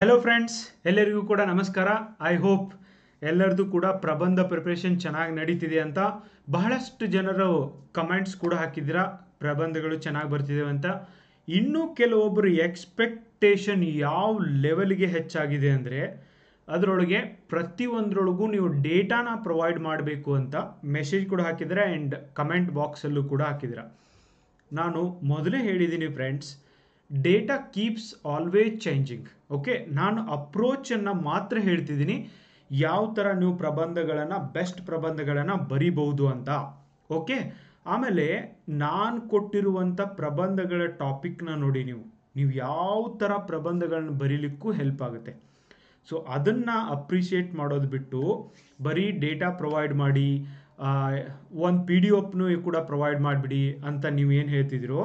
Hello friends, ಎಲ್ಲರಿಗೂ ಕೂಡ ನಮಸ್ಕಾರ. ಐ ಹೋಪ್ ಎಲ್ಲರದು ಕೂಡ ಪ್ರಬಂಧ ಪ್ರಿಪ್ರೇಷನ್ ಚೆನ್ನಾಗಿ ನಡೀತಿದೆ ಅಂತ. ಬಹಳಷ್ಟು ಜನರು ಕಮೆಂಟ್ಸ್ ಕೂಡ ಹಾಕಿದ್ದೀರಾ, ಪ್ರಬಂಧಗಳು ಚೆನ್ನಾಗಿ ಬರ್ತಿದೆ ಅಂತ. ಇನ್ನೂ ಕೆಲವೊಬ್ಬರು ಎಕ್ಸ್ಪೆಕ್ಟೇಷನ್ ಯಾವ ಲೆವೆಲ್ಗೆ ಹೆಚ್ಚಾಗಿದೆ ಅಂದರೆ ಅದರೊಳಗೆ ಪ್ರತಿಯೊಂದರೊಳಗೂ ನೀವು ಡೇಟಾನ ಪ್ರೊವೈಡ್ ಮಾಡಬೇಕು ಅಂತ ಮೆಸೇಜ್ ಕೂಡ ಹಾಕಿದ್ದೀರಾ ಆ್ಯಂಡ್ ಕಮೆಂಟ್ ಬಾಕ್ಸಲ್ಲೂ ಕೂಡ ಹಾಕಿದ್ದೀರಾ. ನಾನು ಮೊದಲೇ ಹೇಳಿದ್ದೀನಿ friends, data keeps always changing. Okay, ನಾನು ಅಪ್ರೋಚನ್ನು ಮಾತ್ರ ಹೇಳ್ತಿದ್ದೀನಿ, ಯಾವ ಥರ ನೀವು ಪ್ರಬಂಧಗಳನ್ನು ಬೆಸ್ಟ್ ಪ್ರಬಂಧಗಳನ್ನು ಬರಿಬಹುದು ಅಂತ. ಓಕೆ, ಆಮೇಲೆ ನಾನು ಕೊಟ್ಟಿರುವಂಥ ಪ್ರಬಂಧಗಳ ಟಾಪಿಕ್ನ ನೋಡಿ, ನೀವು ಯಾವ ಥರ ಪ್ರಬಂಧಗಳನ್ನು ಬರೀಲಿಕ್ಕೂ ಹೆಲ್ಪ್ ಆಗುತ್ತೆ. ಸೊ ಅದನ್ನು ಅಪ್ರಿಷಿಯೇಟ್ ಮಾಡೋದು ಬಿಟ್ಟು ಬರೀ ಡೇಟಾ ಪ್ರೊವೈಡ್ ಮಾಡಿ ಒಂದು PDF ಕೂಡ ಪ್ರೊವೈಡ್ ಮಾಡಿಬಿಡಿ ಅಂತ ನೀವೇನು ಹೇಳ್ತಿದ್ದೀರೋ,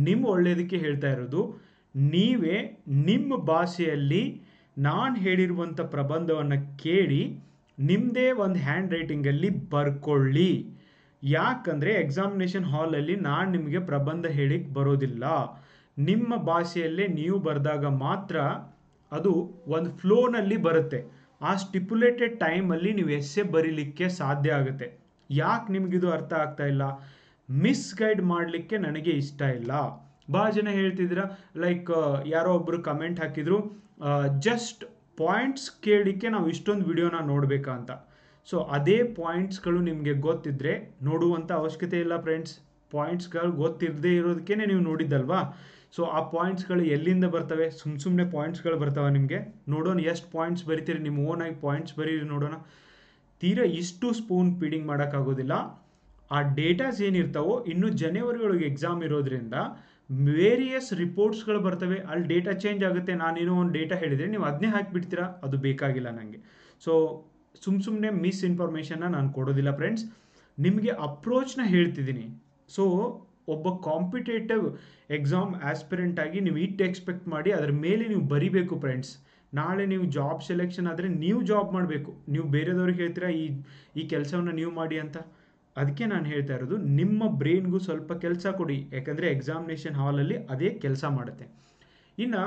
ನಿಮ್ಮ ಒಳ್ಳೆಯದಕ್ಕೆ ಹೇಳ್ತಾ ಇರೋದು. ನೀವೇ ನಿಮ್ಮ ಭಾಷೆಯಲ್ಲಿ ನಾನು ಹೇಳಿರುವಂಥ ಪ್ರಬಂಧವನ್ನು ಕೇಳಿ ನಿಮ್ಮದೇ ಒಂದು ಹ್ಯಾಂಡ್ ರೈಟಿಂಗಲ್ಲಿ ಬರ್ಕೊಳ್ಳಿ. ಯಾಕಂದರೆ ಎಕ್ಸಾಮಿನೇಷನ್ ಹಾಲಲ್ಲಿ ನಾನು ನಿಮಗೆ ಪ್ರಬಂಧ ಹೇಳಿಕ್ಕೆ ಬರೋದಿಲ್ಲ. ನಿಮ್ಮ ಭಾಷೆಯಲ್ಲೇ ನೀವು ಬರೆದಾಗ ಮಾತ್ರ ಅದು ಒಂದು ಫ್ಲೋನಲ್ಲಿ ಬರುತ್ತೆ. ಆ ಸ್ಟಿಪ್ಯುಲೇಟೆಡ್ ಟೈಮಲ್ಲಿ ನೀವು ಎಸ್ಸೆ ಬರೀಲಿಕ್ಕೆ ಸಾಧ್ಯ ಆಗುತ್ತೆ. ಯಾಕೆ ನಿಮಗಿದು ಅರ್ಥ ಆಗ್ತಾ ಇಲ್ಲ? ಮಿಸ್ಗೈಡ್ ಮಾಡಲಿಕ್ಕೆ ನನಗೆ ಇಷ್ಟ ಇಲ್ಲ. ಭಾಳ ಜನ ಹೇಳ್ತಿದ್ದೀರಾ, ಲೈಕ್ ಯಾರೋ ಒಬ್ಬರು ಕಮೆಂಟ್ ಹಾಕಿದ್ರು, ಜಸ್ಟ್ ಪಾಯಿಂಟ್ಸ್ ಕೇಳಲಿಕ್ಕೆ ನಾವು ಇಷ್ಟೊಂದು ವಿಡಿಯೋನ ನೋಡಬೇಕಾ ಅಂತ. ಸೊ ಅದೇ ಪಾಯಿಂಟ್ಸ್ಗಳು ನಿಮಗೆ ಗೊತ್ತಿದ್ದರೆ ನೋಡುವಂಥ ಅವಶ್ಯಕತೆ ಇಲ್ಲ ಫ್ರೆಂಡ್ಸ್. ಪಾಯಿಂಟ್ಸ್ಗಳು ಗೊತ್ತಿರದೇ ಇರೋದಕ್ಕೇ ನೀವು ನೋಡಿದ್ದಲ್ವಾ. ಸೊ ಆ ಪಾಯಿಂಟ್ಸ್ಗಳು ಎಲ್ಲಿಂದ ಬರ್ತವೆ? ಸುಮ್ಮನೆ ಪಾಯಿಂಟ್ಸ್ಗಳು ಬರ್ತಾವೆ ನಿಮಗೆ. ನೋಡೋಣ ಎಷ್ಟು ಪಾಯಿಂಟ್ಸ್ ಬರಿತೀರಿ, ನಿಮ್ಮ ಓನಾಗಿ ಪಾಯಿಂಟ್ಸ್ ಬರೀರಿ ನೋಡೋಣ. ತೀರಾ ಇಷ್ಟು ಸ್ಪೂನ್ ಫೀಡಿಂಗ್ ಮಾಡೋಕ್ಕಾಗೋದಿಲ್ಲ. ಆ ಡೇಟಾಸ್ ಏನಿರ್ತಾವೋ, ಇನ್ನು ಜನವರಿ ಒಳಗೆ ಎಕ್ಸಾಮ್ ಇರೋದ್ರಿಂದ ವೇರಿಯಸ್ ರಿಪೋರ್ಟ್ಸ್ಗಳು ಬರ್ತವೆ, ಅಲ್ಲಿ ಡೇಟಾ ಚೇಂಜ್ ಆಗುತ್ತೆ. ನಾನೇನೋ ಒಂದು ಡೇಟಾ ಹೇಳಿದರೆ ನೀವು ಅದನ್ನೇ ಹಾಕಿಬಿಡ್ತೀರಾ, ಅದು ಬೇಕಾಗಿಲ್ಲ ನನಗೆ. ಸೊ ಸುಮ್ಮನೆ ಮಿಸ್ಇನ್ಫಾರ್ಮೇಷನ್ನ ನಾನು ಕೊಡೋದಿಲ್ಲ ಫ್ರೆಂಡ್ಸ್, ನಿಮಗೆ ಅಪ್ರೋಚ್ನ ಹೇಳ್ತಿದ್ದೀನಿ. ಸೊ ಒಬ್ಬ ಕಾಂಪಿಟೇಟಿವ್ ಎಕ್ಸಾಮ್ ಆಸ್ಪಿರೆಂಟ್ ಆಗಿ ನೀವು ಇಟ್ಟು ಎಕ್ಸ್ಪೆಕ್ಟ್ ಮಾಡಿ ಅದರ ಮೇಲೆ ನೀವು ಬರಿಬೇಕು ಫ್ರೆಂಡ್ಸ್. ನಾಳೆ ನೀವು ಜಾಬ್ ಸೆಲೆಕ್ಷನ್ ಆದರೆ ನೀವು ಜಾಬ್ ಮಾಡಬೇಕು. ನೀವು ಬೇರೆದವ್ರಿಗೆ ಹೇಳ್ತೀರಾ ಈ ಕೆಲಸವನ್ನು ನೀವು ಮಾಡಿ ಅಂತ. ಅದಕ್ಕೆ ನಾನು ಹೇಳ್ತಾ ಇರೋದು, ನಿಮ್ಮ ಬ್ರೈನ್ಗೂ ಸ್ವಲ್ಪ ಕೆಲಸ ಕೊಡಿ, ಯಾಕಂದರೆ ಎಕ್ಸಾಮಿನೇಷನ್ ಹಾಲಲ್ಲಿ ಅದೇ ಕೆಲಸ ಮಾಡುತ್ತೆ. ಇನ್ನು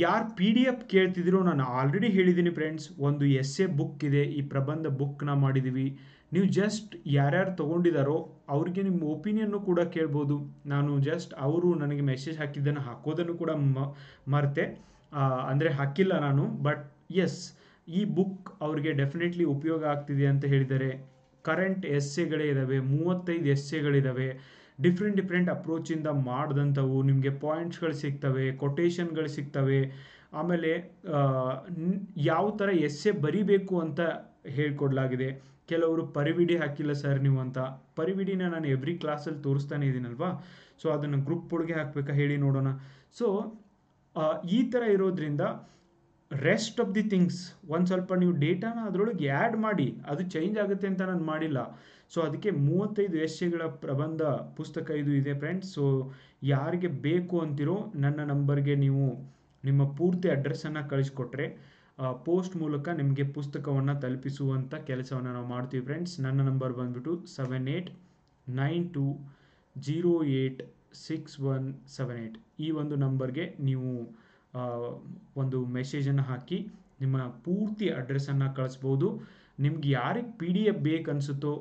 ಯಾರು PDF ಕೇಳ್ತಿದ್ದೀರೋ, ನಾನು ಆಲ್ರೆಡಿ ಹೇಳಿದ್ದೀನಿ ಫ್ರೆಂಡ್ಸ್, ಒಂದು ಎಸ್ಸೆ ಬುಕ್ ಇದೆ, ಈ ಪ್ರಬಂಧ ಬುಕ್ನ ಮಾಡಿದ್ದೀವಿ. ನೀವು ಜಸ್ಟ್ ಯಾರ್ಯಾರು ತೊಗೊಂಡಿದ್ದಾರೋ ಅವ್ರಿಗೆ ನಿಮ್ಮ ಒಪಿನಿಯನ್ನು ಕೂಡ ಕೇಳ್ಬೋದು. ನಾನು ಜಸ್ಟ್ ಅವರು ನನಗೆ ಮೆಸೇಜ್ ಹಾಕಿದ್ದನ್ನು ಹಾಕೋದನ್ನು ಕೂಡ ಮರೆತೆ, ಅಂದರೆ ಹಾಕಿಲ್ಲ ನಾನು. ಬಟ್ ಎಸ್, ಈ ಬುಕ್ ಅವ್ರಿಗೆ ಡೆಫಿನೆಟ್ಲಿ ಉಪಯೋಗ ಆಗ್ತಿದೆ ಅಂತ ಹೇಳಿದ್ದಾರೆ. ಕರೆಂಟ್ ಎಸ್ಸೆಗಳೇ ಇದ್ದಾವೆ, 35 ಎಸ್ಸೆಗಳಿದ್ದಾವೆ. ಡಿಫ್ರೆಂಟ್ ಅಪ್ರೋಚಿಂದ ಮಾಡಿದಂಥವು ನಿಮಗೆ ಪಾಯಿಂಟ್ಸ್ಗಳು ಸಿಗ್ತವೆ, ಕೊಟೇಶನ್ಗಳು ಸಿಗ್ತವೆ. ಆಮೇಲೆ ಯಾವ ಥರ ಎಸ್ಸೆ ಬರಿಬೇಕು ಅಂತ ಹೇಳ್ಕೊಡ್ಲಾಗಿದೆ. ಕೆಲವರು ಪರಿವಿಡಿ ಹಾಕಿಲ್ಲ ಸರ್ ನೀವು ಅಂತ. ಪರಿವಿಡಿನ ನಾನು ಎವ್ರಿ ಕ್ಲಾಸಲ್ಲಿ ತೋರಿಸ್ತಾನೆ ಇದ್ದೀನಲ್ವಾ. ಸೊ ಅದನ್ನು ಗ್ರೂಪ್ ಒಳಗೆ ಹಾಕಬೇಕಾ ಹೇಳಿ ನೋಡೋಣ. ಸೊ ಈ ಥರ ಇರೋದ್ರಿಂದ ರೆಸ್ಟ್ ಆಫ್ ದಿ ಥಿಂಗ್ಸ್ ಒಂದು ಸ್ವಲ್ಪ ನೀವು ಡೇಟಾನ ಅದರೊಳಗೆ ಆ್ಯಡ್ ಮಾಡಿ, ಅದು ಚೇಂಜ್ ಆಗುತ್ತೆ ಅಂತ ನಾನು ಮಾಡಿಲ್ಲ. ಸೊ ಅದಕ್ಕೆ 35 ಎಸ್ಸೆಗಳ ಪ್ರಬಂಧ ಪುಸ್ತಕ ಇದು ಇದೆ ಫ್ರೆಂಡ್ಸ್. ಸೊ ಯಾರಿಗೆ ಬೇಕು ಅಂತಿರೋ ನನ್ನ ನಂಬರ್ಗೆ ನೀವು ನಿಮ್ಮ ಪೂರ್ತಿ ಅಡ್ರೆಸ್ಸನ್ನು ಕಳಿಸ್ಕೊಟ್ರೆ ಪೋಸ್ಟ್ ಮೂಲಕ ನಿಮಗೆ ಪುಸ್ತಕವನ್ನು ತಲುಪಿಸುವಂಥ ಕೆಲಸವನ್ನು ನಾವು ಮಾಡ್ತೀವಿ ಫ್ರೆಂಡ್ಸ್. ನನ್ನ ನಂಬರ್ ಬಂದುಬಿಟ್ಟು 7892086178. ಈ ಒಂದು ನಂಬರ್ಗೆ ನೀವು ಒಂದು ಮೆಸೇಜನ್ನು ಹಾಕಿ ನಿಮ್ಮ ಪೂರ್ತಿ ಅಡ್ರೆಸ್ಸನ್ನು ಕಳಿಸ್ಬೋದು. ನಿಮ್ಗೆ ಯಾರಿಗೆ PDF ಬೇಕನ್ಸುತ್ತೋ,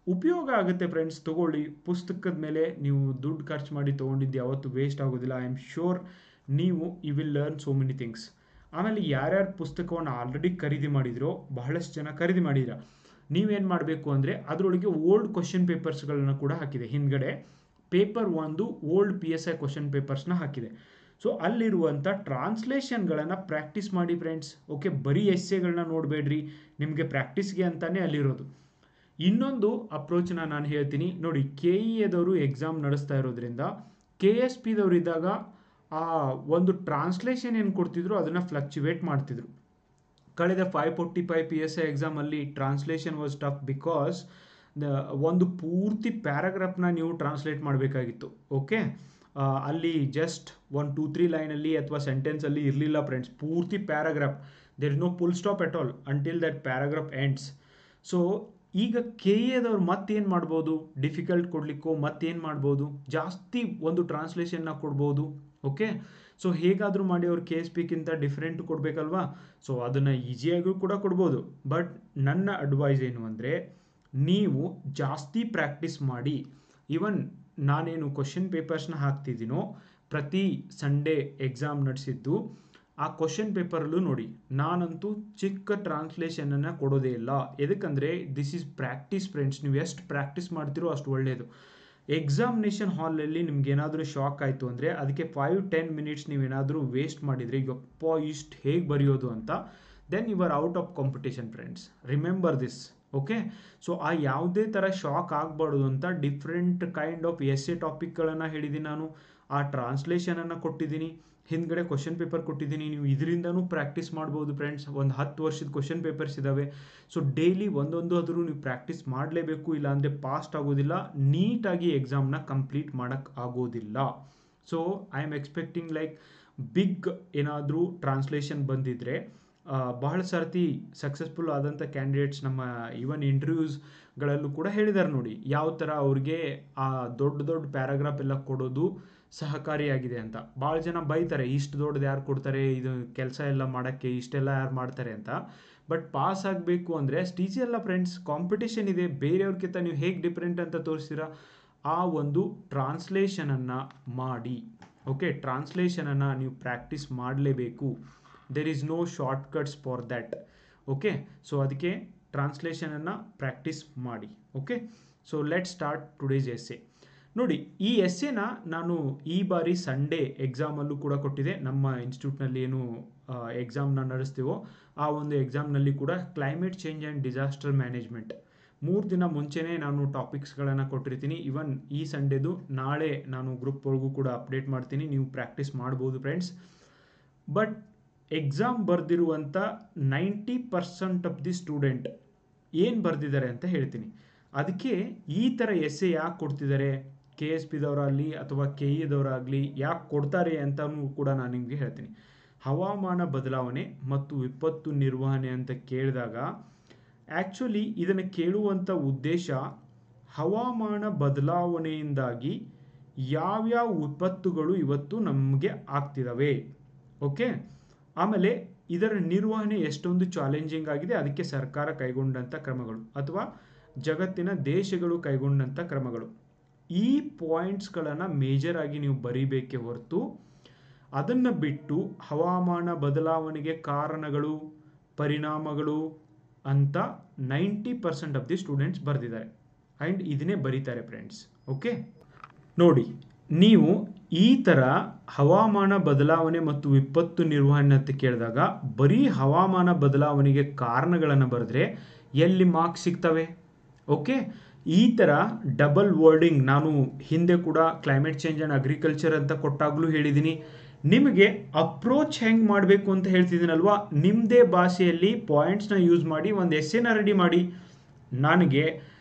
ಉಪಯೋಗ ಆಗುತ್ತೆ ಫ್ರೆಂಡ್ಸ್, ತೊಗೊಳ್ಳಿ. ಪುಸ್ತಕದ ಮೇಲೆ ನೀವು ದುಡ್ಡು ಖರ್ಚು ಮಾಡಿ ತೊಗೊಂಡಿದ್ದು ಯಾವತ್ತೂ ವೇಸ್ಟ್ ಆಗೋದಿಲ್ಲ. ಐ ಆಮ್ ಶ್ಯೂರ್ ನೀವು you will learn so many things. ಆಮೇಲೆ ಯಾರ್ಯಾರು ಪುಸ್ತಕವನ್ನು ಆಲ್ರೆಡಿ ಖರೀದಿ ಮಾಡಿದಿರೋ, ಬಹಳಷ್ಟು ಜನ ಖರೀದಿ ಮಾಡಿದಿರ, ನೀವೇನು ಮಾಡಬೇಕು ಅಂದರೆ ಅದರೊಳಗೆ ಓಲ್ಡ್ ಕ್ವಶನ್ ಪೇಪರ್ಸ್ಗಳನ್ನ ಕೂಡ ಹಾಕಿದೆ. ಹಿಂದ್ಗಡೆ ಪೇಪರ್ 1 ಓಲ್ಡ್ PSI ಕ್ವಶನ್ ಪೇಪರ್ಸ್ನ ಹಾಕಿದೆ. ಸೊ ಅಲ್ಲಿರುವಂಥ ಟ್ರಾನ್ಸ್ಲೇಷನ್ಗಳನ್ನು ಪ್ರಾಕ್ಟೀಸ್ ಮಾಡಿ ಫ್ರೆಂಡ್ಸ್. ಓಕೆ, ಬರೀ ಎಸ್ಸೆಗಳನ್ನ ನೋಡಬೇಡ್ರಿ, ನಿಮಗೆ ಪ್ರಾಕ್ಟೀಸ್ಗೆ ಅಂತಲೇ ಅಲ್ಲಿರೋದು. ಇನ್ನೊಂದು ಅಪ್ರೋಚನ್ನ ನಾನು ಹೇಳ್ತೀನಿ ನೋಡಿ. KEAದವರು ಎಕ್ಸಾಮ್ ನಡೆಸ್ತಾ ಇರೋದ್ರಿಂದ KSPದವರು ಇದ್ದಾಗ ಆ ಒಂದು ಟ್ರಾನ್ಸ್ಲೇಷನ್ ಏನು ಕೊಡ್ತಿದ್ರು ಅದನ್ನು ಫ್ಲಕ್ಚುವೇಟ್ ಮಾಡ್ತಿದ್ರು. ಕಳೆದ 545 PSI ಎಕ್ಸಾಮಲ್ಲಿ ಟ್ರಾನ್ಸ್ಲೇಷನ್ ವಾಸ್ ಟಫ್ ಬಿಕಾಸ್ ಒಂದು ಪೂರ್ತಿ ಪ್ಯಾರಾಗ್ರಾಫ್ನ ನೀವು ಟ್ರಾನ್ಸ್ಲೇಟ್ ಮಾಡಬೇಕಾಗಿತ್ತು. ಓಕೆ, ಅಲ್ಲಿ ಜಸ್ಟ್ 1-2-3 ಲೈನಲ್ಲಿ ಅಥವಾ ಸೆಂಟೆನ್ಸಲ್ಲಿ ಇರಲಿಲ್ಲ ಫ್ರೆಂಡ್ಸ್, ಪೂರ್ತಿ paragraph. There is no full stop at all until that paragraph ends. So ಈಗ KEAದವ್ರು ಮತ್ತೇನು ಮಾಡ್ಬೋದು, ಡಿಫಿಕಲ್ಟ್ ಕೊಡಲಿಕ್ಕೋ ಮತ್ತೇನು ಮಾಡ್ಬೋದು, ಜಾಸ್ತಿ ಒಂದು ಟ್ರಾನ್ಸ್ಲೇಷನ್ನ ಕೊಡ್ಬೋದು. ಓಕೆ, ಸೊ ಹೇಗಾದರೂ ಮಾಡಿ ಅವ್ರು KSPಕ್ಕಿಂತ ಡಿಫ್ರೆಂಟ್ ಕೊಡಬೇಕಲ್ವಾ. ಸೊ ಅದನ್ನು ಈಸಿಯಾಗೂ ಕೂಡ ಕೊಡ್ಬೋದು. ಬಟ್ ನನ್ನ ಅಡ್ವೈಸ್ ಏನು ಅಂದರೆ, ನೀವು ಜಾಸ್ತಿ ಪ್ರಾಕ್ಟೀಸ್ ಮಾಡಿ. ಈವನ್ ನಾನೇನು ಕ್ವಶನ್ ಪೇಪರ್ಸ್ನ ಹಾಕ್ತಿದ್ದೀನೋ, ಪ್ರತಿ ಸಂಡೇ ಎಕ್ಸಾಮ್ ನಡೆಸಿದ್ದು ಆ ಕ್ವಶನ್ ಪೇಪರಲ್ಲೂ ನೋಡಿ, ನಾನಂತೂ ಚಿಕ್ಕ ಟ್ರಾನ್ಸ್ಲೇಷನನ್ನು ಕೊಡೋದೇ ಇಲ್ಲ. ಎದಕ್ಕಂದರೆ ದಿಸ್ ಈಸ್ ಪ್ರಾಕ್ಟೀಸ್ ಫ್ರೆಂಡ್ಸ್. ನೀವು ಎಷ್ಟು ಪ್ರಾಕ್ಟೀಸ್ ಮಾಡ್ತೀರೋ ಅಷ್ಟು ಒಳ್ಳೆಯದು. ಎಕ್ಸಾಮಿನೇಷನ್ ಹಾಲಲ್ಲಿ ನಿಮ್ಗೇನಾದರೂ ಶಾಕ್ ಆಯಿತು ಅಂದರೆ ಅದಕ್ಕೆ 5-10 ಮಿನಿಟ್ಸ್ ನೀವೇನಾದರೂ ವೇಸ್ಟ್ ಮಾಡಿದರೆ, ಯಪ್ಪ ಇಷ್ಟು ಹೇಗೆ ಬರೆಯೋದು ಅಂತ, then you are out of competition friends. Remember this. Okay, so ಆ ಯಾವುದೇ ಥರ ಶಾಕ್ ಆಗಬಾರ್ದು ಅಂತ ಡಿಫ್ರೆಂಟ್ ಕೈಂಡ್ ಆಫ್ ಎಸ್ಸೆ ಟಾಪಿಕ್ಗಳನ್ನು ಹೇಳಿದ್ದೀನಿ ನಾನು. ಆ ಟ್ರಾನ್ಸ್ಲೇಷನನ್ನು ಕೊಟ್ಟಿದ್ದೀನಿ, ಹಿಂದ್ಗಡೆ ಕ್ವಶನ್ ಪೇಪರ್ ಕೊಟ್ಟಿದ್ದೀನಿ. ನೀವು ಇದರಿಂದನೂ ಪ್ರಾಕ್ಟೀಸ್ ಮಾಡ್ಬೋದು ಫ್ರೆಂಡ್ಸ್. ಒಂದು 10 ವರ್ಷದ ಕ್ವಶನ್ ಪೇಪರ್ಸ್ ಇದ್ದಾವೆ. ಸೊ ಡೈಲಿ ಒಂದೊಂದು ಆದರೂ ನೀವು ಪ್ರಾಕ್ಟೀಸ್ ಮಾಡಲೇಬೇಕು, ಇಲ್ಲಾಂದರೆ ಪಾಸ್ಟ್ ಆಗೋದಿಲ್ಲ, ನೀಟಾಗಿ ಎಕ್ಸಾಮ್ನ ಕಂಪ್ಲೀಟ್ ಮಾಡೋಕ್ಕೆ ಆಗೋದಿಲ್ಲ. So I am expecting like big ಏನಾದರೂ ಟ್ರಾನ್ಸ್ಲೇಷನ್ ಬಂದಿದ್ದರೆ, ಬಹಳ ಸರ್ತಿ ಸಕ್ಸಸ್ಫುಲ್ ಆದಂಥ ಕ್ಯಾಂಡಿಡೇಟ್ಸ್ ನಮ್ಮ ಈವನ್ ಇಂಟರ್ವ್ಯೂಸ್ಗಳಲ್ಲೂ ಕೂಡ ಹೇಳಿದ್ದಾರೆ ನೋಡಿ, ಯಾವ ಥರ ಅವ್ರಿಗೆ ಆ ದೊಡ್ಡ ದೊಡ್ಡ ಪ್ಯಾರಾಗ್ರಾಫ್ ಎಲ್ಲ ಕೊಡೋದು ಸಹಕಾರಿಯಾಗಿದೆ ಅಂತ. ಭಾಳ ಜನ ಬೈತಾರೆ, ಇಷ್ಟು ದೊಡ್ಡದು ಯಾರು ಕೊಡ್ತಾರೆ, ಇದು ಕೆಲಸ ಎಲ್ಲ ಮಾಡೋಕ್ಕೆ ಇಷ್ಟೆಲ್ಲ ಯಾರು ಮಾಡ್ತಾರೆ ಅಂತ. ಬಟ್ ಪಾಸ್ ಆಗಬೇಕು ಅಂದರೆ ಅಷ್ಟು ಈಸಿ ಅಲ್ಲ ಫ್ರೆಂಡ್ಸ್. ಕಾಂಪಿಟೇಷನ್ ಇದೆ, ಬೇರೆಯವ್ರಿಗಿಂತ ನೀವು ಹೇಗೆ ಡಿಫ್ರೆಂಟ್ ಅಂತ ತೋರಿಸ್ತೀರಾ. ಆ ಒಂದು ಟ್ರಾನ್ಸ್ಲೇಷನನ್ನು ಮಾಡಿ. ಓಕೆ, ಟ್ರಾನ್ಸ್ಲೇಷನನ್ನು ನೀವು ಪ್ರಾಕ್ಟೀಸ್ ಮಾಡಲೇಬೇಕು. There is no shortcuts for that. Okay, so ಅದಕ್ಕೆ ಟ್ರಾನ್ಸ್ಲೇಷನನ್ನು ಪ್ರಾಕ್ಟೀಸ್ ಮಾಡಿ. Okay, so let start today's essay. ನೋಡಿ, ಈ ಎಸ್ಸೆನ ನಾನು ಈ ಬಾರಿ ಸಂಡೇ ಎಕ್ಸಾಮಲ್ಲೂ ಕೂಡ ಕೊಟ್ಟಿದ್ದೆ. ನಮ್ಮ ಇನ್ಸ್ಟಿಟ್ಯೂಟ್ನಲ್ಲಿ ಏನು ಎಕ್ಸಾಮ್ನ ನಡೆಸ್ತೀವೋ ಆ ಒಂದು ಎಕ್ಸಾಮ್ನಲ್ಲಿ ಕೂಡ climate change and disaster management 3 ದಿನ ಮುಂಚೆನೇ ನಾನು ಟಾಪಿಕ್ಸ್ಗಳನ್ನು ಕೊಟ್ಟಿರ್ತೀನಿ. ಈವನ್ ಈ ಸಂಡೇದು ನಾಳೆ ನಾನು ಗ್ರೂಪ್ ಒಳಗೂ ಕೂಡ ಅಪ್ಡೇಟ್ ಮಾಡ್ತೀನಿ, ನೀವು ಪ್ರಾಕ್ಟೀಸ್ ಮಾಡ್ಬೋದು ಫ್ರೆಂಡ್ಸ್. ಬಟ್ ಎಕ್ಸಾಮ್ ಬರೆದಿರುವಂಥ 90% ಆಫ್ ದಿ ಸ್ಟೂಡೆಂಟ್ ಏನು ಬರೆದಿದ್ದಾರೆ ಅಂತ ಹೇಳ್ತೀನಿ. ಅದಕ್ಕೆ ಈ ಥರ ಎಸ್ಸೆ ಯಾಕೆ ಕೊಡ್ತಿದ್ದಾರೆ, KSPದವರಾಗಲಿ ಅಥವಾ KEದವರಾಗಲಿ ಯಾಕೆ ಕೊಡ್ತಾರೆ ಅಂತಲೂ ಕೂಡ ನಾನು ನಿಮಗೆ ಹೇಳ್ತೀನಿ. ಹವಾಮಾನ ಬದಲಾವಣೆ ಮತ್ತು ವಿಪತ್ತು ನಿರ್ವಹಣೆ ಅಂತ ಕೇಳಿದಾಗ ಆ್ಯಕ್ಚುಲಿ ಇದನ್ನು ಕೇಳುವಂಥ ಉದ್ದೇಶ, ಹವಾಮಾನ ಬದಲಾವಣೆಯಿಂದಾಗಿ ಯಾವ್ಯಾವ ವಿಪತ್ತುಗಳು ಇವತ್ತು ನಮಗೆ ಆಗ್ತಿದ್ದಾವೆ. ಓಕೆ, ಆಮೇಲೆ ಇದರ ನಿರ್ವಹಣೆ ಎಷ್ಟೊಂದು ಚಾಲೆಂಜಿಂಗ್ ಆಗಿದೆ, ಅದಕ್ಕೆ ಸರ್ಕಾರ ಕೈಗೊಂಡಂಥ ಕ್ರಮಗಳು ಅಥವಾ ಜಗತ್ತಿನ ದೇಶಗಳು ಕೈಗೊಂಡಂಥ ಕ್ರಮಗಳು. ಈ ಪಾಯಿಂಟ್ಸ್ಗಳನ್ನು ಮೇಜರ್ ಆಗಿ ನೀವು ಬರೀಬೇಕೇ ಹೊರತು, ಅದನ್ನು ಬಿಟ್ಟು ಹವಾಮಾನ ಬದಲಾವಣೆಗೆ ಕಾರಣಗಳು, ಪರಿಣಾಮಗಳು ಅಂತ 90% ಆಫ್ ದಿ ಸ್ಟೂಡೆಂಟ್ಸ್ ಬರೆದಿದ್ದಾರೆ ಆ್ಯಂಡ್ ಇದನ್ನೇ ಬರೀತಾರೆ ಫ್ರೆಂಡ್ಸ್. ಓಕೆ, ನೋಡಿ, ನೀವು ಈ ಥರ ಹವಾಮಾನ ಬದಲಾವಣೆ ಮತ್ತು ವಿಪತ್ತು ನಿರ್ವಹಣೆ ಅಂತ ಕೇಳಿದಾಗ ಬರೀ ಹವಾಮಾನ ಬದಲಾವಣೆಗೆ ಕಾರಣಗಳನ್ನು ಬರೆದ್ರೆ ಎಲ್ಲಿ ಮಾರ್ಕ್ಸ್ ಸಿಗ್ತವೆ. ಓಕೆ, ಈ ಥರ ಡಬಲ್ ವರ್ಡಿಂಗ್ ನಾನು ಹಿಂದೆ ಕೂಡ ಕ್ಲೈಮೇಟ್ ಚೇಂಜ್ ಆ್ಯಂಡ್ ಅಗ್ರಿಕಲ್ಚರ್ ಅಂತ ಕೊಟ್ಟಾಗಲೂ ಹೇಳಿದ್ದೀನಿ. ನಿಮಗೆ ಅಪ್ರೋಚ್ ಹೆಂಗೆ ಮಾಡಬೇಕು ಅಂತ ಹೇಳ್ತಿದ್ದೀನಲ್ವಾ, ನಿಮ್ಮದೇ ಭಾಷೆಯಲ್ಲಿ ಪಾಯಿಂಟ್ಸ್ನ ಯೂಸ್ ಮಾಡಿ ಒಂದು ಎಸ್ಸೆನ ರೆಡಿ ಮಾಡಿ. ನನಗೆ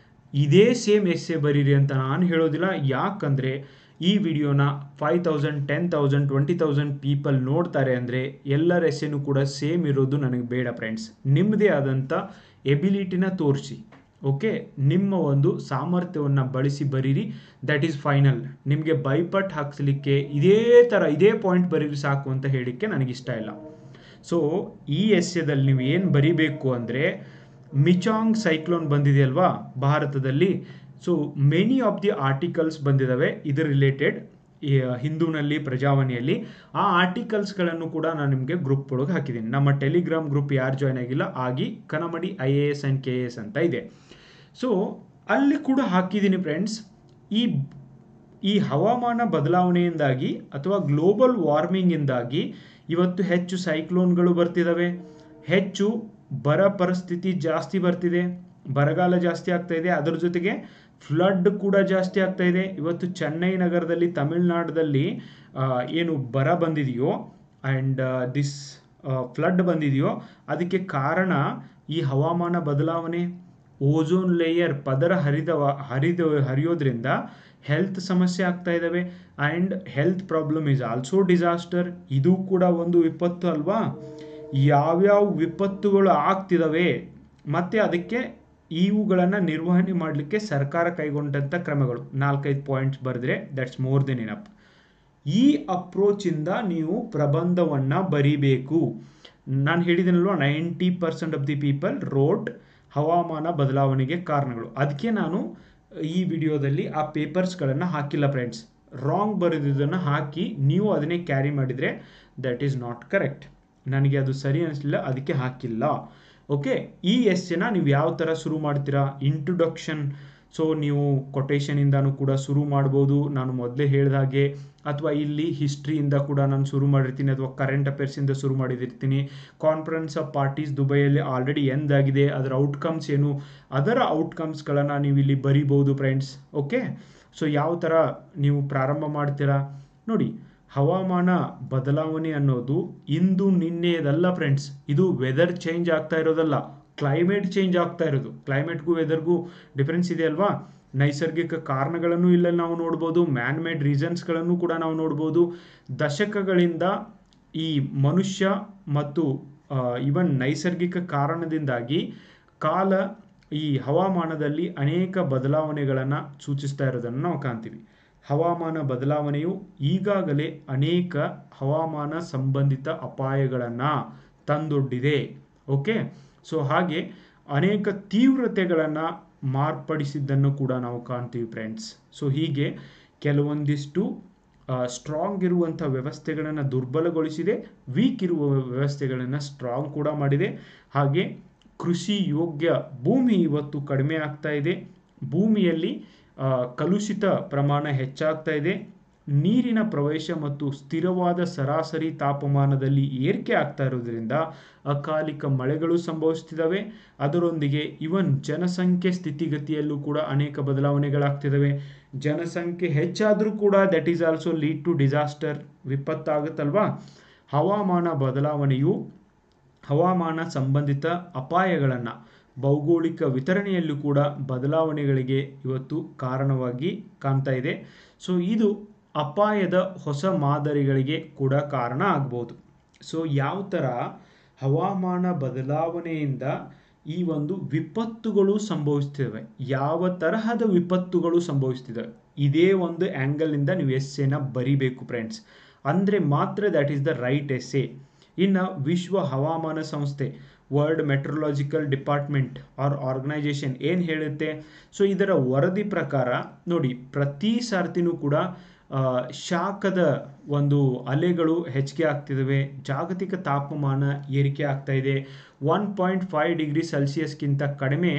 ಇದೇ ಸೇಮ್ ಎಸ್ಸೆ ಬರೀರಿ ಅಂತ ನಾನು ಹೇಳೋದಿಲ್ಲ. ಯಾಕಂದರೆ ಈ ವಿಡಿಯೋನ 5,000, 10,000, 20,000 ಪೀಪಲ್ ನೋಡ್ತಾರೆ ಅಂದರೆ ಎಲ್ಲರ ಎಸ್ಸೆನೂ ಕೂಡ ಸೇಮ್ ಇರೋದು ನನಗೆ ಬೇಡ ಫ್ರೆಂಡ್ಸ್. ನಿಮ್ಮದೇ ಆದಂಥ ಎಬಿಲಿಟಿನ ತೋರಿಸಿ. ಓಕೆ, ನಿಮ್ಮ ಒಂದು ಸಾಮರ್ಥ್ಯವನ್ನು ಬಳಸಿ ಬರೀರಿ, ದ್ಯಾಟ್ ಈಸ್ ಫೈನಲ್. ನಿಮಗೆ ಬೈಪಟ್ ಹಾಕ್ಸಲಿಕ್ಕೆ ಇದೇ ಪಾಯಿಂಟ್ ಬರೀರಿ ಸಾಕು ಅಂತ ಹೇಳಿಕ್ಕೆ ನನಗಿಷ್ಟ ಇಲ್ಲ. ಸೊ ಈ ಎಸ್ಸೆದಲ್ಲಿ ನೀವು ಏನು ಬರೀಬೇಕು ಅಂದರೆ, ಮಿಚಾಂಗ್ ಸೈಕ್ಲೋನ್ ಬಂದಿದೆಯಲ್ವಾ ಭಾರತದಲ್ಲಿ. So many of the articles ಬಂದಿದ್ದಾವೆ ಇದರ ರಿಲೇಟೆಡ್ ಹಿಂದೂನಲ್ಲಿ, ಪ್ರಜಾವಾಣಿಯಲ್ಲಿ. ಆ ಆರ್ಟಿಕಲ್ಸ್ಗಳನ್ನು ಕೂಡ ನಾನು ನಿಮಗೆ ಗ್ರೂಪ್ ಒಳಗೆ ಹಾಕಿದ್ದೀನಿ. ನಮ್ಮ ಟೆಲಿಗ್ರಾಮ್ ಗ್ರೂಪ್ ಯಾರು ಜಾಯ್ನ್ ಆಗಿಲ್ಲ ಆಗಿ, ಕನ್ನಮಡಿ IAS ಆ್ಯಂಡ್ KS ಅಂತ ಇದೆ. ಸೊ ಅಲ್ಲಿ ಕೂಡ ಹಾಕಿದ್ದೀನಿ ಫ್ರೆಂಡ್ಸ್. ಈ ಹವಾಮಾನ ಬದಲಾವಣೆಯಿಂದಾಗಿ ಅಥವಾ ಗ್ಲೋಬಲ್ ವಾರ್ಮಿಂಗಿಂದಾಗಿ ಇವತ್ತು ಹೆಚ್ಚು ಸೈಕ್ಲೋನ್ಗಳು ಬರ್ತಿದ್ದಾವೆ, ಹೆಚ್ಚು ಬರ ಪರಿಸ್ಥಿತಿ ಜಾಸ್ತಿ ಬರ್ತಿದೆ, ಬರಗಾಲ ಜಾಸ್ತಿ ಆಗ್ತಾ ಇದೆ, ಅದರ ಜೊತೆಗೆ ಫ್ಲಡ್ ಕೂಡ ಜಾಸ್ತಿ ಆಗ್ತಾ ಇದೆ. ಇವತ್ತು ಚೆನ್ನೈ ನಗರದಲ್ಲಿ, ತಮಿಳುನಾಡಲ್ಲಿ ಏನು ಬರ ಬಂದಿದೆಯೋ ಆ್ಯಂಡ್ ದಿಸ್ ಫ್ಲಡ್ ಬಂದಿದೆಯೋ ಅದಕ್ಕೆ ಕಾರಣ ಈ ಹವಾಮಾನ ಬದಲಾವಣೆ. ಓಝೋನ್ ಲೇಯರ್ ಪದರ ಹರಿಯೋದ್ರಿಂದ ಹೆಲ್ತ್ ಸಮಸ್ಯೆ ಆಗ್ತಾ ಇದ್ದಾವೆ and health problem is also disaster. ಇದು ಕೂಡ ಒಂದು ವಿಪತ್ತು ಅಲ್ವಾ. ಯಾವ್ಯಾವ ವಿಪತ್ತುಗಳು ಆಗ್ತಿದ್ದಾವೆ ಮತ್ತು ಅದಕ್ಕೆ ಇವುಗಳನ್ನು ನಿರ್ವಹಣೆ ಮಾಡಲಿಕ್ಕೆ ಸರ್ಕಾರ ಕೈಗೊಂಡಂಥ ಕ್ರಮಗಳು 4-5 ಪಾಯಿಂಟ್ಸ್ ಬರೆದ್ರೆ ದಟ್ಸ್ ಮೋರ್ ದೆನ್ ಇನಫ್. ಈ ಅಪ್ರೋಚಿಂದ ನೀವು ಪ್ರಬಂಧವನ್ನು ಬರಿಬೇಕು. ನಾನು ಹೇಳಿದ್ದೀನಲ್ವ 90% ಆಫ್ ದಿ ಪೀಪಲ್ ರೋಟ್ ಹವಾಮಾನ ಬದಲಾವಣೆಗೆ ಕಾರಣಗಳು. ಅದಕ್ಕೆ ನಾನು ಈ ವಿಡಿಯೋದಲ್ಲಿ ಆ ಪೇಪರ್ಸ್ಗಳನ್ನು ಹಾಕಿಲ್ಲ ಫ್ರೆಂಡ್ಸ್. ರಾಂಗ್ ಬರೆದಿದ್ದನ್ನು ಹಾಕಿ ನೀವು ಅದನ್ನೇ ಕ್ಯಾರಿ ಮಾಡಿದರೆ ದಟ್ ಈಸ್ ನಾಟ್ ಕರೆಕ್ಟ್. ನನಗೆ ಅದು ಸರಿ ಅನಿಸಲಿಲ್ಲ, ಅದಕ್ಕೆ ಹಾಕಿಲ್ಲ. ಓಕೆ, ಈ ಎಸ್ಸೆನ ನೀವು ಯಾವ ಥರ ಶುರು ಮಾಡ್ತೀರಾ? ಇಂಟ್ರೊಡಕ್ಷನ್, ಸೊ ನೀವು ಕೊಟೇಶನಿಂದನೂ ಕೂಡ ಶುರು ಮಾಡ್ಬೋದು, ನಾನು ಮೊದಲೇ ಹೇಳಿದ ಹಾಗೆ. ಅಥವಾ ಇಲ್ಲಿ ಹಿಸ್ಟ್ರಿಯಿಂದ ಕೂಡ ನಾನು ಶುರು ಮಾಡಿರ್ತೀನಿ, ಅಥವಾ ಕರೆಂಟ್ ಅಫೇರ್ಸಿಂದ ಶುರು ಮಾಡಿದಿರ್ತೀನಿ. ಕಾನ್ಫರೆನ್ಸ್ ಆಫ್ ಪಾರ್ಟೀಸ್ ದುಬೈಯಲ್ಲಿ ಆಲ್ರೆಡಿ ಎಂದಾಗಿದೆ, ಅದರ ಔಟ್ಕಮ್ಸ್ ಏನು, ಅದರ ಔಟ್ಕಮ್ಸ್ಗಳನ್ನು ನೀವು ಇಲ್ಲಿ ಬರಿಬೋದು ಫ್ರೆಂಡ್ಸ್. ಓಕೆ, ಸೊ ಯಾವ ಥರ ನೀವು ಪ್ರಾರಂಭ ಮಾಡ್ತೀರಾ ನೋಡಿ. ಹವಾಮಾನ ಬದಲಾವಣೆ ಅನ್ನೋದು ಇಂದು ನಿನ್ನೆಯದಲ್ಲ ಫ್ರೆಂಡ್ಸ್. ಇದು ವೆದರ್ ಚೇಂಜ್ ಆಗ್ತಾ ಇರೋದಲ್ಲ, ಕ್ಲೈಮೇಟ್ ಚೇಂಜ್ ಆಗ್ತಾ ಇರೋದು. ಕ್ಲೈಮೇಟ್ಗೂ ವೆದರ್ಗೂ ಡಿಫ್ರೆನ್ಸ್ ಇದೆ ಅಲ್ವಾ? ನೈಸರ್ಗಿಕ ಕಾರಣಗಳನ್ನು ಇಲ್ಲಿ ನಾವು ನೋಡ್ಬೋದು, ಮ್ಯಾನ್ ಮೇಡ್ ರೀಸನ್ಸ್ಗಳನ್ನು ಕೂಡ ನಾವು ನೋಡ್ಬೋದು. ದಶಕಗಳಿಂದ ಈ ಮನುಷ್ಯ ಮತ್ತು ಇವನ್ ನೈಸರ್ಗಿಕ ಕಾರಣದಿಂದಾಗಿ ಈ ಹವಾಮಾನದಲ್ಲಿ ಅನೇಕ ಬದಲಾವಣೆಗಳನ್ನು ಸೂಚಿಸ್ತಾ ಇರೋದನ್ನು ನಾವು ಕಾಣ್ತೀವಿ. ಹವಾಮಾನ ಬದಲಾವಣೆಯು ಈಗಾಗಲೇ ಅನೇಕ ಹವಾಮಾನ ಸಂಬಂಧಿತ ಅಪಾಯಗಳನ್ನು ತಂದೊಡ್ಡಿದೆ. ಓಕೆ, ಸೊ ಹಾಗೆ ಅನೇಕ ತೀವ್ರತೆಗಳನ್ನು ಮಾರ್ಪಡಿಸಿದ್ದನ್ನು ಕೂಡ ನಾವು ಕಾಣ್ತೀವಿ ಫ್ರೆಂಡ್ಸ್. ಸೊ ಹೀಗೆ ಕೆಲವೊಂದಿಷ್ಟು ಸ್ಟ್ರಾಂಗ್ ಇರುವಂಥ ವ್ಯವಸ್ಥೆಗಳನ್ನು ದುರ್ಬಲಗೊಳಿಸಿದೆ, ವೀಕ್ ಇರುವ ವ್ಯವಸ್ಥೆಗಳನ್ನು ಸ್ಟ್ರಾಂಗ್ ಕೂಡ ಮಾಡಿದೆ. ಹಾಗೆ ಕೃಷಿ ಯೋಗ್ಯ ಭೂಮಿ ಇವತ್ತು ಕಡಿಮೆ ಆಗ್ತಾ ಇದೆ, ಭೂಮಿಯಲ್ಲಿ ಕಲುಷಿತ ಪ್ರಮಾಣ ಹೆಚ್ಚಾಗ್ತಾ ಇದೆ, ನೀರಿನ ಪ್ರವೇಶ ಮತ್ತು ಸ್ಥಿರವಾದ ಸರಾಸರಿ ತಾಪಮಾನದಲ್ಲಿ ಏರಿಕೆ ಆಗ್ತಾ ಇರೋದ್ರಿಂದ ಅಕಾಲಿಕ ಮಳೆಗಳು ಸಂಭವಿಸ್ತಿದ್ದಾವೆ. ಅದರೊಂದಿಗೆ ಇವನ್ ಜನಸಂಖ್ಯೆ ಸ್ಥಿತಿಗತಿಯಲ್ಲೂ ಕೂಡ ಅನೇಕ ಬದಲಾವಣೆಗಳಾಗ್ತಿದ್ದಾವೆ. ಜನಸಂಖ್ಯೆ ಹೆಚ್ಚಾದರೂ ಕೂಡ that is also lead to disaster, ವಿಪತ್ತಾಗುತ್ತಲ್ವಾ? ಹವಾಮಾನ ಬದಲಾವಣೆಯು ಹವಾಮಾನ ಸಂಬಂಧಿತ ಅಪಾಯಗಳನ್ನು, ಭೌಗೋಳಿಕ ವಿತರಣೆಯಲ್ಲೂ ಕೂಡ ಬದಲಾವಣೆಗಳಿಗೆ ಇವತ್ತು ಕಾರಣವಾಗಿ ಕಾಣ್ತಾ ಇದೆ. ಸೊ ಇದು ಅಪಾಯದ ಹೊಸ ಮಾದರಿಗಳಿಗೆ ಕೂಡ ಕಾರಣ ಆಗ್ಬೋದು. ಸೊ ಯಾವ ಥರ ಹವಾಮಾನ ಬದಲಾವಣೆಯಿಂದ ಈ ಒಂದು ವಿಪತ್ತುಗಳು ಸಂಭವಿಸ್ತಿವೆ, ಯಾವ ತರಹದ ವಿಪತ್ತುಗಳು ಸಂಭವಿಸ್ತಿದ್ದಾವೆ, ಇದೇ ಒಂದು ಆ್ಯಂಗಲ್ನಿಂದ ನೀವು ಎಸ್ಸೆನ ಬರಿಬೇಕು ಫ್ರೆಂಡ್ಸ್. ಅಂದರೆ ಮಾತ್ರ that is the right essay. ಇನ್ನು ವಿಶ್ವ ಹವಾಮಾನ ಸಂಸ್ಥೆ, world meteorological department or organization ಏನು ಹೇಳುತ್ತೆ? ಸೊ ಇದರ ವರದಿ ಪ್ರಕಾರ ನೋಡಿ, ಪ್ರತಿ ಸಾರ್ತಿನೂ ಕೂಡ ಶಾಖದ ಒಂದು ಅಲೆಗಳು ಹೆಚ್ಚಿಗೆ ಆಗ್ತಿದ್ದಾವೆ, ಜಾಗತಿಕ ತಾಪಮಾನ ಏರಿಕೆ ಆಗ್ತಾ ಇದೆ. 1.5 ಡಿಗ್ರಿ ಸೆಲ್ಸಿಯಸ್ಗಿಂತ ಕಡಿಮೆ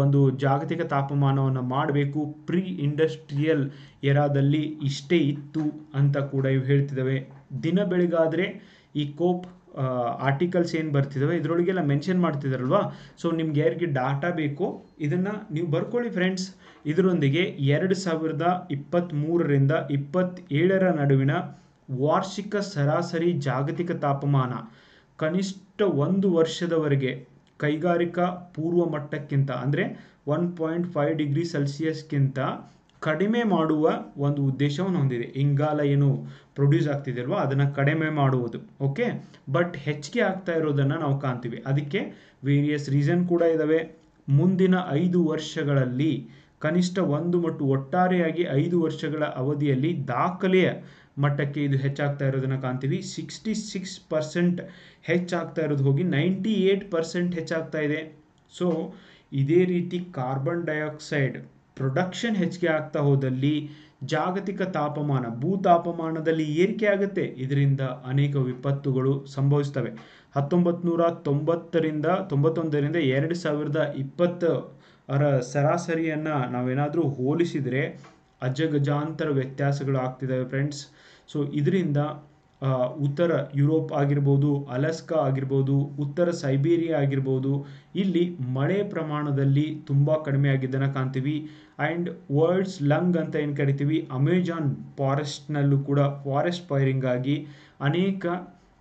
ಒಂದು ಜಾಗತಿಕ ತಾಪಮಾನವನ್ನು ಮಾಡಬೇಕು. ಪ್ರೀ ಇಂಡಸ್ಟ್ರಿಯಲ್ ಎರಾದಲ್ಲಿ ಇಷ್ಟೇ ಇತ್ತು ಅಂತ ಕೂಡ ಇವು ಹೇಳ್ತಿದ್ದಾವೆ. ದಿನ ಬೆಳಗಾದರೆ ಈ ಕೋಪ್ ಆರ್ಟಿಕಲ್ಸ್ ಏನು ಬರ್ತಿದ್ದಾವೆ ಇದರೊಳಗೆಲ್ಲ ಮೆನ್ಷನ್ ಮಾಡ್ತಿದ್ದಾರಲ್ವಾ? ಸೊ ನಿಮ್ಗೆ ಯಾರಿಗೆ ಡಾಟಾ ಬೇಕೋ ಇದನ್ನು ನೀವು ಬರ್ಕೊಳ್ಳಿ ಫ್ರೆಂಡ್ಸ್. ಇದರೊಂದಿಗೆ 2023ರಿಂದ 27ರ ನಡುವಿನ ವಾರ್ಷಿಕ ಸರಾಸರಿ ಜಾಗತಿಕ ತಾಪಮಾನ ಕನಿಷ್ಠ 1 ವರ್ಷದವರೆಗೆ ಕೈಗಾರಿಕಾ ಪೂರ್ವ ಮಟ್ಟಕ್ಕಿಂತ ಅಂದರೆ 1.5 ಡಿಗ್ರಿ ಸೆಲ್ಸಿಯಸ್ಗಿಂತ ಕಡಿಮೆ ಮಾಡುವ ಒಂದು ಉದ್ದೇಶವನ್ನು ಹೊಂದಿದೆ. ಇಂಗಾಲ ಏನು ಪ್ರೊಡ್ಯೂಸ್ ಆಗ್ತಿದೆಯಲ್ವ ಅದನ್ನು ಕಡಿಮೆ ಮಾಡುವುದು. ಓಕೆ, ಬಟ್ ಹೆಚ್ಚಿಗೆ ಆಗ್ತಾ ಇರೋದನ್ನು ನಾವು ಕಾಣ್ತೀವಿ. ಅದಕ್ಕೆ ವೇರಿಯಸ್ ರೀಸನ್ ಕೂಡ ಇದ್ದಾವೆ. ಮುಂದಿನ 5 ವರ್ಷಗಳಲ್ಲಿ ಕನಿಷ್ಠ 1 ಮತ್ತು ಒಟ್ಟಾರೆಯಾಗಿ 5 ವರ್ಷಗಳ ಅವಧಿಯಲ್ಲಿ ದಾಖಲೆಯ ಮಟ್ಟಕ್ಕೆ ಇದು ಹೆಚ್ಚಾಗ್ತಾ ಇರೋದನ್ನು ಕಾಣ್ತೀವಿ. 66% ಹೆಚ್ಚಾಗ್ತಾ ಇರೋದು ಹೋಗಿ 98% ಹೆಚ್ಚಾಗ್ತಾ ಇದೆ. ಸೊ ಇದೇ ರೀತಿ ಕಾರ್ಬನ್ ಡೈಆಕ್ಸೈಡ್ ಪ್ರೊಡಕ್ಷನ್ ಹೆಚ್ಚಿಗೆ ಆಗ್ತಾ ಹೋದಲ್ಲಿ ಜಾಗತಿಕ ತಾಪಮಾನ, ಭೂತಾಪಮಾನದಲ್ಲಿ ಏರಿಕೆ ಆಗುತ್ತೆ. ಇದರಿಂದ ಅನೇಕ ವಿಪತ್ತುಗಳು ಸಂಭವಿಸ್ತವೆ. 1991ರಿಂದ 2020ರ ಸರಾಸರಿಯನ್ನು ನಾವೇನಾದರೂ ಹೋಲಿಸಿದರೆ ಅಜಗಜಾಂತರ ವ್ಯತ್ಯಾಸಗಳು ಆಗ್ತಿದ್ದಾವೆ ಫ್ರೆಂಡ್ಸ್. ಸೊ ಇದರಿಂದ ಉತ್ತರ ಯುರೋಪ್ ಆಗಿರ್ಬೋದು, ಅಲಾಸ್ಕಾ ಆಗಿರ್ಬೋದು, ಉತ್ತರ ಸೈಬೀರಿಯಾ ಆಗಿರ್ಬೋದು, ಇಲ್ಲಿ ಮಳೆ ಪ್ರಮಾಣದಲ್ಲಿ ತುಂಬ ಕಡಿಮೆ ಆಗಿದ್ದನ್ನು ಕಾಣ್ತೀವಿ. ಆ್ಯಂಡ್ ವರ್ಲ್ಡ್ಸ್ ಲಂಗ್ ಅಂತ ಏನು ಕರಿತೀವಿ, ಅಮೆಜಾನ್ ಫಾರೆಸ್ಟ್ನಲ್ಲೂ ಕೂಡ ಫಾರೆಸ್ಟ್ ಫೈರಿಂಗ್ ಆಗಿ ಅನೇಕ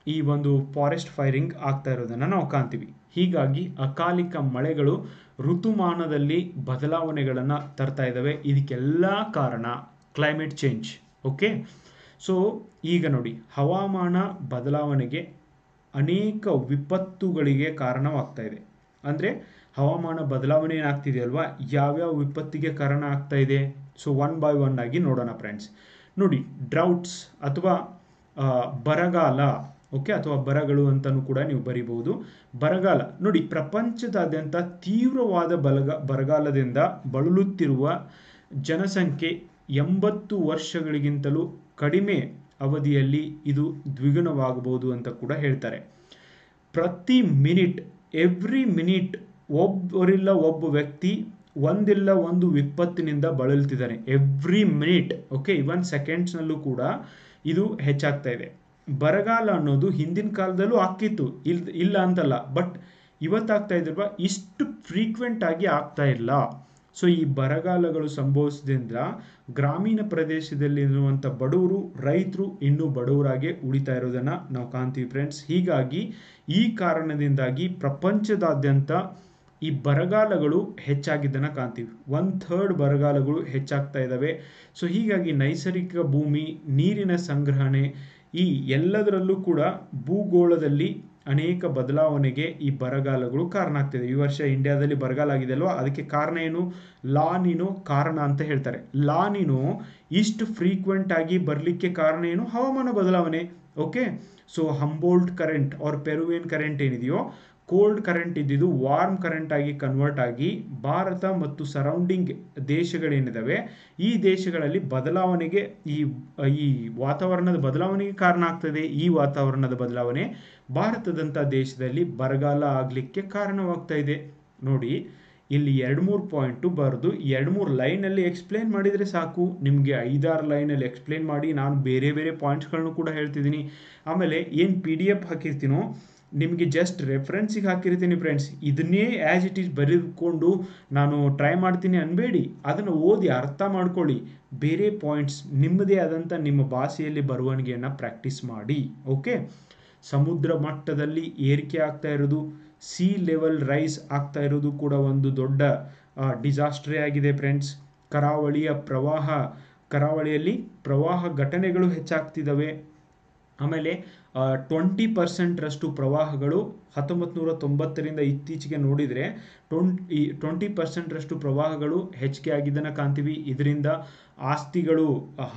ಈ ಒಂದು ಫಾರೆಸ್ಟ್ ಫೈರಿಂಗ್ ಆಗ್ತಾ ಇರೋದನ್ನು ನಾವು ಕಾಣ್ತೀವಿ. ಹೀಗಾಗಿ ಅಕಾಲಿಕ ಮಳೆಗಳು ಋತುಮಾನದಲ್ಲಿ ಬದಲಾವಣೆಗಳನ್ನು ತರ್ತಾ ಇದ್ದಾವೆ. ಇದಕ್ಕೆಲ್ಲ ಕಾರಣ ಕ್ಲೈಮೇಟ್ ಚೇಂಜ್. ಓಕೆ, ಸೊ ಈಗ ನೋಡಿ, ಹವಾಮಾನ ಬದಲಾವಣೆಗೆ ಅನೇಕ ವಿಪತ್ತುಗಳಿಗೆ ಕಾರಣವಾಗ್ತಾ ಇದೆ. ಅಂದರೆ ಹವಾಮಾನ ಬದಲಾವಣೆ ಏನಾಗ್ತಿದೆ ಅಲ್ವಾ, ಯಾವ್ಯಾವ ವಿಪತ್ತಿಗೆ ಕಾರಣ ಆಗ್ತಾ ಇದೆ? ಸೊ 1 by 1 ಆಗಿ ನೋಡೋಣ ಫ್ರೆಂಡ್ಸ್. ನೋಡಿ ಡ್ರೌಟ್ಸ್ ಅಥವಾ ಬರಗಾಲ, ಓಕೆ, ಅಥವಾ ಬರಗಳು ಅಂತಲೂ ಕೂಡ ನೀವು ಬರಿಬಹುದು. ಬರಗಾಲ ನೋಡಿ, ಪ್ರಪಂಚದಾದ್ಯಂತ ತೀವ್ರವಾದ ಬರಗಾಲದಿಂದ ಬಳಲುತ್ತಿರುವ ಜನಸಂಖ್ಯೆ 80 ವರ್ಷಗಳಿಗಿಂತಲೂ ಕಡಿಮೆ ಅವಧಿಯಲ್ಲಿ ಇದು ದ್ವಿಗುಣವಾಗಬಹುದು ಅಂತ ಕೂಡ ಹೇಳ್ತಾರೆ. ಪ್ರತಿ ಮಿನಿಟ್, ಎವ್ರಿ ಮಿನಿಟ್ ಒಬ್ಬರಿಲ್ಲ ಒಬ್ಬ ವ್ಯಕ್ತಿ ಒಂದಿಲ್ಲ ಒಂದು ವಿಪತ್ತಿನಿಂದ ಬಳಲ್ತಿದ್ದಾನೆ. ಎವ್ರಿ ಮಿನಿಟ್, ಓಕೆ, ಇವನ್ ಸೆಕೆಂಡ್ಸ್ನಲ್ಲೂ ಕೂಡ ಇದು ಹೆಚ್ಚಾಗ್ತಾ ಇದೆ. ಬರಗಾಲ ಅನ್ನೋದು ಹಿಂದಿನ ಕಾಲದಲ್ಲೂ ಆಗ್ತಿತ್ತು, ಇಲ್ಲ ಅಂತಲ್ಲ, ಬಟ್ ಇವತ್ತಾಗ್ತಾ ಇದ್ರಲ್ವ ಇಷ್ಟು ಫ್ರೀಕ್ವೆಂಟ್ ಆಗಿ ಆಗ್ತಾ ಇಲ್ಲ. ಸೊ ಈ ಬರಗಾಲಗಳು ಸಂಭವಿಸೋದ್ರಿಂದ ಗ್ರಾಮೀಣ ಪ್ರದೇಶದಲ್ಲಿರುವಂಥ ಬಡವರು, ರೈತರು ಇನ್ನೂ ಬಡವರಾಗೆ ಉಳಿತಾ ಇರೋದನ್ನು ನಾವು ಕಾಣ್ತೀವಿ ಫ್ರೆಂಡ್ಸ್. ಹೀಗಾಗಿ ಈ ಕಾರಣದಿಂದಾಗಿ ಪ್ರಪಂಚದಾದ್ಯಂತ ಈ ಬರಗಾಲಗಳು ಹೆಚ್ಚಾಗಿದ್ದನ್ನು ಕಾಣ್ತೀವಿ. 1/3 ಬರಗಾಲಗಳು ಹೆಚ್ಚಾಗ್ತಾ ಇದ್ದಾವೆ. ಸೊ ಹೀಗಾಗಿ ನೈಸರ್ಗಿಕ ಭೂಮಿ, ನೀರಿನ ಸಂಗ್ರಹಣೆ, ಈ ಎಲ್ಲದರಲ್ಲೂ ಕೂಡ ಭೂಗೋಳದಲ್ಲಿ ಅನೇಕ ಬದಲಾವಣೆಗೆ ಈ ಬರಗಾಲಗಳು ಕಾರಣ ಆಗ್ತಿದೆ. ಈ ವರ್ಷ ಇಂಡಿಯಾದಲ್ಲಿ ಬರಗಾಲ ಆಗಿದೆ ಅಲ್ವಾ, ಅದಕ್ಕೆ ಕಾರಣ ಏನು? ಲಾನಿನೋ ಕಾರಣ ಅಂತ ಹೇಳ್ತಾರೆ. ಲಾನಿನೋ ಇಷ್ಟು ಫ್ರೀಕ್ವೆಂಟ್ ಆಗಿ ಬರಲಿಕ್ಕೆ ಕಾರಣ ಏನು? ಹವಾಮಾನ ಬದಲಾವಣೆ. Okay, so Humboldt current R ಪೆರುವಿಯನ್ current ಏನಿದೆಯೋ, ಕೋಲ್ಡ್ ಕರೆಂಟ್ ಇದ್ದಿದ್ದು ವಾರ್ಮ್ ಕರೆಂಟ್ ಆಗಿ ಕನ್ವರ್ಟ್ ಆಗಿ ಭಾರತ ಮತ್ತು ಸರೌಂಡಿಂಗ್ ದೇಶಗಳೇನಿದಾವೆ ಈ ದೇಶಗಳಲ್ಲಿ ಬದಲಾವಣೆಗೆ, ಈ ವಾತಾವರಣದ ಬದಲಾವಣೆಗೆ ಕಾರಣ ಆಗ್ತದೆ. ಈ ವಾತಾವರಣದ ಬದಲಾವಣೆ ಭಾರತದಂಥ ದೇಶದಲ್ಲಿ ಬರಗಾಲ ಆಗಲಿಕ್ಕೆ ಕಾರಣವಾಗ್ತಾ ಇದೆ. ನೋಡಿ, ಇಲ್ಲಿ 2-3 ಪಾಯಿಂಟು ಬರೆದು 2-3 ಲೈನಲ್ಲಿ ಎಕ್ಸ್ಪ್ಲೇನ್ ಮಾಡಿದರೆ ಸಾಕು. ನಿಮಗೆ 5-6 ಲೈನಲ್ಲಿ ಎಕ್ಸ್ಪ್ಲೇನ್ ಮಾಡಿ ನಾನು ಬೇರೆ ಬೇರೆ ಪಾಯಿಂಟ್ಸ್ಗಳನ್ನು ಕೂಡ ಹೇಳ್ತಿದ್ದೀನಿ. ಆಮೇಲೆ ಏನು PDF ಹಾಕಿರ್ತೀನೋ ನಿಮಗೆ ಜಸ್ಟ್ ರೆಫರೆನ್ಸಿಗೆ ಹಾಕಿರ್ತೀನಿ ಫ್ರೆಂಡ್ಸ್. ಇದನ್ನೇ ಆ್ಯಸ್ ಇಟ್ ಈಸ್ ಬರೆದುಕೊಂಡು ನಾನು ಟ್ರೈ ಮಾಡ್ತೀನಿ ಅನ್ಬೇಡಿ. ಅದನ್ನು ಓದಿ ಅರ್ಥ ಮಾಡ್ಕೊಳ್ಳಿ. ಬೇರೆ ಪಾಯಿಂಟ್ಸ್ ನಿಮ್ಮದೇ ಆದಂಥ ನಿಮ್ಮ ಭಾಷೆಯಲ್ಲಿ ಬರವಣಿಗೆಯನ್ನು ಪ್ರಾಕ್ಟೀಸ್ ಮಾಡಿ. ಓಕೆ, ಸಮುದ್ರ ಮಟ್ಟದಲ್ಲಿ ಏರಿಕೆ ಆಗ್ತಾ ಇರೋದು, ಸಿ ಲೆವೆಲ್ ರೈಸ್ ಆಗ್ತಾ ಇರೋದು ಕೂಡ ಒಂದು ದೊಡ್ಡ ಡಿಸಾಸ್ಟ್ರೇ ಆಗಿದೆ ಫ್ರೆಂಡ್ಸ್. ಕರಾವಳಿಯಲ್ಲಿ ಪ್ರವಾಹ ಘಟನೆಗಳು ಹೆಚ್ಚಾಗ್ತಿದ್ದಾವೆ. ಆಮೇಲೆ 20% ಪ್ರವಾಹಗಳು 1990ರಿಂದ ಇತ್ತೀಚೆಗೆ ನೋಡಿದರೆ 20% ಪ್ರವಾಹಗಳು ಹೆಚ್ಚಿಗೆ ಆಗಿದ್ದನ್ನು ಕಾಣ್ತೀವಿ. ಇದರಿಂದ ಆಸ್ತಿಗಳು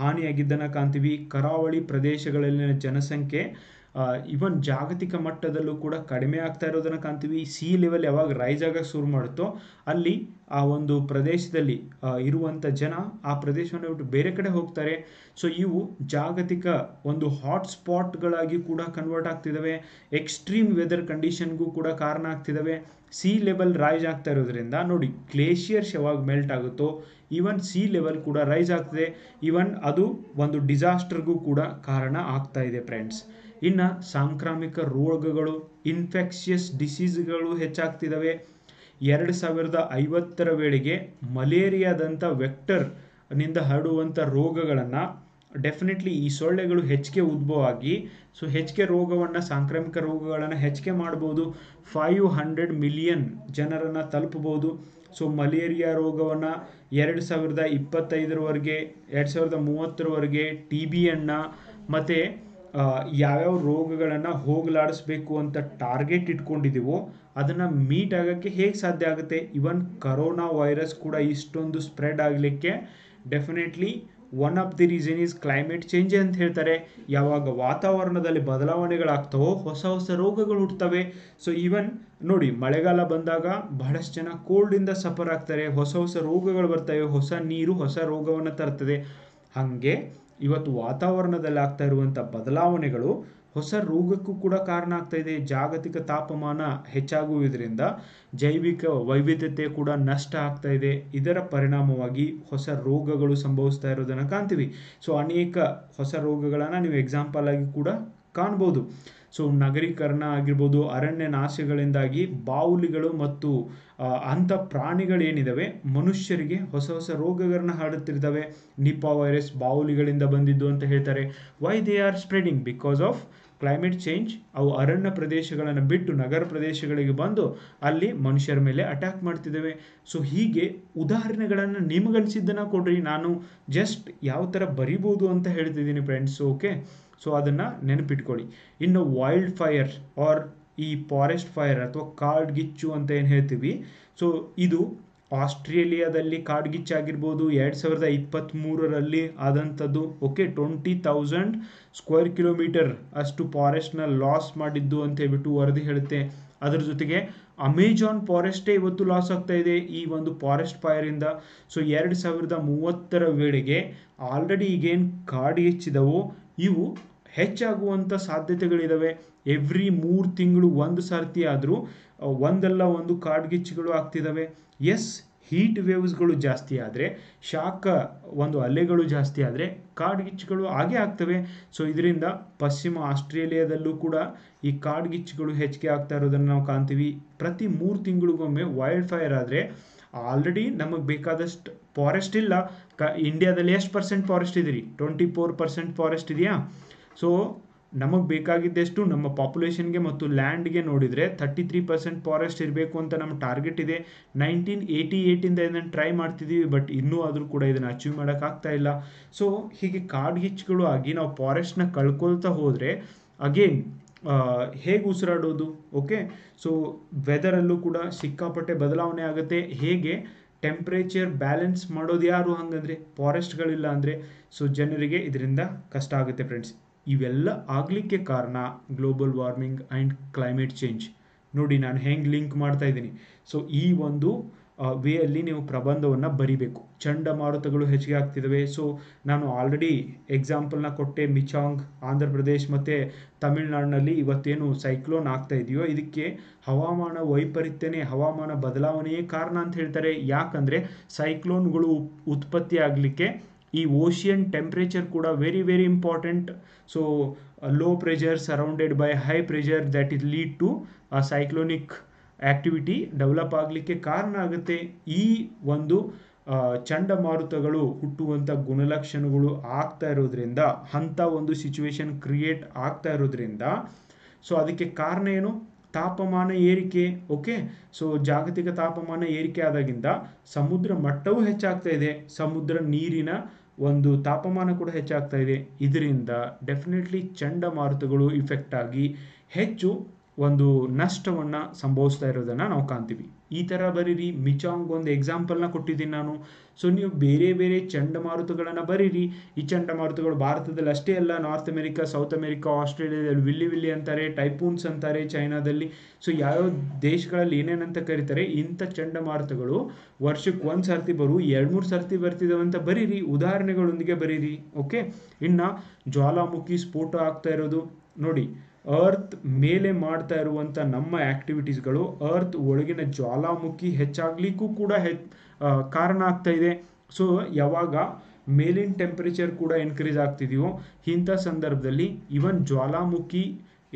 ಹಾನಿಯಾಗಿದ್ದನ್ನು ಕಾಣ್ತೀವಿ. ಕರಾವಳಿ ಪ್ರದೇಶಗಳಲ್ಲಿನ ಜನಸಂಖ್ಯೆ ಇವನ್ ಜಾಗತಿಕ ಮಟ್ಟದಲ್ಲೂ ಕೂಡ ಕಡಿಮೆ ಆಗ್ತಾ ಇರೋದನ್ನು ಕಾಣ್ತೀವಿ. ಸಿ ಲೆವೆಲ್ ಯಾವಾಗ ರೈಸ್ ಆಗಕ್ಕೆ ಶುರು ಮಾಡುತ್ತೋ ಅಲ್ಲಿ ಆ ಒಂದು ಪ್ರದೇಶದಲ್ಲಿ ಇರುವಂಥ ಜನ ಆ ಪ್ರದೇಶವನ್ನು ಬಿಟ್ಟು ಬೇರೆ ಕಡೆ ಹೋಗ್ತಾರೆ. ಸೊ ಇವು ಜಾಗತಿಕ ಒಂದು ಹಾಟ್ಸ್ಪಾಟ್ಗಳಾಗಿ ಕೂಡ ಕನ್ವರ್ಟ್ ಆಗ್ತಿದ್ದಾವೆ. ಎಕ್ಸ್ಟ್ರೀಮ್ ವೆದರ್ ಕಂಡೀಷನ್ಗೂ ಕೂಡ ಕಾರಣ ಆಗ್ತಿದ್ದಾವೆ. ಸಿ ಲೆವೆಲ್ ರೈಸ್ ಆಗ್ತಾ ಇರೋದ್ರಿಂದ ನೋಡಿ, ಗ್ಲೇಷಿಯರ್ಸ್ ಯಾವಾಗ ಮೆಲ್ಟ್ ಆಗುತ್ತೋ ಈವನ್ ಸಿ ಲೆವೆಲ್ ಕೂಡ ರೈಸ್ ಆಗ್ತದೆ. ಈವನ್ ಅದು ಒಂದು ಡಿಸಾಸ್ಟರ್ಗೂ ಕೂಡ ಕಾರಣ ಆಗ್ತಾ ಇದೆ ಫ್ರೆಂಡ್ಸ್. ಇನ್ನು ಸಾಂಕ್ರಾಮಿಕ ರೋಗಗಳು, ಇನ್ಫೆಕ್ಷಿಯಸ್ ಡಿಸೀಸ್ಗಳು ಹೆಚ್ಚಾಗ್ತಿದ್ದಾವೆ. 2050ರ ವೇಳೆಗೆ ಮಲೇರಿಯಾದಂಥ ವೆಕ್ಟರ್ನಿಂದ ಹರಡುವಂಥ ರೋಗಗಳನ್ನು ಡೆಫಿನೆಟ್ಲಿ ಈ ಸೊಳ್ಳೆಗಳು ಹೆಚ್ಚಿಗೆ ಉದ್ಭವ ಆಗಿ, ಸೊ ಹೆಚ್ಚಿಗೆ ರೋಗವನ್ನು, ಸಾಂಕ್ರಾಮಿಕ ರೋಗಗಳನ್ನು ಹೆಚ್ಚಿಗೆ ಮಾಡ್ಬೋದು. 500 ಮಿಲಿಯನ್ ಜನರನ್ನು ತಲುಪಬಹುದು. ಸೊ ಮಲೇರಿಯಾ ರೋಗವನ್ನು 2025ರವರೆಗೆ, 2030ರವರೆಗೆ TBಯನ್ನು ಮತ್ತು ಯಾವ್ಯಾವ ರೋಗಗಳನ್ನು ಹೋಗಲಾಡಿಸ್ಬೇಕು ಅಂತ ಟಾರ್ಗೆಟ್ ಇಟ್ಕೊಂಡಿದ್ದೀವೋ ಅದನ್ನು ಮೀಟ್ ಆಗೋಕ್ಕೆ ಹೇಗೆ ಸಾಧ್ಯ ಆಗುತ್ತೆ? ಇವನ್ ಕರೋನಾ ವೈರಸ್ ಕೂಡ ಇಷ್ಟೊಂದು ಸ್ಪ್ರೆಡ್ ಆಗಲಿಕ್ಕೆ definitely one of the reason is climate change ಅಂತ ಹೇಳ್ತಾರೆ. ಯಾವಾಗ ವಾತಾವರಣದಲ್ಲಿ ಬದಲಾವಣೆಗಳಾಗ್ತವೋ ಹೊಸ ಹೊಸ ರೋಗಗಳು ಹುಟ್ಟುತ್ತವೆ. ಸೊ ಈವನ್ ನೋಡಿ, ಮಳೆಗಾಲ ಬಂದಾಗ ಬಹಳಷ್ಟು ಜನ ಕೋಲ್ಡಿಂದ ಸಫರ್ ಆಗ್ತಾರೆ, ಹೊಸ ಹೊಸ ರೋಗಗಳು ಬರ್ತವೆ, ಹೊಸ ನೀರು ಹೊಸ ರೋಗವನ್ನು ತರ್ತದೆ. ಹಾಗೆ ಇವತ್ತು ವಾತಾವರಣದಲ್ಲಿ ಆಗ್ತಾ ಇರುವಂಥ ಬದಲಾವಣೆಗಳು ಹೊಸ ರೋಗಕ್ಕೂ ಕೂಡ ಕಾರಣ ಆಗ್ತಾ ಇದೆ. ಜಾಗತಿಕ ತಾಪಮಾನ ಹೆಚ್ಚಾಗುವುದರಿಂದ ಜೈವಿಕ ವೈವಿಧ್ಯತೆ ಕೂಡ ನಷ್ಟ ಆಗ್ತಾ ಇದೆ. ಇದರ ಪರಿಣಾಮವಾಗಿ ಹೊಸ ರೋಗಗಳು ಸಂಭವಿಸ್ತಾ ಇರೋದನ್ನು ಕಾಣ್ತೀವಿ. ಸೊ ಅನೇಕ ಹೊಸ ರೋಗಗಳನ್ನು ನೀವು ಎಕ್ಸಾಂಪಲ್ ಆಗಿ ಕೂಡ ಕಾಣ್ಬೋದು. ಸೊ ನಗರೀಕರಣ ಆಗಿರ್ಬೋದು, ಅರಣ್ಯ ನಾಶಗಳಿಂದಾಗಿ ಬಾವುಲಿಗಳು ಮತ್ತು ಅಂಥ ಪ್ರಾಣಿಗಳೇನಿದ್ದಾವೆ ಮನುಷ್ಯರಿಗೆ ಹೊಸ ಹೊಸ ರೋಗಗಳನ್ನ ಹರಡುತ್ತಿರ್ತವೆ. ನಿಪಾ ವೈರಸ್ ಬಾವುಲಿಗಳಿಂದ ಬಂದಿದ್ದು ಅಂತ ಹೇಳ್ತಾರೆ. Why they are spreading? Because of climate change. ಅವು ಅರಣ್ಯ ಪ್ರದೇಶಗಳನ್ನು ಬಿಟ್ಟು ನಗರ ಪ್ರದೇಶಗಳಿಗೆ ಬಂದು ಅಲ್ಲಿ ಮನುಷ್ಯರ ಮೇಲೆ ಅಟ್ಯಾಕ್ ಮಾಡ್ತಿದ್ದಾವೆ. ಸೊ ಹೀಗೆ ಉದಾಹರಣೆಗಳನ್ನು ನಿಮಗನಿಸಿದ್ದನ್ನು ಕೊಡ್ರಿ, ನಾನು ಜಸ್ಟ್ ಯಾವ ಥರ ಬರಿಬೋದು ಅಂತ ಹೇಳ್ತಿದ್ದೀನಿ ಫ್ರೆಂಡ್ಸ್. ಓಕೆ, ಸೊ ಅದನ್ನು ನೆನಪಿಟ್ಕೊಳ್ಳಿ. ಇನ್ನು ವೈಲ್ಡ್ ಫೈರ್ ಆರ್ ಈ ಫಾರೆಸ್ಟ್ ಫೈರ್ ಅಥವಾ ಕಾಡ್ಗಿಚ್ಚು ಅಂತ ಏನು ಹೇಳ್ತೀವಿ, ಸೊ ಇದು ಆಸ್ಟ್ರೇಲಿಯಾದಲ್ಲಿ ಕಾಡ್ಗಿಚ್ಚಾಗಿರ್ಬೋದು 2023ರಲ್ಲಿ ಆದಂಥದ್ದು. ಓಕೆ, 20,000 ಸ್ಕ್ವೇರ್ ಕಿಲೋಮೀಟರ್ ಅಷ್ಟು ಫಾರೆಸ್ಟ್ನ ಲಾಸ್ ಮಾಡಿದ್ದು ಅಂತ ಹೇಳ್ಬಿಟ್ಟು ವರದಿ ಹೇಳುತ್ತೆ. ಅದರ ಜೊತೆಗೆ ಅಮೆಜಾನ್ ಫಾರೆಸ್ಟೇ ಇವತ್ತು ಲಾಸ್ ಆಗ್ತಾ ಇದೆ ಈ ಒಂದು ಫಾರೆಸ್ಟ್ ಫೈರಿಂದ. ಸೊ 2030ರ ವೇಳೆಗೆ ಆಲ್ರೆಡಿ ಈಗೇನು ಕಾಡ್ಗಿಚ್ಚಿದವೋ ಇವು ಹೆಚ್ಚಾಗುವಂಥ ಸಾಧ್ಯತೆಗಳಿದ್ದಾವೆ. ಎವ್ರಿ 3 ತಿಂಗಳು ಒಂದು ಸರ್ತಿ ಆದರೂ ಒಂದಲ್ಲ ಒಂದು ಕಾಡ್ಗಿಚ್ಚುಗಳು ಆಗ್ತಿದ್ದಾವೆ. ಎಸ್, ಹೀಟ್ ವೇವ್ಸ್ಗಳು ಜಾಸ್ತಿ ಆದರೆ, ಶಾಖ ಒಂದು ಅಲೆಗಳು ಜಾಸ್ತಿ ಆದರೆ ಕಾಡ್ಗಿಚ್ಚುಗಳು ಆಗೇ ಆಗ್ತವೆ. ಸೊ ಇದರಿಂದ ಪಶ್ಚಿಮ ಆಸ್ಟ್ರೇಲಿಯಾದಲ್ಲೂ ಕೂಡ ಈ ಕಾಡ್ಗಿಚ್ಚುಗಳು ಹೆಚ್ಚಿಗೆ ಆಗ್ತಾ ಇರೋದನ್ನು ನಾವು ಕಾಣ್ತೀವಿ. ಪ್ರತಿ 3 ತಿಂಗಳಿಗೊಮ್ಮೆ ವೈಲ್ಡ್ ಫೈರ್ ಆದರೆ ಆಲ್ರೆಡಿ ನಮಗೆ ಬೇಕಾದಷ್ಟು ಫಾರೆಸ್ಟ್ ಇಲ್ಲ. ಇಂಡಿಯಾದಲ್ಲಿ ಎಷ್ಟು ಪರ್ಸೆಂಟ್ ಫಾರೆಸ್ಟ್ ಇದೀರಿ? 24% ಫಾರೆಸ್ಟ್ ಇದೆಯಾ? ಸೊ ನಮಗೆ ಬೇಕಾಗಿದ್ದೆಷ್ಟು ನಮ್ಮ ಪಾಪ್ಯುಲೇಷನ್ಗೆ ಮತ್ತು ಲ್ಯಾಂಡ್ಗೆ ನೋಡಿದರೆ 33% ಫಾರೆಸ್ಟ್ ಇರಬೇಕು ಅಂತ ನಮ್ಮ ಟಾರ್ಗೆಟ್ ಇದೆ. 1988ಇಂದ ಇದನ್ನು ಟ್ರೈ ಮಾಡ್ತಿದ್ದೀವಿ, ಬಟ್ ಇನ್ನೂ ಆದರೂ ಕೂಡ ಇದನ್ನು ಅಚೀವ್ ಮಾಡೋಕ್ಕಾಗ್ತಾ ಇಲ್ಲ. ಸೊ ಹೀಗೆ ಕಾಡ್ಗಿಚ್ಚುಗಳು ಆಗಿ ನಾವು ಫಾರೆಸ್ಟ್ನ ಕಳ್ಕೊಳ್ತಾ ಹೋದರೆ ಅಗೇನ್ ಹೇಗೆ ಉಸಿರಾಡೋದು? ಓಕೆ, ಸೊ ವೆದರಲ್ಲೂ ಕೂಡ ಸಿಕ್ಕಾಪಟ್ಟೆ ಬದಲಾವಣೆ ಆಗುತ್ತೆ. ಹೇಗೆ ಟೆಂಪ್ರೇಚರ್ ಬ್ಯಾಲೆನ್ಸ್ ಮಾಡೋದು ಯಾರು ಹಂಗಂದರೆ? ಫಾರೆಸ್ಟ್ಗಳಿಲ್ಲ ಅಂದರೆ. ಸೊ ಜನರಿಗೆ ಇದರಿಂದ ಕಷ್ಟ ಆಗುತ್ತೆ ಫ್ರೆಂಡ್ಸ್. ಇವೆಲ್ಲ ಆಗಲಿಕ್ಕೆ ಕಾರಣ global warming and climate change. ನೋಡಿ ನಾನು ಹೆಂಗೆ ಲಿಂಕ್ ಮಾಡ್ತಾ ಇದ್ದೀನಿ. ಸೊ ಈ ಒಂದು ವೇಯಲ್ಲಿ ನೀವು ಪ್ರಬಂಧವನ್ನು ಬರಿಬೇಕು. ಚಂಡಮಾರುತಗಳು ಹೆಚ್ಚಿಗೆ ಆಗ್ತಿದ್ದಾವೆ. ಸೊ ನಾನು ಆಲ್ರೆಡಿ ಎಕ್ಸಾಂಪಲ್ನ ಕೊಟ್ಟೆ. ಮಿಚಾಂಗ್ ಆಂಧ್ರ ಪ್ರದೇಶ್ ಮತ್ತು ತಮಿಳುನಾಡಿನಲ್ಲಿ ಇವತ್ತೇನು ಸೈಕ್ಲೋನ್ ಆಗ್ತಾ ಇದೆಯೋ ಇದಕ್ಕೆ ಹವಾಮಾನ ವೈಪರೀತ್ಯನೇ, ಹವಾಮಾನ ಬದಲಾವಣೆಯೇ ಕಾರಣ ಅಂತ ಹೇಳ್ತಾರೆ. ಯಾಕಂದರೆ ಸೈಕ್ಲೋನ್ಗಳು ಉತ್ಪತ್ತಿ ಆಗಲಿಕ್ಕೆ ಈ ಓಷಿಯನ್ ಟೆಂಪ್ರೇಚರ್ ಕೂಡ very very important. So low pressure surrounded by high pressure that is lead to cyclonic activity develop ಆಗಲಿಕ್ಕೆ ಕಾರಣ ಆಗುತ್ತೆ. ಈ ಒಂದು ಚಂಡಮಾರುತಗಳು ಹುಟ್ಟುವಂಥ ಗುಣಲಕ್ಷಣಗಳು ಆಗ್ತಾ ಇರೋದ್ರಿಂದ, ಅಂಥ ಒಂದು ಸಿಚುವೇಶನ್ ಕ್ರಿಯೇಟ್ ಆಗ್ತಾ ಇರೋದ್ರಿಂದ, ಸೊ ಅದಕ್ಕೆ ಕಾರಣ ಏನು? ತಾಪಮಾನ ಏರಿಕೆ. ಓಕೆ, ಸೊ ಜಾಗತಿಕ ತಾಪಮಾನ ಏರಿಕೆ ಆದಾಗಿಂದ ಸಮುದ್ರ ಮಟ್ಟವೂ ಹೆಚ್ಚಾಗ್ತಾ ಇದೆ, ಸಮುದ್ರ ನೀರಿನ ಒಂದು ತಾಪಮಾನ ಕೂಡ ಹೆಚ್ಚಾಗ್ತಾ ಇದೆ. ಇದರಿಂದ ಡೆಫಿನೆಟ್ಲಿ ಚಂಡಮಾರುತಗಳು ಇಫೆಕ್ಟ್ ಆಗಿ ಹೆಚ್ಚು ಒಂದು ನಷ್ಟವನ್ನು ಸಂಭವಿಸ್ತಾ ಇರೋದನ್ನು ನಾವು ಕಾಣ್ತೀವಿ. ಈ ಥರ ಬರೀರಿ. ಮಿಚಾಂಗ್ ಒಂದು ಎಕ್ಸಾಂಪಲ್ನ ಕೊಟ್ಟಿದ್ದೀನಿ ನಾನು. ಸೊ ನೀವು ಬೇರೆ ಬೇರೆ ಚಂಡಮಾರುತಗಳನ್ನು ಬರೀರಿ. ಈ ಚಂಡಮಾರುತಗಳು ಭಾರತದಲ್ಲಿ ಅಷ್ಟೇ ಅಲ್ಲ, ನಾರ್ತ್ ಅಮೆರಿಕಾ, ಸೌತ್ ಅಮೆರಿಕಾ, ಆಸ್ಟ್ರೇಲಿಯಾದಲ್ಲಿ ವಿಲ್ಲಿ ವಿಲ್ಲಿ ಅಂತಾರೆ, ಟೈಪೂನ್ಸ್ ಅಂತಾರೆ ಚೈನಾದಲ್ಲಿ. ಸೊ ಯಾವ್ಯಾವ ದೇಶಗಳಲ್ಲಿ ಏನೇನಂತ ಕರೀತಾರೆ, ಇಂಥ ಚಂಡಮಾರುತಗಳು ವರ್ಷಕ್ಕೆ ಒಂದು ಸರ್ತಿ 2-3 ಸರ್ತಿ ಬರ್ತಿದ್ದಾವೆ ಅಂತ ಬರೀರಿ, ಉದಾಹರಣೆಗಳೊಂದಿಗೆ ಬರೀರಿ. ಓಕೆ, ಇನ್ನು ಜ್ವಾಲಾಮುಖಿ ಸ್ಫೋಟ ಆಗ್ತಾ ಇರೋದು ನೋಡಿ. ಅರ್ತ್ ಮೇಲೆ ಮಾಡ್ತಾ ಇರುವಂಥ ನಮ್ಮ ಆ್ಯಕ್ಟಿವಿಟೀಸ್ಗಳು ಅರ್ತ್ ಒಳಗಿನ ಜ್ವಾಲಾಮುಖಿ ಹೆಚ್ಚಾಗಲಿಕ್ಕೂ ಕೂಡ ಕಾರಣ ಆಗ್ತಾ ಇದೆ. ಸೊ ಯಾವಾಗ ಮೇಲಿನ ಟೆಂಪ್ರೇಚರ್ ಕೂಡ ಇನ್ಕ್ರೀಸ್ ಆಗ್ತಿದೆಯೋ ಇಂಥ ಸಂದರ್ಭದಲ್ಲಿ ಇವನ್ ಜ್ವಾಲಾಮುಖಿ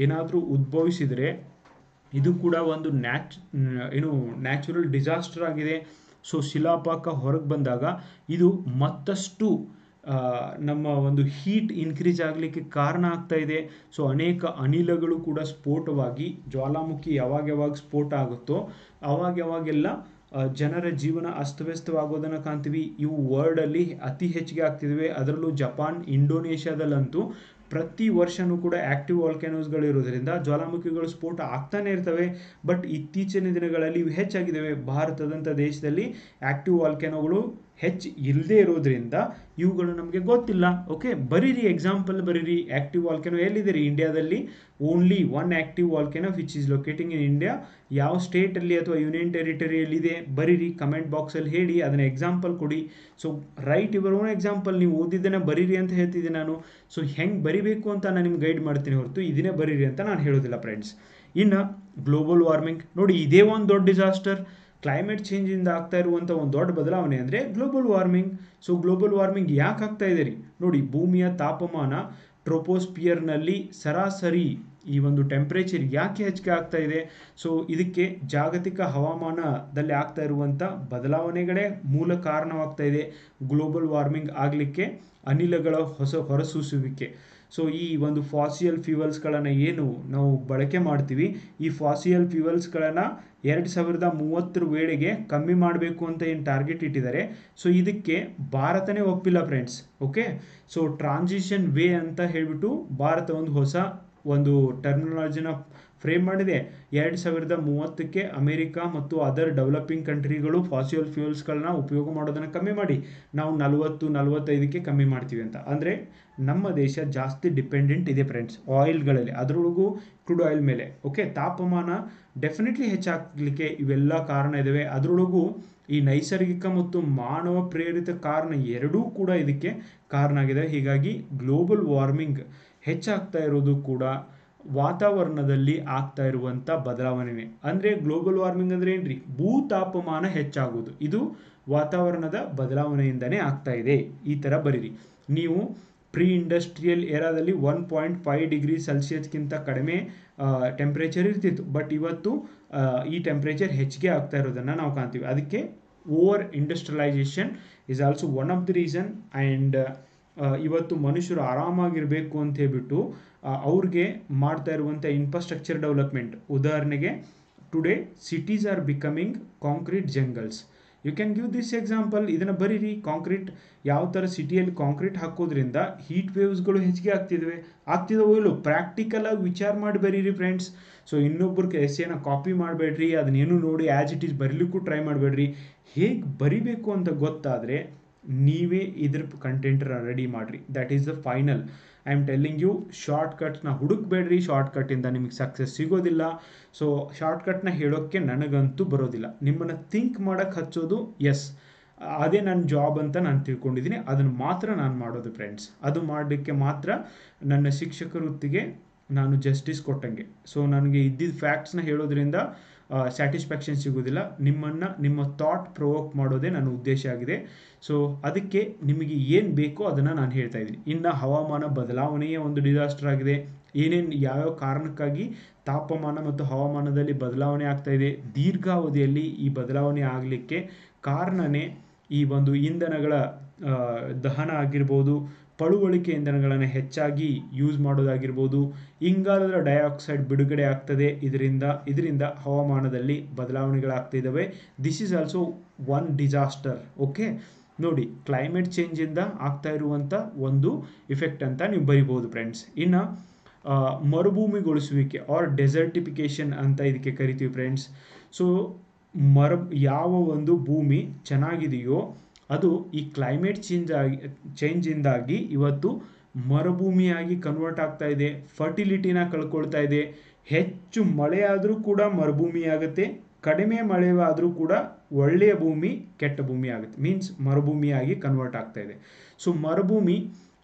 ಏನಾದರೂ ಉದ್ಭವಿಸಿದರೆ ಇದು ಕೂಡ ಒಂದು ನ್ಯಾಚುರಲ್ ಡಿಸಾಸ್ಟರ್ ಆಗಿದೆ. ಸೊ ಶಿಲಾಪಾಕ ಹೊರಗೆ ಬಂದಾಗ ಇದು ಮತ್ತಷ್ಟು ನಮ್ಮ ಒಂದು ಹೀಟ್ ಇನ್ಕ್ರೀಸ್ ಆಗಲಿಕ್ಕೆ ಕಾರಣ ಆಗ್ತಾ ಇದೆ. ಸೊ ಅನೇಕ ಅನಿಲಗಳು ಕೂಡ ಸ್ಫೋಟವಾಗಿ, ಜ್ವಾಲಾಮುಖಿ ಯಾವಾಗ ಸ್ಫೋಟ ಆಗುತ್ತೋ ಯಾವಾಗೆಲ್ಲ ಜನರ ಜೀವನ ಅಸ್ತವ್ಯಸ್ತವಾಗೋದನ್ನು ಕಾಣ್ತೀವಿ. ಇವು ವರ್ಲ್ಡಲ್ಲಿ ಅತಿ ಹೆಚ್ಚಿಗೆ ಆಗ್ತಿದ್ದಾವೆ. ಅದರಲ್ಲೂ ಜಪಾನ್, ಇಂಡೋನೇಷ್ಯಾದಲ್ಲಂತೂ ಪ್ರತಿ ವರ್ಷವೂ ಕೂಡ ಆ್ಯಕ್ಟಿವ್ ವಾಲ್ಕ್ಯಾನೋಸ್ಗಳಿರೋದ್ರಿಂದ ಜ್ವಾಲಾಮುಖಿಗಳು ಸ್ಫೋಟ ಆಗ್ತಾನೆ ಇರ್ತವೆ. ಬಟ್ ಇತ್ತೀಚಿನ ದಿನಗಳಲ್ಲಿ ಇವು ಹೆಚ್ಚಾಗಿದ್ದಾವೆ. ಭಾರತದಂಥ ದೇಶದಲ್ಲಿ ಆ್ಯಕ್ಟಿವ್ ವಾಲ್ಕ್ಯಾನೋಗಳು ಹೆಚ್ಚು ಇಲ್ಲದೆ ಇರೋದ್ರಿಂದ ಇವುಗಳು ನಮಗೆ ಗೊತ್ತಿಲ್ಲ. ಓಕೆ, ಬರೀರಿ, ಎಕ್ಸಾಂಪಲ್ ಬರೀರಿ. ಆ್ಯಕ್ಟಿವ್ ವಾಲ್ಕ್ಯಾನೋ ಎಲ್ಲಿದೆ ರೀ ಇಂಡಿಯಾದಲ್ಲಿ? Only 1 active volcano which is locating in India. ಯಾವ ಸ್ಟೇಟಲ್ಲಿ ಅಥವಾ ಯೂನಿಯನ್ ಟೆರಿಟರಿಯಲ್ಲಿದೆ ಬರೀರಿ, ಕಮೆಂಟ್ ಬಾಕ್ಸಲ್ಲಿ ಹೇಳಿ, ಅದನ್ನು ಎಕ್ಸಾಂಪಲ್ ಕೊಡಿ. So write your own example. ನೀವು ಓದಿದ್ದನ್ನು ಬರೀರಿ ಅಂತ ಹೇಳ್ತಿದ್ದೀನಿ ನಾನು. ಸೊ ಹೆಂಗೆ ಬರಿಬೇಕು ಅಂತ ನಾನು ನಿಮ್ಗೆ ಗೈಡ್ ಮಾಡ್ತೀನಿ ಹೊರತು ಇದನ್ನೇ ಬರೀರಿ ಅಂತ ನಾನು ಹೇಳೋದಿಲ್ಲ ಫ್ರೆಂಡ್ಸ್. ಇನ್ನು ಗ್ಲೋಬಲ್ ವಾರ್ಮಿಂಗ್ ನೋಡಿ, ಇದೇ ಒಂದು ದೊಡ್ಡ ಡಿಸಾಸ್ಟರ್. ಕ್ಲೈಮೇಟ್ ಚೇಂಜಿಂದ ಆಗ್ತಾ ಇರುವಂಥ ಒಂದು ದೊಡ್ಡ ಬದಲಾವಣೆ ಅಂದರೆ global warming. So global warming ಯಾಕೆ ಆಗ್ತಾ ಇದೆ ರೀ? ನೋಡಿ, ಭೂಮಿಯ ತಾಪಮಾನ ಟ್ರೋಪೋಸ್ಪಿಯರ್ನಲ್ಲಿ ಸರಾಸರಿ ಈ ಒಂದು ಟೆಂಪ್ರೇಚರ್ ಯಾಕೆ ಹೆಚ್ಚಿಗೆ ಆಗ್ತಾ ಇದೆ? ಸೊ ಇದಕ್ಕೆ ಜಾಗತಿಕ ಹವಾಮಾನದಲ್ಲಿ ಆಗ್ತಾ ಇರುವಂಥ ಬದಲಾವಣೆಗಳೇ ಮೂಲ ಕಾರಣವಾಗ್ತಾ ಇದೆ ಗ್ಲೋಬಲ್ ವಾರ್ಮಿಂಗ್ ಆಗಲಿಕ್ಕೆ. ಅನಿಲಗಳ ಹೊರಸೂಸುವಿಕೆ. ಸೊ ಈ ಒಂದು ಫಾಸಿಯಲ್ ಫ್ಯೂಯಲ್ಸ್ಗಳನ್ನು ಏನು ನಾವು ಬಳಕೆ ಮಾಡ್ತೀವಿ, ಈ ಫಾಸಿಯಲ್ ಫ್ಯೂಯಲ್ಸ್ಗಳನ್ನು 2030 ವೇಳೆಗೆ ಕಮ್ಮಿ ಮಾಡಬೇಕು ಅಂತ ಏನು ಟಾರ್ಗೆಟ್ ಇಟ್ಟಿದ್ದಾರೆ. ಸೊ ಇದಕ್ಕೆ ಭಾರತನೇ ಒಪ್ಪಿಲ್ಲ friends. Okay, so transition way ಅಂತ ಹೇಳಿಬಿಟ್ಟು ಭಾರತ ಒಂದು ಹೊಸ ಒಂದು ಟರ್ಮಿನಾಲಜಿನ ಫ್ರೇಮ್ ಮಾಡಿದೆ. 2030ಕ್ಕೆ ಅಮೆರಿಕ ಮತ್ತು ಅದರ್ ಡೆವಲಪಿಂಗ್ ಕಂಟ್ರಿಗಳು ಫಾಸಿಲ್ ಫ್ಯೂಲ್ಸ್ಗಳನ್ನ ಉಪಯೋಗ ಮಾಡೋದನ್ನು ಕಮ್ಮಿ ಮಾಡಿ ನಾವು 45ಕ್ಕೆ ಕಮ್ಮಿ ಮಾಡ್ತೀವಿ ಅಂತ. ಅಂದರೆ ನಮ್ಮ ದೇಶ ಜಾಸ್ತಿ ಡಿಪೆಂಡೆಂಟ್ ಇದೆ ಫ್ರೆಂಡ್ಸ್ ಆಯಿಲ್ಗಳಲ್ಲಿ, ಅದರೊಳಗೂ ಕ್ರೂಡ್ ಆಯಿಲ್ ಮೇಲೆ. ಓಕೆ, ತಾಪಮಾನ ಡೆಫಿನೆಟ್ಲಿ ಹೆಚ್ಚಾಗಲಿಕ್ಕೆ ಇವೆಲ್ಲ ಕಾರಣ ಇದ್ದಾವೆ. ಅದರೊಳಗೂ ಈ ನೈಸರ್ಗಿಕ ಮತ್ತು ಮಾನವ ಪ್ರೇರಿತ ಕಾರಣ ಎರಡೂ ಕೂಡ ಇದಕ್ಕೆ ಕಾರಣ ಆಗಿದೆ. ಹೀಗಾಗಿ ಗ್ಲೋಬಲ್ ವಾರ್ಮಿಂಗ್ ಹೆಚ್ಚಾಗ್ತಾ ಇರೋದು ಕೂಡ ವಾತಾವರಣದಲ್ಲಿ ಆಗ್ತಾ ಇರುವಂಥ ಬದಲಾವಣೆನೇ. ಅಂದರೆ ಗ್ಲೋಬಲ್ ವಾರ್ಮಿಂಗ್ ಅಂದರೆ ಏನ್ರಿ? ಭೂ ತಾಪಮಾನ ಹೆಚ್ಚಾಗುವುದು, ಇದು ವಾತಾವರಣದ ಬದಲಾವಣೆಯಿಂದನೇ ಆಗ್ತಾ ಇದೆ. ಈ ಥರ ಬರೀರಿ ನೀವು. ಪ್ರೀ ಇಂಡಸ್ಟ್ರಿಯಲ್ ಏರಾದಲ್ಲಿ 1.5 ಡಿಗ್ರಿ ಸೆಲ್ಸಿಯಸ್ಗಿಂತ ಕಡಿಮೆ ಟೆಂಪ್ರೇಚರ್ ಇರ್ತಿತ್ತು. ಬಟ್ ಇವತ್ತು ಈ ಟೆಂಪ್ರೇಚರ್ ಹೆಚ್ಚಿಗೆ ಆಗ್ತಾ ಇರೋದನ್ನು ನಾವು ಕಾಣ್ತೀವಿ. ಅದಕ್ಕೆ over industrialisation is also one of the reason. And ಇವತ್ತು ಮನುಷ್ಯರು ಆರಾಮಾಗಿರಬೇಕು ಅಂತ ಹೇಳ್ಬಿಟ್ಟು ಅವ್ರಿಗೆ ಮಾಡ್ತಾ ಇರುವಂಥ ಇನ್ಫ್ರಾಸ್ಟ್ರಕ್ಚರ್ ಡೆವಲಪ್ಮೆಂಟ್. ಉದಾಹರಣೆಗೆ today cities are becoming concrete jungles. You can give this example. ಇದನ್ನು ಬರೀರಿ. ಕಾಂಕ್ರೀಟ್ ಯಾವ ಥರ ಸಿಟಿಯಲ್ಲಿ ಕಾಂಕ್ರೀಟ್ ಹಾಕೋದ್ರಿಂದ ಹೀಟ್ ವೇವ್ಸ್ಗಳು ಹೆಚ್ಚಿಗೆ ಆಗ್ತಿದವೋ ಇಲ್ಲೋ ಪ್ರಾಕ್ಟಿಕಲ್ ಆಗಿ ವಿಚಾರ ಮಾಡಿ ಬರೀರಿ ಫ್ರೆಂಡ್ಸ್. ಸೊ ಇನ್ನೊಬ್ಬರಿಗೆ ಎಸ್ಸೇನ ಕಾಪಿ ಮಾಡಬೇಡ್ರಿ, ಅದನ್ನೇನು ನೋಡಿ ಆ್ಯಸ್ ಇಟ್ ಈಸ್ ಬರೀಲಿಕ್ಕೂ ಟ್ರೈ ಮಾಡಬೇಡ್ರಿ. ಹೇಗೆ ಬರಿಬೇಕು ಅಂತ ಗೊತ್ತಾದರೆ ನೀವೇ ಇದ್ರ ಕಂಟೆಂಟ್ ರೆಡಿ ಮಾಡಿರಿ. That is the final. I am telling you, ಶಾರ್ಟ್ಕಟ್ನ ಹುಡುಕಬೇಡ್ರಿ. ಶಾರ್ಟ್ಕಟ್ಟಿಂದ ನಿಮಗೆ ಸಕ್ಸಸ್ ಸಿಗೋದಿಲ್ಲ. ಸೊ ಶಾರ್ಟ್ಕಟ್ನ ಹೇಳೋಕ್ಕೆ ನನಗಂತೂ ಬರೋದಿಲ್ಲ. ನಿಮ್ಮನ್ನು ಥಿಂಕ್ ಮಾಡೋಕ್ಕೆ ಹಚ್ಚೋದು, ಎಸ್ ಅದೇ ನನ್ನ ಜಾಬ್ ಅಂತ ನಾನು ತಿಳ್ಕೊಂಡಿದ್ದೀನಿ. ಅದನ್ನು ಮಾತ್ರ ನಾನು ಮಾಡೋದು ಫ್ರೆಂಡ್ಸ್. ಅದು ಮಾಡಲಿಕ್ಕೆ ಮಾತ್ರ ನನ್ನ ಶಿಕ್ಷಕ ವೃತ್ತಿಗೆ ನಾನು ಜಸ್ಟಿಸ್ ಕೊಟ್ಟಂಗೆ. ಸೊ ನನಗೆ ಇದ್ದಿದ್ದ ಫ್ಯಾಕ್ಟ್ಸ್ನ ಹೇಳೋದ್ರಿಂದ ಸ್ಯಾಟಿಸ್ಫ್ಯಾಕ್ಷನ್ ಸಿಗೋದಿಲ್ಲ. ನಿಮ್ಮ ಥಾಟ್ ಪ್ರೊವೋಕ್ ಮಾಡೋದೇ ನನ್ನ ಉದ್ದೇಶ ಆಗಿದೆ. ಸೊ ಅದಕ್ಕೆ ನಿಮಗೆ ಏನು ಬೇಕೋ ಅದನ್ನು ನಾನು ಹೇಳ್ತಾ ಇದ್ದೀನಿ. ಇನ್ನು ಹವಾಮಾನ ಬದಲಾವಣೆಯೇ ಒಂದು ಡಿಸಾಸ್ಟರ್ ಆಗಿದೆ. ಯಾವ್ಯಾವ ಕಾರಣಕ್ಕಾಗಿ ತಾಪಮಾನ ಮತ್ತು ಹವಾಮಾನದಲ್ಲಿ ಬದಲಾವಣೆ ಆಗ್ತಾ ಇದೆ, ದೀರ್ಘಾವಧಿಯಲ್ಲಿ ಈ ಬದಲಾವಣೆ ಆಗಲಿಕ್ಕೆ ಕಾರಣನೇ ಈ ಒಂದು ಇಂಧನಗಳ ದಹನ ಆಗಿರ್ಬೋದು, ಪಳುವಳಿಕೆ ಇಂಧನಗಳನ್ನು ಹೆಚ್ಚಾಗಿ ಯೂಸ್ ಮಾಡೋದಾಗಿರ್ಬೋದು, ಇಂಗಾಲದ ಡೈಆಕ್ಸೈಡ್ ಬಿಡುಗಡೆ ಆಗ್ತದೆ. ಇದರಿಂದ ಹವಾಮಾನದಲ್ಲಿ ಬದಲಾವಣೆಗಳಾಗ್ತಿದ್ದಾವೆ. This is also one disaster. Okay, ನೋಡಿ ಕ್ಲೈಮೇಟ್ ಚೇಂಜಿಂದ ಆಗ್ತಾ ಇರುವಂಥ ಒಂದು ಇಫೆಕ್ಟ್ ಅಂತ ನೀವು ಬರಿಬೋದು ಫ್ರೆಂಡ್ಸ್. ಇನ್ನು ಮರುಭೂಮಿಗೊಳಿಸುವಿಕೆ ಆರ್ ಡೆಸರ್ಟಿಫಿಕೇಶನ್ ಅಂತ ಇದಕ್ಕೆ ಕರಿತೀವಿ ಫ್ರೆಂಡ್ಸ್. ಸೊ ಯಾವ ಒಂದು ಭೂಮಿ ಚೆನ್ನಾಗಿದೆಯೋ ಅದು ಈ ಕ್ಲೈಮೇಟ್ ಚೇಂಜಿಂದಾಗಿ ಇವತ್ತು ಮರುಭೂಮಿಯಾಗಿ ಕನ್ವರ್ಟ್ ಆಗ್ತಾ ಇದೆ. ಫರ್ಟಿಲಿಟಿನ ಕಳ್ಕೊಳ್ತಾ ಇದೆ. ಹೆಚ್ಚು ಮಳೆ ಆದರೂ ಕೂಡ ಮರುಭೂಮಿ ಆಗುತ್ತೆ, ಕಡಿಮೆ ಮಳೆ ಆದರೂ ಕೂಡ ಒಳ್ಳೆಯ ಭೂಮಿ ಕೆಟ್ಟ ಭೂಮಿ ಆಗುತ್ತೆ. ಮೀನ್ಸ್ ಮರುಭೂಮಿಯಾಗಿ ಕನ್ವರ್ಟ್ ಆಗ್ತಾ ಇದೆ. ಸೊ ಮರುಭೂಮಿ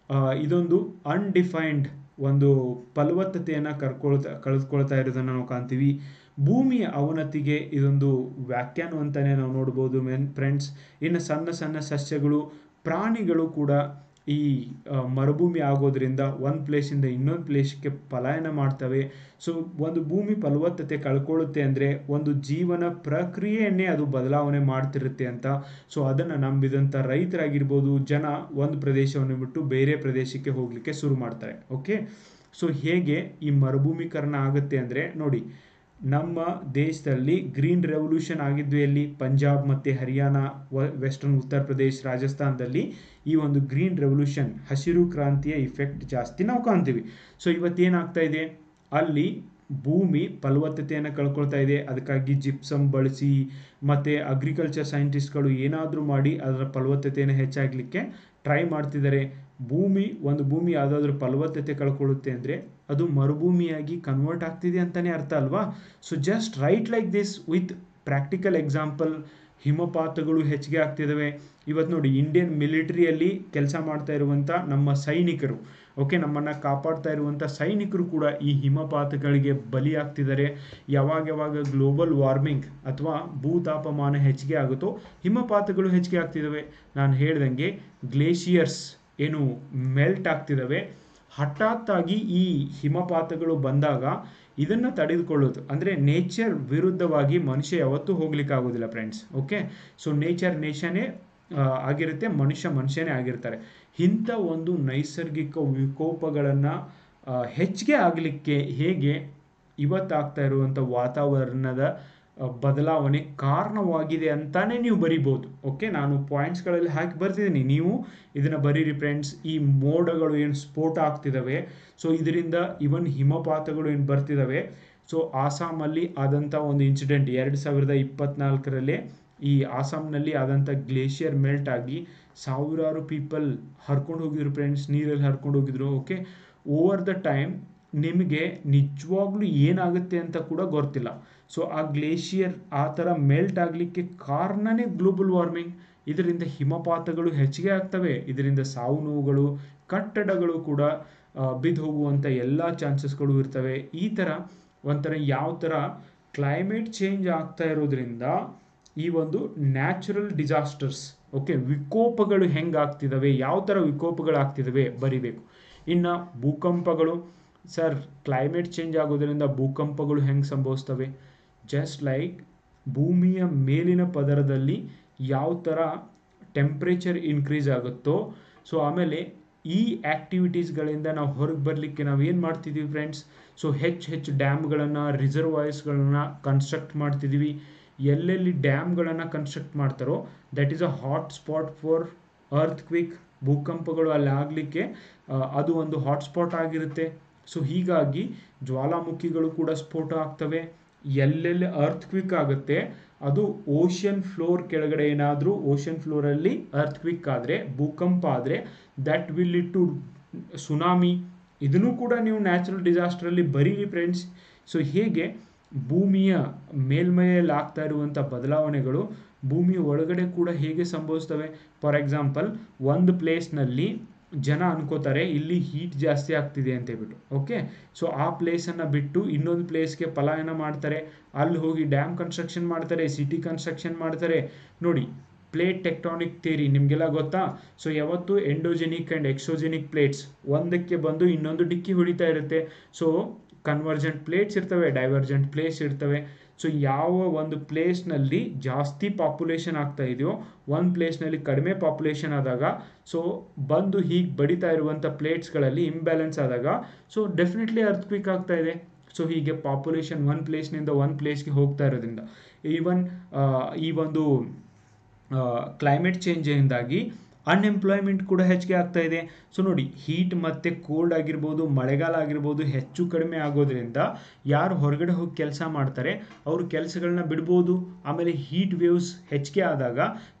ಇದೊಂದು ಅನ್ಡಿಫೈನ್ಡ್ ಒಂದು ಫಲವತ್ತತೆಯನ್ನು ಕಳೆದುಕೊಳ್ತಾ ಇರೋದನ್ನು ನಾವು ಕಾಣ್ತೀವಿ. ಭೂಮಿಯ ಅವನತಿಗೆ ಇದೊಂದು ವ್ಯಾಖ್ಯಾನ ಅಂತಲೇ ನಾವು ನೋಡ್ಬೋದು ಫ್ರೆಂಡ್ಸ್. ಇನ್ನು ಸಣ್ಣ ಸಣ್ಣ ಸಸ್ಯಗಳು, ಪ್ರಾಣಿಗಳು ಕೂಡ ಈ ಮರುಭೂಮಿ ಆಗೋದ್ರಿಂದ ಒಂದು ಪ್ಲೇಸಿಂದ ಇನ್ನೊಂದು ಪ್ಲೇಸ್ಗೆ ಪಲಾಯನ ಮಾಡ್ತವೆ. ಸೊ ಒಂದು ಭೂಮಿ ಫಲವತ್ತತೆ ಕಳ್ಕೊಳ್ಳುತ್ತೆ ಅಂದರೆ ಒಂದು ಜೀವನ ಪ್ರಕ್ರಿಯೆಯನ್ನೇ ಅದು ಬದಲಾವಣೆ ಮಾಡ್ತಿರುತ್ತೆ ಅಂತ. ಸೊ ಅದನ್ನು ನಂಬಿದಂಥ ರೈತರಾಗಿರ್ಬೋದು, ಜನ ಒಂದು ಪ್ರದೇಶವನ್ನು ಬಿಟ್ಟು ಬೇರೆ ಪ್ರದೇಶಕ್ಕೆ ಹೋಗಲಿಕ್ಕೆ ಶುರು ಮಾಡ್ತಾರೆ. ಓಕೆ, ಸೊ ಹೇಗೆ ಈ ಮರುಭೂಮೀಕರಣ ಆಗುತ್ತೆ ಅಂದರೆ ನೋಡಿ, ನಮ್ಮ ದೇಶದಲ್ಲಿ ಗ್ರೀನ್ ರೆವಲ್ಯೂಷನ್ ಆಗಿದ್ವಿ ಎಲ್ಲಿ? ಪಂಜಾಬ್ ಮತ್ತು ಹರಿಯಾಣ, ವೆಸ್ಟರ್ನ್ ಉತ್ತರ ಪ್ರದೇಶ್, ರಾಜಸ್ಥಾನದಲ್ಲಿ ಈ ಒಂದು ಗ್ರೀನ್ ರೆವಲ್ಯೂಷನ್, ಹಸಿರು ಕ್ರಾಂತಿಯ ಇಫೆಕ್ಟ್ ಜಾಸ್ತಿ ನಾವು ಕಾಣ್ತೀವಿ. ಸೊ ಇವತ್ತೇನಾಗ್ತಾ ಇದೆ, ಅಲ್ಲಿ ಭೂಮಿ ಫಲವತ್ತತೆಯನ್ನು ಕಳ್ಕೊಳ್ತಾ ಇದೆ. ಅದಕ್ಕಾಗಿ ಜಿಪ್ಸಮ್ ಬಳಸಿ ಮತ್ತು ಅಗ್ರಿಕಲ್ಚರ್ ಸೈಂಟಿಸ್ಟ್ಗಳು ಏನಾದರೂ ಮಾಡಿ ಅದರ ಫಲವತ್ತತೆಯನ್ನು ಹೆಚ್ಚಾಗಲಿಕ್ಕೆ ಟ್ರೈ ಮಾಡ್ತಿದ್ದಾರೆ. ಒಂದು ಭೂಮಿ ಯಾವುದಾದ್ರೂ ಫಲವತ್ತತೆ ಕಳ್ಕೊಳ್ಳುತ್ತೆ ಅಂದರೆ ಅದು ಮರುಭೂಮಿಯಾಗಿ ಕನ್ವರ್ಟ್ ಆಗ್ತಿದೆ ಅಂತಲೇ ಅರ್ಥ ಅಲ್ವಾ? So just write like this with practical example. ಹಿಮಪಾತಗಳು ಹೆಚ್ಚಿಗೆ ಆಗ್ತಿದ್ದಾವೆ. ಇವತ್ತು ನೋಡಿ, ಇಂಡಿಯನ್ ಮಿಲಿಟರಿಯಲ್ಲಿ ಕೆಲಸ ಮಾಡ್ತಾ ಇರುವಂಥ ನಮ್ಮ ಸೈನಿಕರು, ಓಕೆ, ನಮ್ಮನ್ನು ಕಾಪಾಡ್ತಾ ಇರುವಂಥ ಸೈನಿಕರು ಕೂಡ ಈ ಹಿಮಪಾತಗಳಿಗೆ ಬಲಿಯಾಗ್ತಿದ್ದಾರೆ. ಯಾವಾಗ ಗ್ಲೋಬಲ್ ವಾರ್ಮಿಂಗ್ ಅಥವಾ ಭೂತಾಪಮಾನ ಹೆಚ್ಚಿಗೆ ಆಗುತ್ತೋ ಹಿಮಪಾತಗಳು ಹೆಚ್ಚಿಗೆ ಆಗ್ತಿದ್ದಾವೆ. ನಾನು ಹೇಳ್ದಂಗೆ ಗ್ಲೇಷಿಯರ್ಸ್ ಏನು ಮೆಲ್ಟ್ ಆಗ್ತಿದ್ದಾವೆ. ಹಠಾತ್ತಾಗಿ ಈ ಹಿಮಪಾತಗಳು ಬಂದಾಗ ಇದನ್ನು ತಡೆದುಕೊಳ್ಳೋದು ಅಂದರೆ ನೇಚರ್ ವಿರುದ್ಧವಾಗಿ ಮನುಷ್ಯ ಯಾವತ್ತೂ ಹೋಗ್ಲಿಕ್ಕೆ ಆಗೋದಿಲ್ಲ ಫ್ರೆಂಡ್ಸ್. ಓಕೆ, ಸೊ ನೇಚರೇ ಆಗಿರುತ್ತೆ, ಮನುಷ್ಯನೇ ಆಗಿರ್ತಾರೆ. ಇಂಥ ಒಂದು ನೈಸರ್ಗಿಕ ವಿಕೋಪಗಳನ್ನು ಹೆಚ್ಚಿಗೆ ಆಗಲಿಕ್ಕೆ ಹೇಗೆ ಇವತ್ತಾಗ್ತಾ ಇರುವಂಥ ವಾತಾವರಣದ ಬದಲಾವಣೆ ಕಾರಣವಾಗಿದೆ ಅಂತಾನೆ ನೀವು ಬರಿಬೋದು. ಓಕೆ, ನಾನು ಪಾಯಿಂಟ್ಸ್ಗಳಲ್ಲಿ ಹಾಕಿ ಬರ್ತಿದ್ದೀನಿ, ನೀವು ಇದನ್ನು ಬರೀರಿ ಫ್ರೆಂಡ್ಸ್. ಈ ಮೋಡಗಳು ಏನು ಸ್ಫೋಟ ಆಗ್ತಿದ್ದಾವೆ, ಸೊ ಇದರಿಂದ ಇವನ್ ಹಿಮಪಾತಗಳು ಏನು ಬರ್ತಿದ್ದಾವೆ, ಸೊ ಆಸಾಮಲ್ಲಿ ಆದಂಥ ಒಂದು ಇನ್ಸಿಡೆಂಟ್ 2024ರಲ್ಲಿ ಈ ಆಸಾಮ್ನಲ್ಲಿ ಆದಂಥ ಗ್ಲೇಷಿಯರ್ ಮೆಲ್ಟ್ ಆಗಿ ಸಾವಿರಾರು ಪೀಪಲ್ ಹರ್ಕೊಂಡು ಹೋಗಿದ್ರು ಫ್ರೆಂಡ್ಸ್, ನೀರಲ್ಲಿ ಹರ್ಕೊಂಡು ಹೋಗಿದ್ರು. ಓಕೆ, ಓವರ್ ದ ಟೈಮ್ ನಿಮಗೆ ನಿಜವಾಗ್ಲೂ ಏನಾಗುತ್ತೆ ಅಂತ ಕೂಡ ಗೊತ್ತಿಲ್ಲ. ಸೊ ಆ ಗ್ಲೇಷಿಯರ್ ಆ ಥರ ಮೆಲ್ಟ್ ಆಗಲಿಕ್ಕೆ ಕಾರಣನೇ ಗ್ಲೋಬಲ್ ವಾರ್ಮಿಂಗ್. ಇದರಿಂದ ಹಿಮಪಾತಗಳು ಹೆಚ್ಚಿಗೆ ಆಗ್ತವೆ, ಇದರಿಂದ ಸಾವು ನೋವುಗಳು, ಕಟ್ಟಡಗಳು ಕೂಡ ಬಿದ್ದು ಹೋಗುವಂಥ ಎಲ್ಲ ಚಾನ್ಸಸ್ಗಳು ಇರ್ತವೆ. ಈ ಥರ ಒಂಥರ ಯಾವ ಥರ ಕ್ಲೈಮೇಟ್ ಚೇಂಜ್ ಆಗ್ತಾ ಇರೋದ್ರಿಂದ ಈ ಒಂದು ನ್ಯಾಚುರಲ್ ಡಿಸಾಸ್ಟರ್ಸ್, ಓಕೆ, ವಿಕೋಪಗಳು ಹೆಂಗೆ ಆಗ್ತಿದ್ದಾವೆ, ಯಾವ ಥರ ವಿಕೋಪಗಳು ಆಗ್ತಿದ್ದಾವೆ ಬರಿಬೇಕು. ಇನ್ನು ಭೂಕಂಪಗಳು, ಸರ್ ಕ್ಲೈಮೇಟ್ ಚೇಂಜ್ ಆಗೋದ್ರಿಂದ ಭೂಕಂಪಗಳು ಹೆಂಗೆ ಸಂಭವಿಸ್ತವೆ, ಜಸ್ಟ್ ಲೈಕ್ ಭೂಮಿಯ ಮೇಲಿನ ಪದರದಲ್ಲಿ ಯಾವ ಥರ ಟೆಂಪ್ರೇಚರ್ ಇನ್ಕ್ರೀಸ್ ಆಗುತ್ತೋ, ಸೊ ಆಮೇಲೆ ಈ ಆ್ಯಕ್ಟಿವಿಟೀಸ್ಗಳಿಂದ ನಾವು ಹೊರಗೆ ಬರಲಿಕ್ಕೆ ನಾವು ಏನು ಮಾಡ್ತಿದ್ದೀವಿ ಫ್ರೆಂಡ್ಸ್, ಸೊ ಹೆಚ್ಚು ಡ್ಯಾಮ್ಗಳನ್ನು, ರಿಸರ್ವಾಯರ್ಸ್ಗಳನ್ನ ಕನ್ಸ್ಟ್ರಕ್ಟ್ ಮಾಡ್ತಿದ್ದೀವಿ. ಎಲ್ಲೆಲ್ಲಿ ಡ್ಯಾಮ್ಗಳನ್ನು ಕನ್ಸ್ಟ್ರಕ್ಟ್ ಮಾಡ್ತಾರೋ that is a hot spot for earthquake, ಭೂಕಂಪಗಳು ಅಲ್ಲಿ ಆಗಲಿಕ್ಕೆ ಅದು ಒಂದು ಹಾಟ್ಸ್ಪಾಟ್ ಆಗಿರುತ್ತೆ. ಸೊ ಹೀಗಾಗಿ ಜ್ವಾಲಾಮುಖಿಗಳು ಕೂಡ ಸ್ಫೋಟ ಆಗ್ತವೆ. ಎಲ್ಲೆಲ್ಲಿ ಅರ್ತ್ ಕ್ವಿಕ್ ಆಗುತ್ತೆ ಅದು ಓಷನ್ ಫ್ಲೋರ್ ಕೆಳಗಡೆ, ಏನಾದರೂ ಓಷನ್ ಫ್ಲೋರಲ್ಲಿ ಅರ್ತ್ ಕ್ವಿಕ್ ಆದರೆ, ಭೂಕಂಪ ಆದರೆ that will lead to tsunami. ಇದನ್ನು ಕೂಡ ನೀವು ನ್ಯಾಚುರಲ್ ಡಿಸಾಸ್ಟ್ರಲ್ಲಿ ಬರೀರಿ ಫ್ರೆಂಡ್ಸ್. ಸೊ ಹೇಗೆ ಭೂಮಿಯ ಮೇಲ್ಮೈಯಲ್ಲಿ ಆಗ್ತಾ ಇರುವಂಥ ಬದಲಾವಣೆಗಳು ಭೂಮಿಯ ಒಳಗಡೆ ಕೂಡ ಹೇಗೆ ಸಂಭವಿಸ್ತವೆ. ಫಾರ್ ಎಕ್ಸಾಂಪಲ್, ಒಂದು ಪ್ಲೇಸ್ನಲ್ಲಿ ಜನ ಅನ್ಕೋತಾರೆ ಇಲ್ಲಿ ಹೀಟ್ ಜಾಸ್ತಿ ಆಗ್ತಿದೆ ಅಂತ ಹೇಳ್ಬಿಟ್ಟು. ಓಕೆ, ಸೊ ಆ ಪ್ಲೇಸನ್ನು ಬಿಟ್ಟು ಇನ್ನೊಂದು ಪ್ಲೇಸ್ಗೆ ಪಲಾಯನ ಮಾಡ್ತಾರೆ, ಅಲ್ಲಿ ಹೋಗಿ ಡ್ಯಾಮ್ ಕನ್ಸ್ಟ್ರಕ್ಷನ್ ಮಾಡ್ತಾರೆ, ಸಿಟಿ ಕನ್ಸ್ಟ್ರಕ್ಷನ್ ಮಾಡ್ತಾರೆ. ನೋಡಿ, ಪ್ಲೇಟ್ ಟೆಕ್ಟಾನಿಕ್ ಥಿಯರಿ ನಿಮಗೆಲ್ಲ ಗೊತ್ತಾ. ಸೊ ಯಾವತ್ತು ಎಂಡೋಜೆನಿಕ್ ಆ್ಯಂಡ್ ಎಕ್ಸೋಜೆನಿಕ್ ಪ್ಲೇಟ್ಸ್ ಒಂದಕ್ಕೆ ಬಂದು ಇನ್ನೊಂದು ಡಿಕ್ಕಿ ಹೊಡಿತಾ ಇರುತ್ತೆ. ಸೊ ಕನ್ವರ್ಜೆಂಟ್ ಪ್ಲೇಟ್ಸ್ ಇರ್ತವೆ, ಡೈವರ್ಜೆಂಟ್ ಪ್ಲೇಟ್ಸ್ ಇರ್ತವೆ. ಸೊ ಯಾವ ಒಂದು ಪ್ಲೇಸ್ನಲ್ಲಿ ಜಾಸ್ತಿ ಪಾಪ್ಯುಲೇಷನ್ ಆಗ್ತಾ ಇದೆಯೋ, ಒಂದು ಪ್ಲೇಸ್ನಲ್ಲಿ ಕಡಿಮೆ ಪಾಪ್ಯುಲೇಷನ್ ಆದಾಗ, ಸೊ ಬಂದು ಹೀಗೆ ಬಡಿತಾ ಇರುವಂಥ ಪ್ಲೇಟ್ಸ್ಗಳಲ್ಲಿ ಇಂಬ್ಯಾಲೆನ್ಸ್ ಆದಾಗ ಸೊ ಡೆಫಿನೆಟ್ಲಿ ಅರ್ಥಕ್ವಿಕ್ ಆಗ್ತಾ ಇದೆ. ಸೊ ಹೀಗೆ ಪಾಪ್ಯುಲೇಷನ್ ಒಂದು ಪ್ಲೇಸ್ನಿಂದ ಒಂದು ಪ್ಲೇಸ್ಗೆ ಹೋಗ್ತಾ ಇರೋದ್ರಿಂದ ಈವನ್ ಈ ಒಂದು ಕ್ಲೈಮೇಟ್ ಚೇಂಜಿಂದಾಗಿ ಅನ್ಎಂಪ್ಲಾಯ್ಮೆಂಟ್ ಕೂಡ ಹೆಚ್ಚಿಗೆ ಆಗ್ತಾ ಇದೆ. ಸೊ ನೋಡಿ, ಹೀಟ್ ಮತ್ತು ಕೋಲ್ಡ್ ಆಗಿರ್ಬೋದು, ಮಳೆಗಾಲ ಆಗಿರ್ಬೋದು, ಹೆಚ್ಚು ಕಡಿಮೆ ಆಗೋದ್ರಿಂದ ಯಾರು ಹೊರಗಡೆ ಹೋಗಿ ಕೆಲಸ ಮಾಡ್ತಾರೆ ಅವರು ಕೆಲಸಗಳನ್ನ ಬಿಡ್ಬೋದು. ಆಮೇಲೆ ಹೀಟ್ ವೇವ್ಸ್ ಹೆಚ್ಚಿಗೆ ಆದಾಗ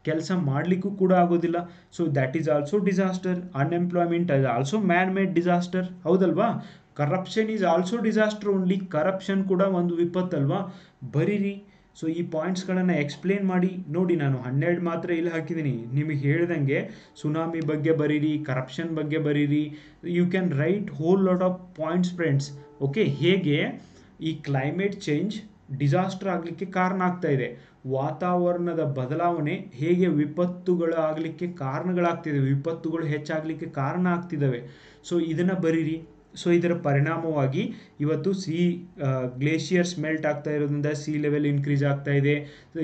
ಕೆಲಸ ಮಾಡಲಿಕ್ಕೂ ಕೂಡ ಆಗೋದಿಲ್ಲ. So that is also disaster. Unemployment is also man made disaster, ಹೌದಲ್ವಾ. Corruption is also disaster only, corruption ಕೂಡ ಒಂದು ವಿಪತ್ತಲ್ವಾ. ಬರೀರಿ. ಸೊ ಈ ಪಾಯಿಂಟ್ಸ್ಗಳನ್ನು ಎಕ್ಸ್ಪ್ಲೇನ್ ಮಾಡಿ ನೋಡಿ. ನಾನು 12 ಮಾತ್ರ ಇಲ್ಲಿ ಹಾಕಿದ್ದೀನಿ. ನಿಮಗೆ ಹೇಳ್ದಂಗೆ ಸುನಾಮಿ ಬಗ್ಗೆ ಬರೀರಿ, ಕರಪ್ಷನ್ ಬಗ್ಗೆ ಬರೀರಿ. You can write whole lot of points friends. Okay, ಹೇಗೆ ಈ ಕ್ಲೈಮೇಟ್ ಚೇಂಜ್ ಡಿಸಾಸ್ಟರ್ ಆಗಲಿಕ್ಕೆ ಕಾರಣ ಆಗ್ತಾ ಇದೆ, ವಾತಾವರಣದ ಬದಲಾವಣೆ ಹೇಗೆ ವಿಪತ್ತುಗಳು ಆಗಲಿಕ್ಕೆ ಕಾರಣಗಳಾಗ್ತಿದೆ, ವಿಪತ್ತುಗಳು ಹೆಚ್ಚಾಗಲಿಕ್ಕೆ ಕಾರಣ ಆಗ್ತಿದ್ದಾವೆ. ಸೊ ಇದನ್ನು ಬರೀರಿ. ಸೊ ಇದರ ಪರಿಣಾಮವಾಗಿ ಇವತ್ತು ಗ್ಲೇಷಿಯರ್ಸ್ ಮೆಲ್ಟ್ ಆಗ್ತಾ ಇರೋದ್ರಿಂದ ಸಿ ಲೆವೆಲ್ ಇನ್ಕ್ರೀಸ್ ಆಗ್ತಾ ಇದೆ.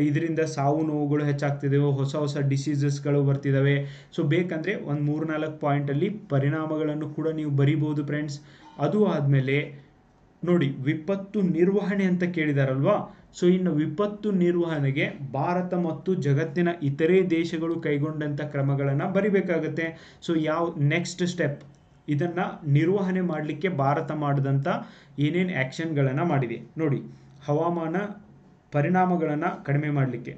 ಇದರಿಂದ ಸಾವು ನೋವುಗಳು ಹೆಚ್ಚಾಗ್ತಿದ್ದಾವೆ, ಹೊಸ ಡಿಸೀಸಸ್ಗಳು ಬರ್ತಿದ್ದಾವೆ. ಸೊ ಬೇಕಂದರೆ ಒಂದು 3-4 ಪಾಯಿಂಟಲ್ಲಿ ಪರಿಣಾಮಗಳನ್ನು ಕೂಡ ನೀವು ಬರಿಬೋದು ಫ್ರೆಂಡ್ಸ್. ಅದು ಆದಮೇಲೆ ನೋಡಿ, ವಿಪತ್ತು ನಿರ್ವಹಣೆ ಅಂತ ಕೇಳಿದಾರಲ್ವಾ. ಸೊ ಇನ್ನು ವಿಪತ್ತು ನಿರ್ವಹಣೆಗೆ ಭಾರತ ಮತ್ತು ಜಗತ್ತಿನ ಇತರೆ ದೇಶಗಳು ಕೈಗೊಂಡಂಥ ಕ್ರಮಗಳನ್ನು ಬರಿಬೇಕಾಗತ್ತೆ. ಸೊ ಯಾವ ನೆಕ್ಸ್ಟ್ ಸ್ಟೆಪ್, ಇದನ್ನು ನಿರ್ವಹಣೆ ಮಾಡಲಿಕ್ಕೆ ಭಾರತ ಮಾಡಿದಂಥ ಏನೇನು ಆ್ಯಕ್ಷನ್ಗಳನ್ನು ಮಾಡಿದೆ ನೋಡಿ. ಹವಾಮಾನ ಪರಿಣಾಮಗಳನ್ನು ಕಡಿಮೆ ಮಾಡಲಿಕ್ಕೆ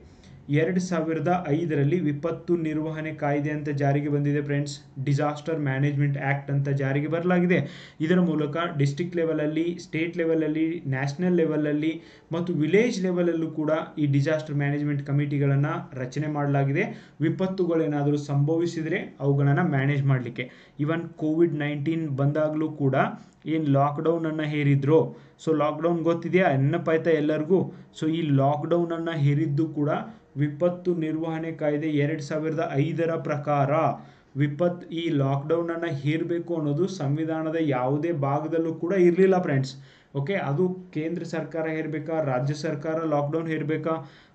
2005ರಲ್ಲಿ ವಿಪತ್ತು ನಿರ್ವಹಣೆ ಕಾಯ್ದೆ ಅಂತ ಜಾರಿಗೆ ಬಂದಿದೆ ಫ್ರೆಂಡ್ಸ್. ಡಿಸಾಸ್ಟರ್ ಮ್ಯಾನೇಜ್ಮೆಂಟ್ ಆ್ಯಕ್ಟ್ ಅಂತ ಜಾರಿಗೆ ಬರಲಾಗಿದೆ. ಇದರ ಮೂಲಕ ಡಿಸ್ಟ್ರಿಕ್ಟ್ ಲೆವೆಲಲ್ಲಿ, ಸ್ಟೇಟ್ ಲೆವೆಲಲ್ಲಿ, ನ್ಯಾಷನಲ್ ಲೆವೆಲಲ್ಲಿ ಮತ್ತು ವಿಲೇಜ್ ಲೆವೆಲಲ್ಲೂ ಕೂಡ ಈ ಡಿಸಾಸ್ಟರ್ ಮ್ಯಾನೇಜ್ಮೆಂಟ್ ಕಮಿಟಿಗಳನ್ನು ರಚನೆ ಮಾಡಲಾಗಿದೆ. ವಿಪತ್ತುಗಳೇನಾದರೂ ಸಂಭವಿಸಿದರೆ ಅವುಗಳನ್ನು ಮ್ಯಾನೇಜ್ ಮಾಡಲಿಕ್ಕೆ. ಇವನ್ ಕೋವಿಡ್-19 ಬಂದಾಗಲೂ ಕೂಡ ಏನು ಲಾಕ್ಡೌನನ್ನು ಹೇರಿದ್ರು. ಸೊ ಲಾಕ್ಡೌನ್ ಗೊತ್ತಿದೆಯಾ, ನೆನಪಾಯ್ತಾ ಎಲ್ಲರಿಗೂ. ಸೊ ಈ ಲಾಕ್ಡೌನನ್ನು ಹೇರಿದ್ದು ಕೂಡ ವಿಪತ್ತು ನಿರ್ವಹಣೆ ಕಾಯ್ದೆ 2005ರ ಪ್ರಕಾರ. ಈ ಲಾಕ್ಡೌನನ್ನು ಹೇರಬೇಕು ಅನ್ನೋದು ಸಂವಿಧಾನದ ಯಾವುದೇ ಭಾಗದಲ್ಲೂ ಕೂಡ ಇರಲಿಲ್ಲ ಫ್ರೆಂಡ್ಸ್. ಓಕೆ, ಅದು ಕೇಂದ್ರ ಸರ್ಕಾರ ಹೇರಬೇಕಾ, ರಾಜ್ಯ ಸರ್ಕಾರ ಲಾಕ್ಡೌನ್ ಹೇರಬೇಕಾ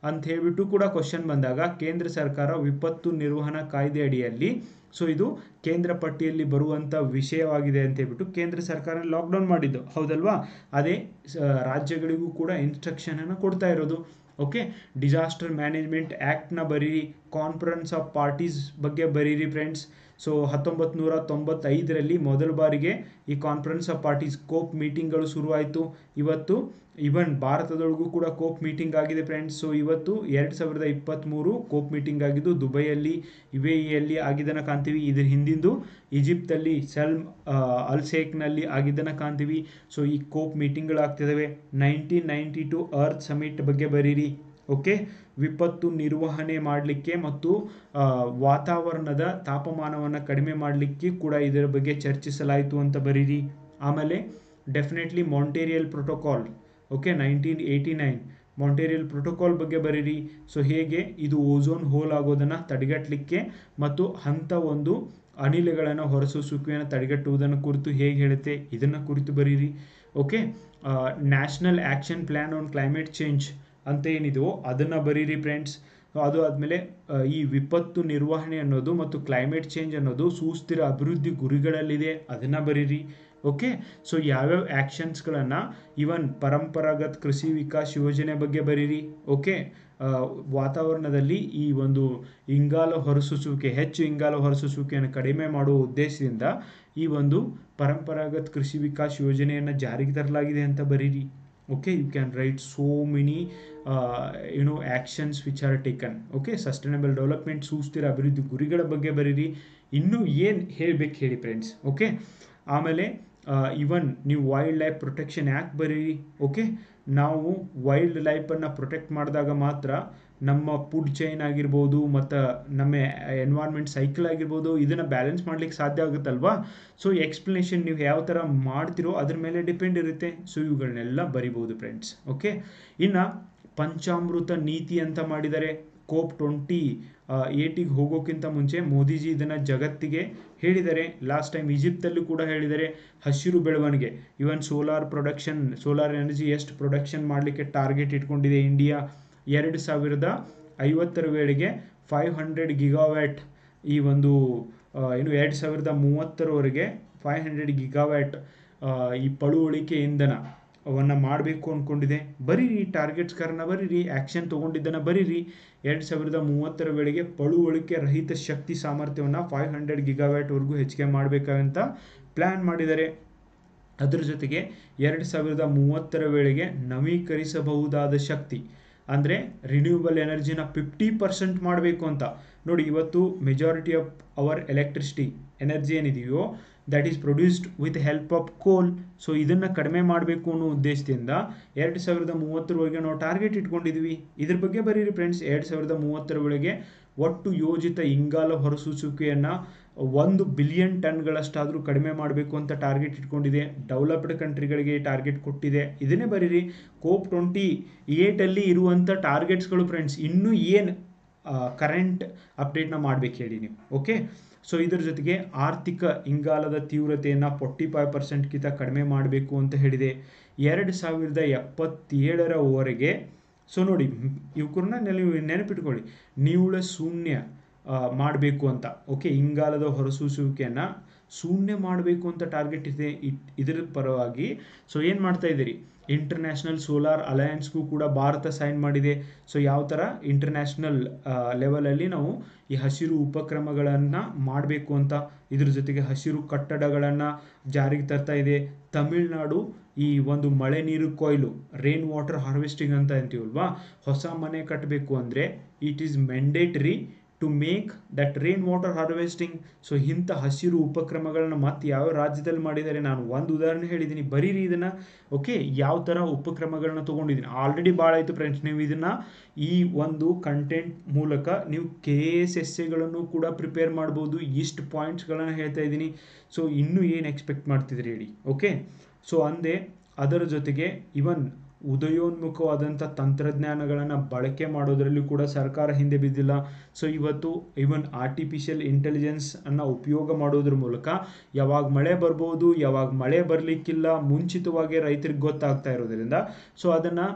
ಅಂತ ಹೇಳಿಬಿಟ್ಟು ಕೂಡ ಕ್ವಶನ್ ಬಂದಾಗ ಕೇಂದ್ರ ಸರ್ಕಾರ ವಿಪತ್ತು ನಿರ್ವಹಣಾ ಕಾಯ್ದೆ ಅಡಿಯಲ್ಲಿ ಸೊ ಇದು ಕೇಂದ್ರ ಪಟ್ಟಿಯಲ್ಲಿ ಬರುವಂಥ ವಿಷಯವಾಗಿದೆ ಅಂತ ಹೇಳ್ಬಿಟ್ಟು ಕೇಂದ್ರ ಸರ್ಕಾರ ಲಾಕ್ಡೌನ್ ಮಾಡಿದ್ದು ಹೌದಲ್ವಾ. ಅದೇ ರಾಜ್ಯಗಳಿಗೂ ಕೂಡ ಇನ್ಸ್ಟ್ರಕ್ಷನನ್ನು ಕೊಡ್ತಾ ಇರೋದು. ಓಕೆ, ಡಿಸಾಸ್ಟರ್ ಮ್ಯಾನೇಜ್ಮೆಂಟ್ ಆ್ಯಕ್ಟ್ನ ಬರೀರಿ, ಕಾನ್ಫರೆನ್ಸ್ ಆಫ್ ಪಾರ್ಟೀಸ್ ಬಗ್ಗೆ ಬರೀರಿ ಫ್ರೆಂಡ್ಸ್. ಸೊ 1995ರಲ್ಲಿ ಮೊದಲ ಬಾರಿಗೆ ಈ ಕಾನ್ಫರೆನ್ಸ್ ಆಫ್ ಪಾರ್ಟೀಸ್ ಕೋಪ್ ಮೀಟಿಂಗ್ಗಳು ಶುರುವಾಯಿತು. ಇವತ್ತು ಇವನ್ ಭಾರತದೊಳಗೂ ಕೂಡ ಕೋಪ್ ಮೀಟಿಂಗ್ ಆಗಿದೆ ಫ್ರೆಂಡ್ಸ್. ಸೊ ಇವತ್ತು 2023 ಕೋಪ್ ಮೀಟಿಂಗ್ ಆಗಿದ್ದು ದುಬೈಯಲ್ಲಿ UAEಯಲ್ಲಿ ಆಗಿದ್ದನ್ನು ಕಾಣ್ತೀವಿ. ಇದ್ರ ಹಿಂದಿಂದು ಈಜಿಪ್ತಲ್ಲಿ ಅಲ್ ಶೇಖ್ನಲ್ಲಿ ಆಗಿದ್ದನ್ನು ಕಾಣ್ತೀವಿ. ಸೊ ಈ ಕೋಪ್ ಮೀಟಿಂಗ್ಗಳಾಗ್ತಿದ್ದಾವೆ. 1992 ಅರ್ತ್ ಸಮಿಟ್ ಬಗ್ಗೆ ಬರೀರಿ. ಓಕೆ, ವಿಪತ್ತು ನಿರ್ವಹಣೆ ಮಾಡಲಿಕ್ಕೆ ಮತ್ತು ವಾತಾವರಣದ ತಾಪಮಾನವನ್ನು ಕಡಿಮೆ ಮಾಡಲಿಕ್ಕೆ ಕೂಡ ಇದರ ಬಗ್ಗೆ ಚರ್ಚಿಸಲಾಯಿತು ಅಂತ ಬರೀರಿ. ಆಮೇಲೆ ಡೆಫಿನೆಟ್ಲಿ ಮಾಂಟೇರಿಯಲ್ ಪ್ರೋಟೋಕಾಲ್, ಓಕೆ, 1989 ಮಾಂಟೇರಿಯಲ್ ಪ್ರೋಟೋಕಾಲ್ ಬಗ್ಗೆ ಬರೀರಿ. ಸೊ ಹೇಗೆ ಇದು ಓಝೋನ್ ಹೋಲ್ ಆಗೋದನ್ನು ತಡೆಗಟ್ಟಲಿಕ್ಕೆ ಮತ್ತು ಅಂಥ ಒಂದು ಅನಿಲಗಳನ್ನು ಹೊರಸೂಸುವಿಕೆಯನ್ನು ತಡೆಗಟ್ಟುವುದನ್ನು ಕುರಿತು ಹೇಗೆ ಹೇಳುತ್ತೆ ಇದನ್ನು ಕುರಿತು ಬರೀರಿ. Okay, national action plan on climate change ಅಂತ ಏನಿದೆಯೋ ಅದನ್ನು ಬರೀರಿ ಫ್ರೆಂಡ್ಸ್. ಅದು ಆದಮೇಲೆ ಈ ವಿಪತ್ತು ನಿರ್ವಹಣೆ ಅನ್ನೋದು ಮತ್ತು ಕ್ಲೈಮೇಟ್ ಚೇಂಜ್ ಅನ್ನೋದು ಸುಸ್ಥಿರ ಅಭಿವೃದ್ಧಿ ಗುರಿಗಳಲ್ಲಿದೆ, ಅದನ್ನು ಬರೀರಿ. ಓಕೆ, ಸೊ ಯಾವ್ಯಾವ ಆ್ಯಕ್ಷನ್ಸ್ಗಳನ್ನು ಇವನ್ ಪರಂಪರಾಗತ ಕೃಷಿ ವಿಕಾಸ್ ಯೋಜನೆ ಬಗ್ಗೆ ಬರೀರಿ. ಓಕೆ, ವಾತಾವರಣದಲ್ಲಿ ಈ ಒಂದು ಇಂಗಾಲ ಹೊರಸೂಸುವಿಕೆ, ಹೆಚ್ಚು ಇಂಗಾಲ ಹೊರಸೂಸುವಿಕೆಯನ್ನು ಕಡಿಮೆ ಮಾಡುವ ಉದ್ದೇಶದಿಂದ ಈ ಒಂದು ಪರಂಪರಾಗತ ಕೃಷಿ ವಿಕಾಸ್ ಯೋಜನೆಯನ್ನು ಜಾರಿಗೆ ತರಲಾಗಿದೆ ಅಂತ ಬರೀರಿ. Okay, you can write so many actions which are taken. Okay, sustainable development ಸುಸ್ಥಿರ ಅಭಿವೃದ್ಧಿ ಗುರಿಗಳ ಬಗ್ಗೆ ಬರೀರಿ. ಇನ್ನೂ ಏನು ಹೇಳಬೇಕು ಹೇಳಿ ಫ್ರೆಂಡ್ಸ್. ಓಕೆ, ಆಮೇಲೆ ಇವನ್ ನೀವು ವೈಲ್ಡ್ ಲೈಫ್ ಪ್ರೊಟೆಕ್ಷನ್ ಆ್ಯಕ್ಟ್ ಬರೀರಿ. ಓಕೆ, ನಾವು ವೈಲ್ಡ್ ಲೈಫನ್ನು ಪ್ರೊಟೆಕ್ಟ್ ಮಾಡಿದಾಗ ಮಾತ್ರ ನಮ್ಮ ಫುಡ್ ಚೈನ್ ಆಗಿರ್ಬೋದು ಮತ್ತು ನಮ್ಮ ಎನ್ವೈರ್ಮೆಂಟ್ ಸೈಕಲ್ ಆಗಿರ್ಬೋದು ಇದನ್ನು ಬ್ಯಾಲೆನ್ಸ್ ಮಾಡ್ಲಿಕ್ಕೆ ಸಾಧ್ಯ ಆಗುತ್ತಲ್ವಾ. ಸೊ ಎಕ್ಸ್ಪ್ಲನೇಷನ್ ನೀವು ಯಾವ ಥರ ಮಾಡ್ತಿರೋ ಅದ್ರ ಮೇಲೆ ಡಿಪೆಂಡ್ ಇರುತ್ತೆ. ಸೊ ಇವುಗಳನ್ನೆಲ್ಲ ಬರಿಬೋದು ಫ್ರೆಂಡ್ಸ್. ಓಕೆ, ಇನ್ನು ಪಂಚಾಮೃತ ನೀತಿ ಅಂತ ಮಾಡಿದ್ದಾರೆ. ಕೋಪ್ 28ಗೆ ಹೋಗೋಕ್ಕಿಂತ ಮುಂಚೆ ಮೋದಿಜಿ ಇದನ್ನು ಜಗತ್ತಿಗೆ ಹೇಳಿದ್ದಾರೆ. ಲಾಸ್ಟ್ ಟೈಮ್ ಈಜಿಪ್ತಲ್ಲೂ ಕೂಡ ಹೇಳಿದ್ದಾರೆ. ಹಸಿರು ಬೆಳವಣಿಗೆ, ಇವನ್ ಸೋಲಾರ್ ಎನರ್ಜಿ ಎಷ್ಟು ಪ್ರೊಡಕ್ಷನ್ ಮಾಡಲಿಕ್ಕೆ ಟಾರ್ಗೆಟ್ ಇಟ್ಕೊಂಡಿದೆ ಇಂಡಿಯಾ, 2050ರ ವೇಳೆಗೆ 500 ಗಿಗಾವ್ಯಾಟ್, ಈ ಒಂದು 2030ರವರೆಗೆ 500 ಗಿಗಾವ್ಯಾಟ್ ಈ ಪಳುವಳಿಕೆ ಇಂಧನವನ್ನು ಮಾಡಬೇಕು ಅಂದ್ಕೊಂಡಿದೆ. ಬರೀರಿ, ಟಾರ್ಗೆಟ್ಸ್ಗಳನ್ನ ಬರೀರಿ, ಆ್ಯಕ್ಷನ್ ತೊಗೊಂಡಿದ್ದನ್ನು ಬರೀರಿ. 2030ರ ವೇಳೆಗೆ ಪಳುವಳಿಕೆ ರಹಿತ ಶಕ್ತಿ ಸಾಮರ್ಥ್ಯವನ್ನು 500 ಗಿಗಾವ್ಯಾಟ್ವರೆಗೂ ಹೆಚ್ಚಿಗೆ ಮಾಡಬೇಕಂತ ಪ್ಲ್ಯಾನ್ ಮಾಡಿದ್ದಾರೆ. ಅದರ ಜೊತೆಗೆ 2030ರ ವೇಳೆಗೆ ನವೀಕರಿಸಬಹುದಾದ ಶಕ್ತಿ ಅಂದರೆ ರಿನ್ಯೂವಬಲ್ ಎನರ್ಜಿನ 50% ಮಾಡಬೇಕು ಅಂತ. ನೋಡಿ, ಇವತ್ತು majority of our electricity energy ಏನಿದೆಯೋ that is produced with help of coal. So ಇದನ್ನು ಕಡಿಮೆ ಮಾಡಬೇಕು ಅನ್ನೋ ಉದ್ದೇಶದಿಂದ 2030ರವರೆಗೆ ನಾವು ಟಾರ್ಗೆಟ್ ಇಟ್ಕೊಂಡಿದ್ವಿ. ಇದ್ರ ಬಗ್ಗೆ ಬರೀರಿ ಫ್ರೆಂಡ್ಸ್. 2030ರ ವೇಳೆಗೆ ಒಟ್ಟು ಯೋಜಿತ ಇಂಗಾಲ ಹೊರಸೂಸುವಿಕೆಯನ್ನು 1 ಬಿಲಿಯನ್ ಟನ್ಗಳಷ್ಟಾದರೂ ಕಡಿಮೆ ಮಾಡಬೇಕು ಅಂತ ಟಾರ್ಗೆಟ್ ಇಟ್ಕೊಂಡಿದೆ. ಡೆವಲಪ್ಡ್ ಕಂಟ್ರಿಗಳಿಗೆ ಟಾರ್ಗೆಟ್ ಕೊಟ್ಟಿದೆ. ಇದನ್ನೇ ಬರೀರಿ. ಕೋಪ್ 28ಅಲ್ಲಿ ಇರುವಂಥ ಟಾರ್ಗೆಟ್ಸ್ಗಳು ಫ್ರೆಂಡ್ಸ್. ಇನ್ನೂ ಏನು ಕರೆಂಟ್ ಅಪ್ಡೇಟ್ನ ಮಾಡಬೇಕು ಹೇಳಿ ನೀವು. ಓಕೆ, ಸೊ ಇದ್ರ ಜೊತೆಗೆ ಆರ್ಥಿಕ ಇಂಗಾಲದ ತೀವ್ರತೆಯನ್ನು 45%ಗಿಂತ ಕಡಿಮೆ ಮಾಡಬೇಕು ಅಂತ ಹೇಳಿದೆ 2077ರವರೆಗೆ. ಸೊ ನೋಡಿ, ಇವ್ರನ್ನ ನೀವು ನೆನಪಿಟ್ಕೊಳ್ಳಿ, ನಿವ್ವಳ ಶೂನ್ಯ ಮಾಡಬೇಕು ಅಂತ. ಓಕೆ, ಇಂಗಾಲದ ಹೊರಸೂಸುವಿಕೆಯನ್ನು ಶೂನ್ಯ ಮಾಡಬೇಕು ಅಂತ ಟಾರ್ಗೆಟ್ ಇದೆ. ಇದರ ಪರವಾಗಿ ಸೊ ಏನು ಮಾಡ್ತಾ ಇದ್ದೀರಿ, ಇಂಟರ್ನ್ಯಾಷನಲ್ ಸೋಲಾರ್ ಅಲಯನ್ಸ್ಗೂ ಕೂಡ ಭಾರತ ಸೈನ್ ಮಾಡಿದೆ. ಸೊ ಯಾವ ಥರ ಇಂಟರ್ನ್ಯಾಷನಲ್ ಲೆವೆಲಲ್ಲಿ ನಾವು ಈ ಹಸಿರು ಉಪಕ್ರಮಗಳನ್ನು ಮಾಡಬೇಕು ಅಂತ. ಇದ್ರ ಜೊತೆಗೆ ಹಸಿರು ಕಟ್ಟಡಗಳನ್ನು ಜಾರಿಗೆ ತರ್ತಾ ಇದೆ. ತಮಿಳುನಾಡು ಈ ಒಂದು ಮಳೆ ನೀರು ಕೊಯ್ಲು, ರೇನ್ ವಾಟರ್ ಹಾರ್ವೆಸ್ಟಿಂಗ್ ಅಂತ ಅಂತೀವಲ್ವಾ, ಹೊಸ ಮನೆ ಕಟ್ಟಬೇಕು ಅಂದರೆ it is mandatory to make that rain water harvesting. So ಇಂಥ ಹಸಿರು ಉಪಕ್ರಮಗಳನ್ನ ಮತ್ತೆ ಯಾವ ರಾಜ್ಯದಲ್ಲಿ ಮಾಡಿದ್ದಾರೆ, ನಾನು ಒಂದು ಉದಾಹರಣೆ ಹೇಳಿದ್ದೀನಿ, ಬರೀರಿ ಇದನ್ನು. ಓಕೆ, ಯಾವ ಥರ ಉಪಕ್ರಮಗಳನ್ನ ತೊಗೊಂಡಿದ್ದೀನಿ ಆಲ್ರೆಡಿ ಭಾಳ ಆಯಿತು ಫ್ರೆಂಡ್ಸ್. ನೀವು ಇದನ್ನು ಈ ಒಂದು ಕಂಟೆಂಟ್ ಮೂಲಕ ನೀವು KSSAಗಳನ್ನು ಕೂಡ ಪ್ರಿಪೇರ್ ಮಾಡ್ಬೋದು. ಇಷ್ಟು ಪಾಯಿಂಟ್ಸ್ಗಳನ್ನು ಹೇಳ್ತಾ ಇದ್ದೀನಿ. ಸೊ ಇನ್ನೂ ಏನು ಎಕ್ಸ್ಪೆಕ್ಟ್ ಮಾಡ್ತಿದ್ರಿ ಹೇಳಿ. ಓಕೆ, ಸೊ ಅಂದೆ ಅದರ ಜೊತೆಗೆ ಇವನ್ ಉದಯೋನ್ಮುಖವಾದಂಥ ತಂತ್ರಜ್ಞಾನಗಳನ್ನು ಬಳಕೆ ಮಾಡೋದರಲ್ಲೂ ಕೂಡ ಸರ್ಕಾರ ಹಿಂದೆ ಬಿದ್ದಿಲ್ಲ. ಸೊ ಇವತ್ತು ಇವನ್ ಆರ್ಟಿಫಿಷಿಯಲ್ ಇಂಟೆಲಿಜೆನ್ಸ್ ಅನ್ನು ಉಪಯೋಗ ಮಾಡೋದ್ರ ಮೂಲಕ ಯಾವಾಗ ಮಳೆ ಬರ್ಬೋದು, ಯಾವಾಗ ಮಳೆ ಬರಲಿಕ್ಕಿಲ್ಲ ಮುಂಚಿತವಾಗಿ ರೈತರಿಗೆ ಗೊತ್ತಾಗ್ತಾ ಇರೋದ್ರಿಂದ ಸೊ ಅದನ್ನು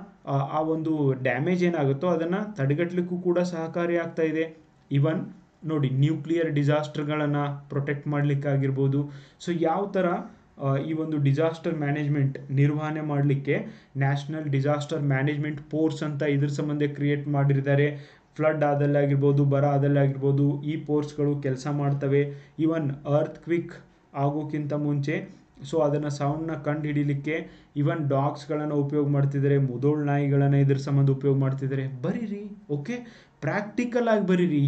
ಆ ಒಂದು ಡ್ಯಾಮೇಜ್ ಏನಾಗುತ್ತೋ ಅದನ್ನು ತಡೆಗಟ್ಟಲಿಕ್ಕೂ ಕೂಡ ಸಹಕಾರಿ ಆಗ್ತಾ ಇದೆ. ಇವನ್ ನೋಡಿ ನ್ಯೂಕ್ಲಿಯರ್ ಡಿಸಾಸ್ಟರ್ಗಳನ್ನು ಪ್ರೊಟೆಕ್ಟ್ ಮಾಡಲಿಕ್ಕಾಗಿರ್ಬೋದು. ಸೊ ಯಾವ ಥರ ಈ ಒಂದು ಡಿಸಾಸ್ಟರ್ ಮ್ಯಾನೇಜ್ಮೆಂಟ್ ನಿರ್ವಹಣೆ ಮಾಡಲಿಕ್ಕೆ ನ್ಯಾಷನಲ್ ಡಿಸಾಸ್ಟರ್ ಮ್ಯಾನೇಜ್ಮೆಂಟ್ ಫೋರ್ಸ್ ಅಂತ ಇದ್ರ ಸಂಬಂಧ ಕ್ರಿಯೇಟ್ ಮಾಡಿದ್ದಾರೆ. ಫ್ಲಡ್ ಆದಲ್ಲಾಗಿರ್ಬೋದು, ಬರ ಆದಲ್ಲಾಗಿರ್ಬೋದು, ಈ ಫೋರ್ಸ್ಗಳು ಕೆಲಸ ಮಾಡ್ತವೆ. ಈವನ್ ಅರ್ತ್ ಕ್ವಿಕ್ ಆಗೋಕ್ಕಿಂತ ಮುಂಚೆ ಸೊ ಅದನ್ನು ಸೌಂಡನ್ನ ಕಂಡು ಹಿಡಿಲಿಕ್ಕೆ ಈವನ್ ಡಾಗ್ಸ್ಗಳನ್ನು ಉಪಯೋಗ ಮಾಡ್ತಿದ್ದಾರೆ, ಮುದೋಳ್ ನಾಯಿಗಳನ್ನು ಇದ್ರ ಸಂಬಂಧ ಉಪಯೋಗ ಮಾಡ್ತಿದ್ದಾರೆ. ಬರೀರಿ, ಓಕೆ, ಪ್ರಾಕ್ಟಿಕಲ್ ಆಗಿ ಬರೀರಿ,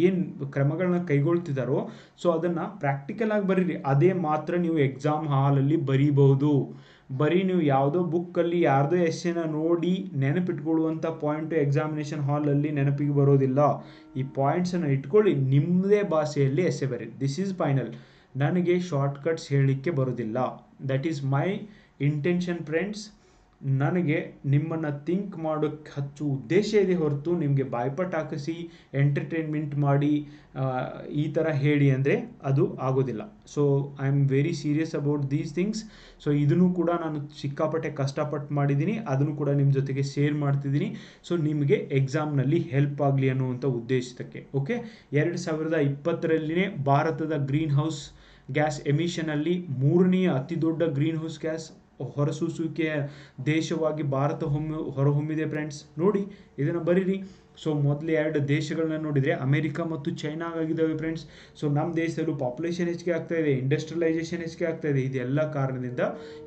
ಏನು ಕ್ರಮಗಳನ್ನ ಕೈಗೊಳ್ತಿದ್ದಾರೋ ಸೊ ಅದನ್ನು ಪ್ರಾಕ್ಟಿಕಲ್ ಆಗಿ ಬರೀರಿ. ಅದೇ ಮಾತ್ರ ನೀವು ಎಕ್ಸಾಮ್ ಹಾಲಲ್ಲಿ ಬರೀಬಹುದು. ಬರೀ ನೀವು ಯಾವುದೋ ಬುಕ್ಕಲ್ಲಿ ಯಾರ್ದೋ ಎಸ್ಸೆನ ನೋಡಿ ನೆನಪಿಟ್ಕೊಳ್ಳುವಂಥ ಪಾಯಿಂಟು ಎಕ್ಸಾಮಿನೇಷನ್ ಹಾಲಲ್ಲಿ ನೆನಪಿಗೆ ಬರೋದಿಲ್ಲ. ಈ ಪಾಯಿಂಟ್ಸನ್ನು ಇಟ್ಕೊಳ್ಳಿ, ನಿಮ್ಮದೇ ಭಾಷೆಯಲ್ಲಿ ಎಸ್ಸೆ ಬರೀರಿ. This is final. ನನಗೆ ಶಾರ್ಟ್ಕಟ್ಸ್ ಹೇಳಲಿಕ್ಕೆ ಬರೋದಿಲ್ಲ. That is my intention friends. ನನಗೆ ನಿಮ್ಮನ್ನು ಥಿಂಕ್ ಮಾಡೋಕ್ಕೆ ಹಚ್ಚು ಉದ್ದೇಶ ಇದೆ ಹೊರತು ನಿಮಗೆ ಬಾಯ್ಪಟ್ ಹಾಕಿಸಿ ಎಂಟರ್ಟೈನ್ಮೆಂಟ್ ಮಾಡಿ ಈ ಥರ ಹೇಳಿ ಅಂದರೆ ಅದು ಆಗೋದಿಲ್ಲ. So I am very serious about these things. So ಇದನ್ನು ಕೂಡ ನಾನು ಸಿಕ್ಕಾಪಟ್ಟೆ ಕಷ್ಟಪಟ್ಟು ಮಾಡಿದ್ದೀನಿ, ಅದನ್ನು ಕೂಡ ನಿಮ್ಮ ಜೊತೆಗೆ ಶೇರ್ ಮಾಡ್ತಿದ್ದೀನಿ. ಸೊ ನಿಮಗೆ ಎಕ್ಸಾಮ್ನಲ್ಲಿ ಹೆಲ್ಪ್ ಆಗಲಿ ಅನ್ನುವಂಥ ಉದ್ದೇಶಕ್ಕೆ. ಓಕೆ, 2020ರಲ್ಲಿನೇ ಭಾರತದ ಗ್ರೀನ್ ಹೌಸ್ ಗ್ಯಾಸ್ ಎಮಿಷನಲ್ಲಿ 3ನೇ ಅತಿ ದೊಡ್ಡ ಗ್ರೀನ್ ಹೌಸ್ ಗ್ಯಾಸ್ ಹೊರಸೂಸುವಿಕೆಯ ದೇಶವಾಗಿ ಭಾರತ ಹೊರಹೊಮ್ಮಿದೆ ಫ್ರೆಂಡ್ಸ್. ನೋಡಿ, ಇದನ್ನು ಬರೀರಿ. ಸೊ ಮೊದಲು 2 ದೇಶಗಳನ್ನ ನೋಡಿದರೆ ಅಮೆರಿಕ ಮತ್ತು ಚೈನಾ ಆಗಿದ್ದಾವೆ ಫ್ರೆಂಡ್ಸ್. ಸೊ ನಮ್ಮ ದೇಶದಲ್ಲೂ ಪಾಪ್ಯುಲೇಷನ್ ಹೆಚ್ಚಿಗೆ ಆಗ್ತಾ ಇದೆ, ಇಂಡಸ್ಟ್ರಿಯಲೈಸೇಷನ್ ಹೆಚ್ಚಿಗೆ ಆಗ್ತಾ ಇದೆ. ಇದೆಲ್ಲ ಕಾರಣದಿಂದ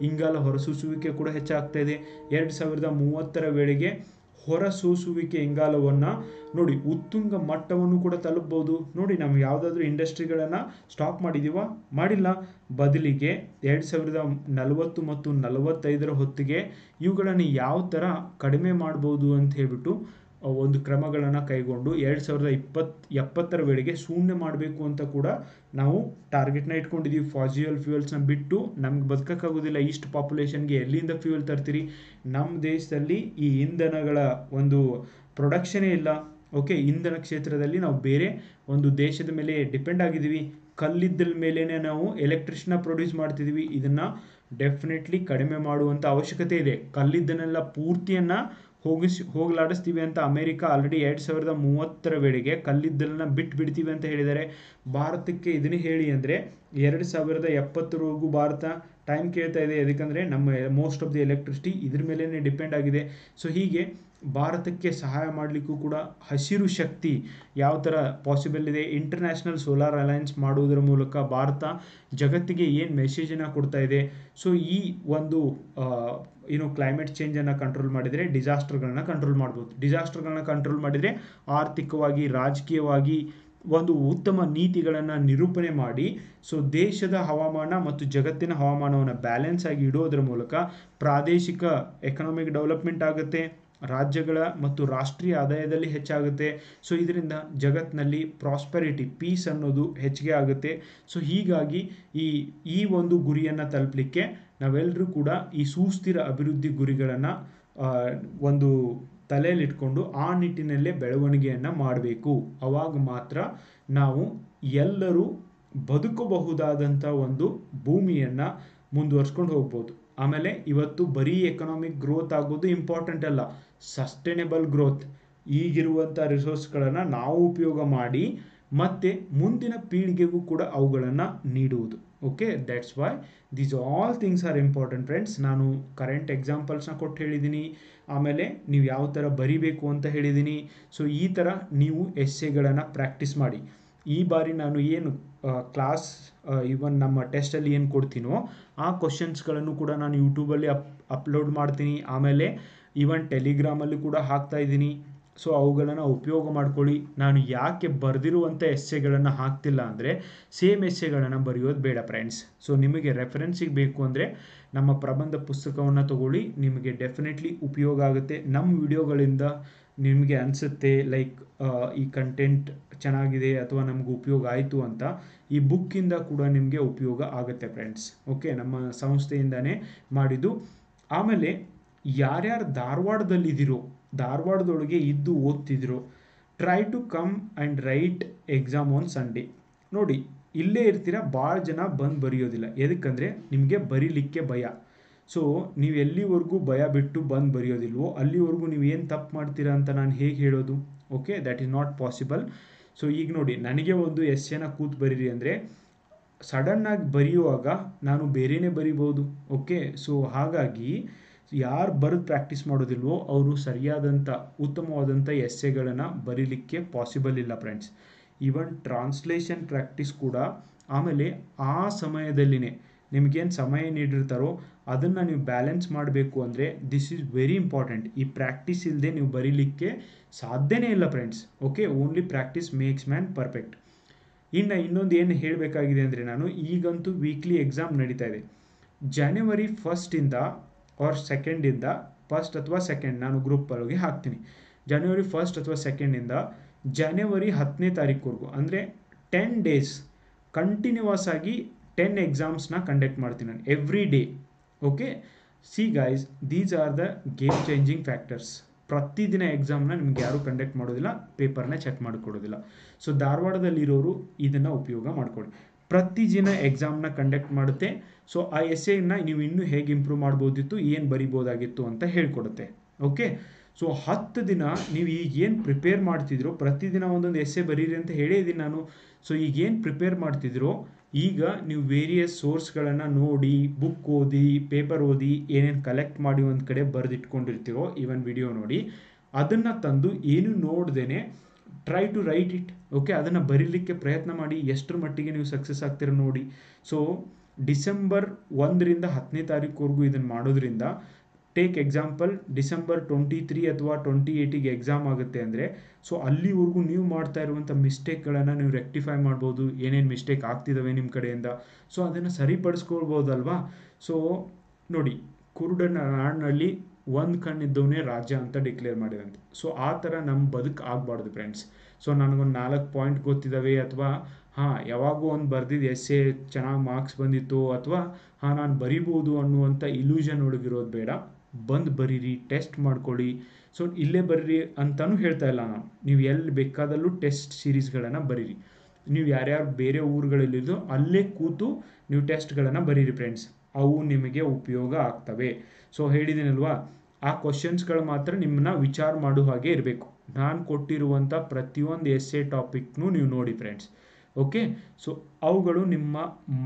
ಇಂಗಾಲ ಹೊರಸೂಸುವಿಕೆ ಕೂಡ ಹೆಚ್ಚಾಗ್ತಾ ಇದೆ. 2030ರ ವೇಳೆಗೆ ಹೊರಸೂಸುವಿಕೆ ಇಂಗಾಲವನ್ನು ನೋಡಿ ಉತ್ತುಂಗ ಮಟ್ಟವನ್ನು ಕೂಡ ತಲುಪಬಹುದು. ನೋಡಿ, ನಾವು ಯಾವುದಾದ್ರೂ ಇಂಡಸ್ಟ್ರಿಗಳನ್ನು ಸ್ಟಾಪ್ ಮಾಡಿದ್ದೀವಾ? ಮಾಡಿಲ್ಲ. ಬದಲಿಗೆ 2040 ಮತ್ತು 45ರ ಹೊತ್ತಿಗೆ ಇವುಗಳನ್ನು ಯಾವ ಥರ ಕಡಿಮೆ ಮಾಡ್ಬೋದು ಅಂತ ಹೇಳ್ಬಿಟ್ಟು ಒಂದು ಕ್ರಮಗಳನ್ನು ಕೈಗೊಂಡು 2070ರ ವೇಳೆಗೆ ಶೂನ್ಯ ಮಾಡಬೇಕು ಅಂತ ಕೂಡ ನಾವು ಟಾರ್ಗೆಟ್ನ ಇಟ್ಕೊಂಡಿದ್ದೀವಿ. ಫಾಸಿಯಲ್ ಫ್ಯೂಯಲ್ಸ್ನ ಬಿಟ್ಟು ನಮ್ಗೆ ಬದುಕೋಕ್ಕಾಗೋದಿಲ್ಲ. ಇಷ್ಟು ಪಾಪ್ಯುಲೇಷನ್ಗೆ ಎಲ್ಲಿಂದ ಫ್ಯೂಯಲ್ ತರ್ತೀರಿ? ನಮ್ಮ ದೇಶದಲ್ಲಿ ಈ ಇಂಧನಗಳ ಒಂದು ಪ್ರೊಡಕ್ಷನೇ ಇಲ್ಲ. ಓಕೆ, ಇಂಧನ ಕ್ಷೇತ್ರದಲ್ಲಿ ನಾವು ಬೇರೆ ಒಂದು ದೇಶದ ಮೇಲೆ ಡಿಪೆಂಡ್ ಆಗಿದ್ದೀವಿ. ಕಲ್ಲಿದ್ದಲ ಮೇಲೇ ನಾವು ಎಲೆಕ್ಟ್ರಿಷನ್ನ ಪ್ರೊಡ್ಯೂಸ್ ಮಾಡ್ತಿದ್ದೀವಿ. ಇದನ್ನು ಡೆಫಿನೆಟ್ಲಿ ಕಡಿಮೆ ಮಾಡುವಂಥ ಅವಶ್ಯಕತೆ ಇದೆ. ಕಲ್ಲಿದ್ದನೆಲ್ಲ ಪೂರ್ತಿಯನ್ನು ಹೋಗಲಾಡಿಸ್ತೀವಿ ಅಂತ ಅಮೆರಿಕ ಆಲ್ರೆಡಿ 2030ರ ವೇಳೆಗೆ ಕಲ್ಲಿದ್ದಲನ್ನ ಬಿಡ್ತೀವಿ ಅಂತ ಹೇಳಿದ್ದಾರೆ. ಭಾರತಕ್ಕೆ ಇದನ್ನೇ ಹೇಳಿ ಅಂದರೆ 2070ರವರೆಗೂ ಭಾರತ ಟೈಮ್ ಕೇಳ್ತಾ ಇದೆ. ಯಾಕಂದರೆ ನಮ್ಮ ಮೋಸ್ಟ್ ಆಫ್ ದಿ ಎಲೆಕ್ಟ್ರಿಸಿಟಿ ಇದ್ರ ಮೇಲೇ ಡಿಪೆಂಡ್ ಆಗಿದೆ. ಸೊ ಹೀಗೆ ಭಾರತಕ್ಕೆ ಸಹಾಯ ಮಾಡಲಿಕ್ಕೂ ಕೂಡ ಹಸಿರು ಶಕ್ತಿ ಯಾವ ಥರ ಪಾಸಿಬಲ್ ಇದೆ, ಇಂಟರ್ನ್ಯಾಷನಲ್ ಸೋಲಾರ್ ಅಲಯನ್ಸ್ ಮಾಡುವುದರ ಮೂಲಕ ಭಾರತ ಜಗತ್ತಿಗೆ ಏನು ಮೆಸೇಜನ್ನು ಕೊಡ್ತಾ ಇದೆ. ಸೊ ಈ ಒಂದು ಕ್ಲೈಮೇಟ್ ಚೇಂಜನ್ನು ಕಂಟ್ರೋಲ್ ಮಾಡಿದರೆ ಡಿಸಾಸ್ಟರ್ಗಳನ್ನ ಕಂಟ್ರೋಲ್ ಮಾಡ್ಬೋದು. ಡಿಸಾಸ್ಟರ್ಗಳನ್ನ ಕಂಟ್ರೋಲ್ ಮಾಡಿದರೆ ಆರ್ಥಿಕವಾಗಿ, ರಾಜಕೀಯವಾಗಿ ಒಂದು ಉತ್ತಮ ನೀತಿಗಳನ್ನು ನಿರೂಪಣೆ ಮಾಡಿ ಸೊ ದೇಶದ ಹವಾಮಾನ ಮತ್ತು ಜಗತ್ತಿನ ಹವಾಮಾನವನ್ನು ಬ್ಯಾಲೆನ್ಸ್ ಆಗಿ ಇಡೋದ್ರ ಮೂಲಕ ಪ್ರಾದೇಶಿಕ ಎಕನಾಮಿಕ್ ಡೆವಲಪ್ಮೆಂಟ್ ಆಗುತ್ತೆ, ರಾಜ್ಯಗಳ ಮತ್ತು ರಾಷ್ಟ್ರೀಯ ಆದಾಯದಲ್ಲಿ ಹೆಚ್ಚಾಗುತ್ತೆ. ಸೊ ಇದರಿಂದ ಜಗತ್ತಿನಲ್ಲಿ ಪ್ರಾಸ್ಪೆರಿಟಿ, ಪೀಸ್ ಅನ್ನೋದು ಹೆಚ್ಚಿಗೆ ಆಗುತ್ತೆ. ಸೊ ಹೀಗಾಗಿ ಈ ಒಂದು ಗುರಿಯನ್ನು ತಲುಪಲಿಕ್ಕೆ ನಾವೆಲ್ಲರೂ ಕೂಡ ಈ ಸುಸ್ಥಿರ ಅಭಿವೃದ್ಧಿ ಗುರಿಗಳನ್ನು ಒಂದು ತಲೆಯಲ್ಲಿಟ್ಕೊಂಡು ಆ ನಿಟ್ಟಿನಲ್ಲೇ ಬೆಳವಣಿಗೆಯನ್ನು ಮಾಡಬೇಕು. ಆವಾಗ ಮಾತ್ರ ನಾವು ಎಲ್ಲರೂ ಬದುಕಬಹುದಾದಂಥ ಒಂದು ಭೂಮಿಯನ್ನು ಮುಂದುವರ್ಸ್ಕೊಂಡು ಹೋಗ್ಬೋದು. ಆಮೇಲೆ ಇವತ್ತು ಬರೀ ಎಕನಾಮಿಕ್ ಗ್ರೋತ್ ಆಗೋದು ಇಂಪಾರ್ಟೆಂಟ್ ಅಲ್ಲ, ಸಸ್ಟೈನೇಬಲ್ ಗ್ರೋತ್. ಈಗಿರುವಂಥ ರಿಸೋರ್ಸ್ಗಳನ್ನು ನಾವು ಉಪಯೋಗ ಮಾಡಿ ಮತ್ತು ಮುಂದಿನ ಪೀಳಿಗೆಗೂ ಕೂಡ ಅವುಗಳನ್ನು ನೀಡುವುದು. Okay, that's why these all things are important friends. ನಾನು ಕರೆಂಟ್ ಎಕ್ಸಾಂಪಲ್ಸ್ನ ಕೊಟ್ಟು ಹೇಳಿದ್ದೀನಿ, ಆಮೇಲೆ ನೀವು ಯಾವ ಥರ ಬರಿಬೇಕು ಅಂತ ಹೇಳಿದ್ದೀನಿ. ಸೊ ಈ ಥರ ನೀವು ಎಸ್ಸೆಗಳನ್ನು ಪ್ರಾಕ್ಟೀಸ್ ಮಾಡಿ. ಈ ಬಾರಿ ನಾನು ಏನು ಕ್ಲಾಸ್ ಇವನ್ ನಮ್ಮ ಟೆಸ್ಟಲ್ಲಿ ಏನು ಕೊಡ್ತೀನೋ ಆ ಕ್ವಶನ್ಸ್ಗಳನ್ನು ಕೂಡ ನಾನು ಯೂಟ್ಯೂಬಲ್ಲಿ ಅಪ್ಲೋಡ್ ಮಾಡ್ತೀನಿ. ಆಮೇಲೆ ಈವನ್ ಟೆಲಿಗ್ರಾಮಲ್ಲಿ ಕೂಡ ಹಾಕ್ತಾ ಇದ್ದೀನಿ. ಸೊ ಅವುಗಳನ್ನು ಉಪಯೋಗ ಮಾಡ್ಕೊಳ್ಳಿ. ನಾನು ಯಾಕೆ ಬರೆದಿರುವಂಥ ಎಸ್ಸೆಗಳನ್ನು ಹಾಕ್ತಿಲ್ಲ ಅಂದರೆ ಸೇಮ್ ಎಸ್ಸೆಗಳನ್ನು ಬರೆಯೋದು ಬೇಡ ಫ್ರೆಂಡ್ಸ್. ಸೊ ನಿಮಗೆ ರೆಫರೆನ್ಸಿಗೆ ಬೇಕು ಅಂದರೆ ನಮ್ಮ ಪ್ರಬಂಧ ಪುಸ್ತಕವನ್ನು ತಗೊಳ್ಳಿ, ನಿಮಗೆ ಡೆಫಿನೆಟ್ಲಿ ಉಪಯೋಗ ಆಗುತ್ತೆ. ನಮ್ಮ ವಿಡಿಯೋಗಳಿಂದ ನಿಮಗೆ ಅನಿಸುತ್ತೆ ಲೈಕ್ ಈ ಕಂಟೆಂಟ್ ಚೆನ್ನಾಗಿದೆ ಅಥವಾ ನಮಗೆ ಉಪಯೋಗ ಆಯಿತು ಅಂತ, ಈ ಬುಕ್ಕಿಂದ ಕೂಡ ನಿಮಗೆ ಉಪಯೋಗ ಆಗುತ್ತೆ ಫ್ರೆಂಡ್ಸ್. ಓಕೆ, ನಮ್ಮ ಸಂಸ್ಥೆಯಿಂದನೇ ಮಾಡಿದ್ದು. ಆಮೇಲೆ ಯಾರ್ಯಾರು ಧಾರವಾಡದಲ್ಲಿದ್ದೀರೋ, ಧಾರವಾಡದೊಳಗೆ ಇದ್ದು ಓದ್ತಿದ್ರು, try to come and write exam on Sunday. ನೋಡಿ, ಇಲ್ಲೇ ಇರ್ತೀರ, ಭಾಳ ಜನ ಬಂದು ಬರೆಯೋದಿಲ್ಲ. ಎದಕ್ಕಂದರೆ ನಿಮಗೆ ಬರೀಲಿಕ್ಕೆ ಭಯ. ಸೊ ನೀವು ಎಲ್ಲಿವರೆಗೂ ಭಯ ಬಿಟ್ಟು ಬಂದು ಬರೆಯೋದಿಲ್ವೋ ಅಲ್ಲಿವರೆಗೂ ನೀವು ಏನು ತಪ್ಪು ಮಾಡ್ತೀರಾ ಅಂತ ನಾನು ಹೇಗೆ ಹೇಳೋದು? Okay, that is not possible. So ಈಗ ನೋಡಿ, ನನಗೆ ಒಂದು ಎಸ್ಸೆನ ಕೂತು ಬರೀರಿ ಅಂದರೆ ಸಡನ್ನಾಗಿ ಬರೆಯುವಾಗ ನಾನು ಬೇರೆಯೇ ಬರಿಬೋದು. ಓಕೆ, ಸೊ ಹಾಗಾಗಿ ಯಾರು ಬರೆದು ಪ್ರಾಕ್ಟೀಸ್ ಮಾಡೋದಿಲ್ವೋ ಅವರು ಸರಿಯಾದಂಥ ಉತ್ತಮವಾದಂಥ ಎಸ್ಸೆಗಳನ್ನು ಬರೀಲಿಕ್ಕೆ ಪಾಸಿಬಲ್ ಇಲ್ಲ ಫ್ರೆಂಡ್ಸ್. ಈವನ್ ಟ್ರಾನ್ಸ್ಲೇಷನ್ ಪ್ರಾಕ್ಟೀಸ್ ಕೂಡ ಆಮೇಲೆ ಆ ಸಮಯದಲ್ಲಿನೇ ನಿಮಗೇನು ಸಮಯ ನೀಡಿರ್ತಾರೋ ಅದನ್ನು ನೀವು ಬ್ಯಾಲೆನ್ಸ್ ಮಾಡಬೇಕು ಅಂದರೆ ದಿಸ್ ಈಸ್ ವೆರಿ ಇಂಪಾರ್ಟೆಂಟ್. ಈ ಪ್ರಾಕ್ಟೀಸ್ ಇಲ್ಲದೆ ನೀವು ಬರೀಲಿಕ್ಕೆ ಸಾಧ್ಯನೇ ಇಲ್ಲ friends. Okay, only practice makes man perfect. ಇನ್ನು ಇನ್ನೊಂದು ಏನು ಹೇಳಬೇಕಾಗಿದೆ ಅಂದರೆ, ನಾನು ಈಗಂತೂ ವೀಕ್ಲಿ ಎಕ್ಸಾಮ್ ನಡೀತಾ ಇದೆ. ಜನವರಿ 1 ಆರ್ 2 ಫಸ್ಟ್ ಅಥವಾ ಸೆಕೆಂಡ್ ನಾನು ಗ್ರೂಪ್ ಒಳಗೆ ಹಾಕ್ತೀನಿ. ಜನವರಿ 1 ಅಥವಾ 2 ಜನವರಿ 10 ಅಂದರೆ 10 ಡೇಸ್ ಕಂಟಿನ್ಯೂಸ್ ಆಗಿ 10 ಎಕ್ಸಾಮ್ಸ್ನ ಕಂಡಕ್ಟ್ ಮಾಡ್ತೀನಿ ನಾನು every day. Okay, C guys, these are the game changing factors. ಪ್ರತಿದಿನ ಎಕ್ಸಾಮ್ನ ನಿಮ್ಗೆ ಯಾರೂ ಕಂಡಕ್ಟ್ ಮಾಡೋದಿಲ್ಲ, ಪೇಪರ್ನ ಚೆಕ್ ಮಾಡಿಕೊಡೋದಿಲ್ಲ. ಸೊ ಧಾರವಾಡದಲ್ಲಿರೋರು ಇದನ್ನು ಉಪಯೋಗ ಮಾಡ್ಕೊಳ್ಳಿ. ಪ್ರತಿದಿನ ಎಕ್ಸಾಮ್ನ ಕಂಡಕ್ಟ್ ಮಾಡುತ್ತೆ. ಸೊ ಆ ಎಸ್ಸೆನ ನೀವು ಇನ್ನೂ ಹೇಗೆ ಇಂಪ್ರೂವ್ ಮಾಡ್ಬೋದಿತ್ತು, ಏನು ಬರಿಬೋದಾಗಿತ್ತು ಅಂತ ಹೇಳ್ಕೊಡುತ್ತೆ. ಓಕೆ, ಸೊ 10 ದಿನ ನೀವು ಈಗ ಏನು ಪ್ರಿಪೇರ್ ಮಾಡ್ತಿದ್ರೋ ಪ್ರತಿದಿನ ಒಂದೊಂದು ಎಸ್ಸೆ ಬರೀರಿ ಅಂತ ಹೇಳಿದ್ದೀನಿ ನಾನು. ಸೊ ಈಗೇನು ಪ್ರಿಪೇರ್ ಮಾಡ್ತಿದ್ರೋ ಈಗ ನೀವು ವೇರಿಯಸ್ ಸೋರ್ಸ್ಗಳನ್ನು ನೋಡಿ, ಬುಕ್ ಓದಿ, ಪೇಪರ್ ಓದಿ, ಏನೇನು ಕಲೆಕ್ಟ್ ಮಾಡಿ ಒಂದು ಕಡೆ ಬರೆದಿಟ್ಕೊಂಡಿರ್ತೀರೋ, ಈವನ್ ವಿಡಿಯೋ ನೋಡಿ, ಅದನ್ನು ತಂದು ಏನು ನೋಡ್ದೇನೆ try to write it. Okay, ಅದನ್ನು ಬರೀಲಿಕ್ಕೆ ಪ್ರಯತ್ನ ಮಾಡಿ. ಎಷ್ಟರ ಮಟ್ಟಿಗೆ ನೀವು ಸಕ್ಸಸ್ ಆಗ್ತೀರ ನೋಡಿ. ಸೊ ಡಿಸೆಂಬರ್ 1 10 ಇದನ್ನು ಮಾಡೋದ್ರಿಂದ, ಟೇಕ್ ಎಕ್ಸಾಂಪಲ್ ಡಿಸೆಂಬರ್ 23 ಅಥವಾ 28 ಎಕ್ಸಾಮ್ ಆಗುತ್ತೆ ಅಂದರೆ, ಸೊ ಅಲ್ಲಿವರೆಗೂ ನೀವು ಮಾಡ್ತಾ ಇರುವಂಥ ಮಿಸ್ಟೇಕ್ಗಳನ್ನು ನೀವು ರೆಕ್ಟಿಫೈ ಮಾಡ್ಬೋದು. ಏನೇನು ಮಿಸ್ಟೇಕ್ ಆಗ್ತಿದ್ದಾವೆ ನಿಮ್ಮ ಕಡೆಯಿಂದ, ಸೊ ಅದನ್ನು ಸರಿಪಡಿಸ್ಕೊಳ್ಬೋದಲ್ವಾ. ಸೊ ನೋಡಿ, ಕುರುಡನ ನಾಡಿನಲ್ಲಿ ಒಂದು ಕಣ್ಣಿದ್ದವನೇ ರಾಜ್ಯ ಅಂತ ಡಿಕ್ಲೇರ್ ಮಾಡಿದಂತೆ. ಸೊ ಆ ಥರ ನಮ್ಮ ಬದುಕು ಆಗಬಾರ್ದು ಫ್ರೆಂಡ್ಸ್. ಸೊ ನನಗೊಂದು 4 ಪಾಯಿಂಟ್ ಗೊತ್ತಿದ್ದಾವೆ, ಅಥವಾ ಯಾವಾಗೂ ಒಂದು ಬರೆದಿದ್ದು ಎಸ್ಸೆ ಚೆನ್ನಾಗಿ ಮಾರ್ಕ್ಸ್ ಬಂದಿತ್ತು, ಅಥವಾ ನಾನು ಬರಿಬೋದು ಅನ್ನುವಂಥ ಇಲ್ಯೂಷನ್ ಒಳಗಿರೋದು ಬೇಡ. ಬಂದು ಬರೀರಿ, ಟೆಸ್ಟ್ ಮಾಡ್ಕೊಳ್ಳಿ. ಸೊ ಇಲ್ಲೇ ಬರೀರಿ ಅಂತಲೂ ಹೇಳ್ತಾ ಇಲ್ಲ ನಾನು. ನೀವು ಎಲ್ಲಿ ಬೇಕಾದಲ್ಲೂ ಟೆಸ್ಟ್ ಸೀರೀಸ್ಗಳನ್ನು ಬರೀರಿ. ನೀವು ಯಾರ್ಯಾರು ಬೇರೆ ಊರುಗಳಲ್ಲಿದ್ದೋ ಅಲ್ಲೇ ಕೂತು ನೀವು ಟೆಸ್ಟ್ಗಳನ್ನು ಬರೀರಿ ಫ್ರೆಂಡ್ಸ್. ಅವು ನಿಮಗೆ ಉಪಯೋಗ ಆಗ್ತವೆ. ಸೊ ಹೇಳಿದ್ದೀನಲ್ವಾ, ಆ ಕ್ವಶನ್ಸ್ಗಳು ಮಾತ್ರ ನಿಮ್ಮನ್ನ ವಿಚಾರ ಮಾಡೋ ಹಾಗೆ ಇರಬೇಕು. ನಾನು ಕೊಟ್ಟಿರುವಂಥ ಪ್ರತಿಯೊಂದು ಎಸ್ಸೆ ಟಾಪಿಕ್ನೂ ನೀವು ನೋಡಿ ಫ್ರೆಂಡ್ಸ್. ಓಕೆ, ಸೊ ಅವುಗಳು ನಿಮ್ಮ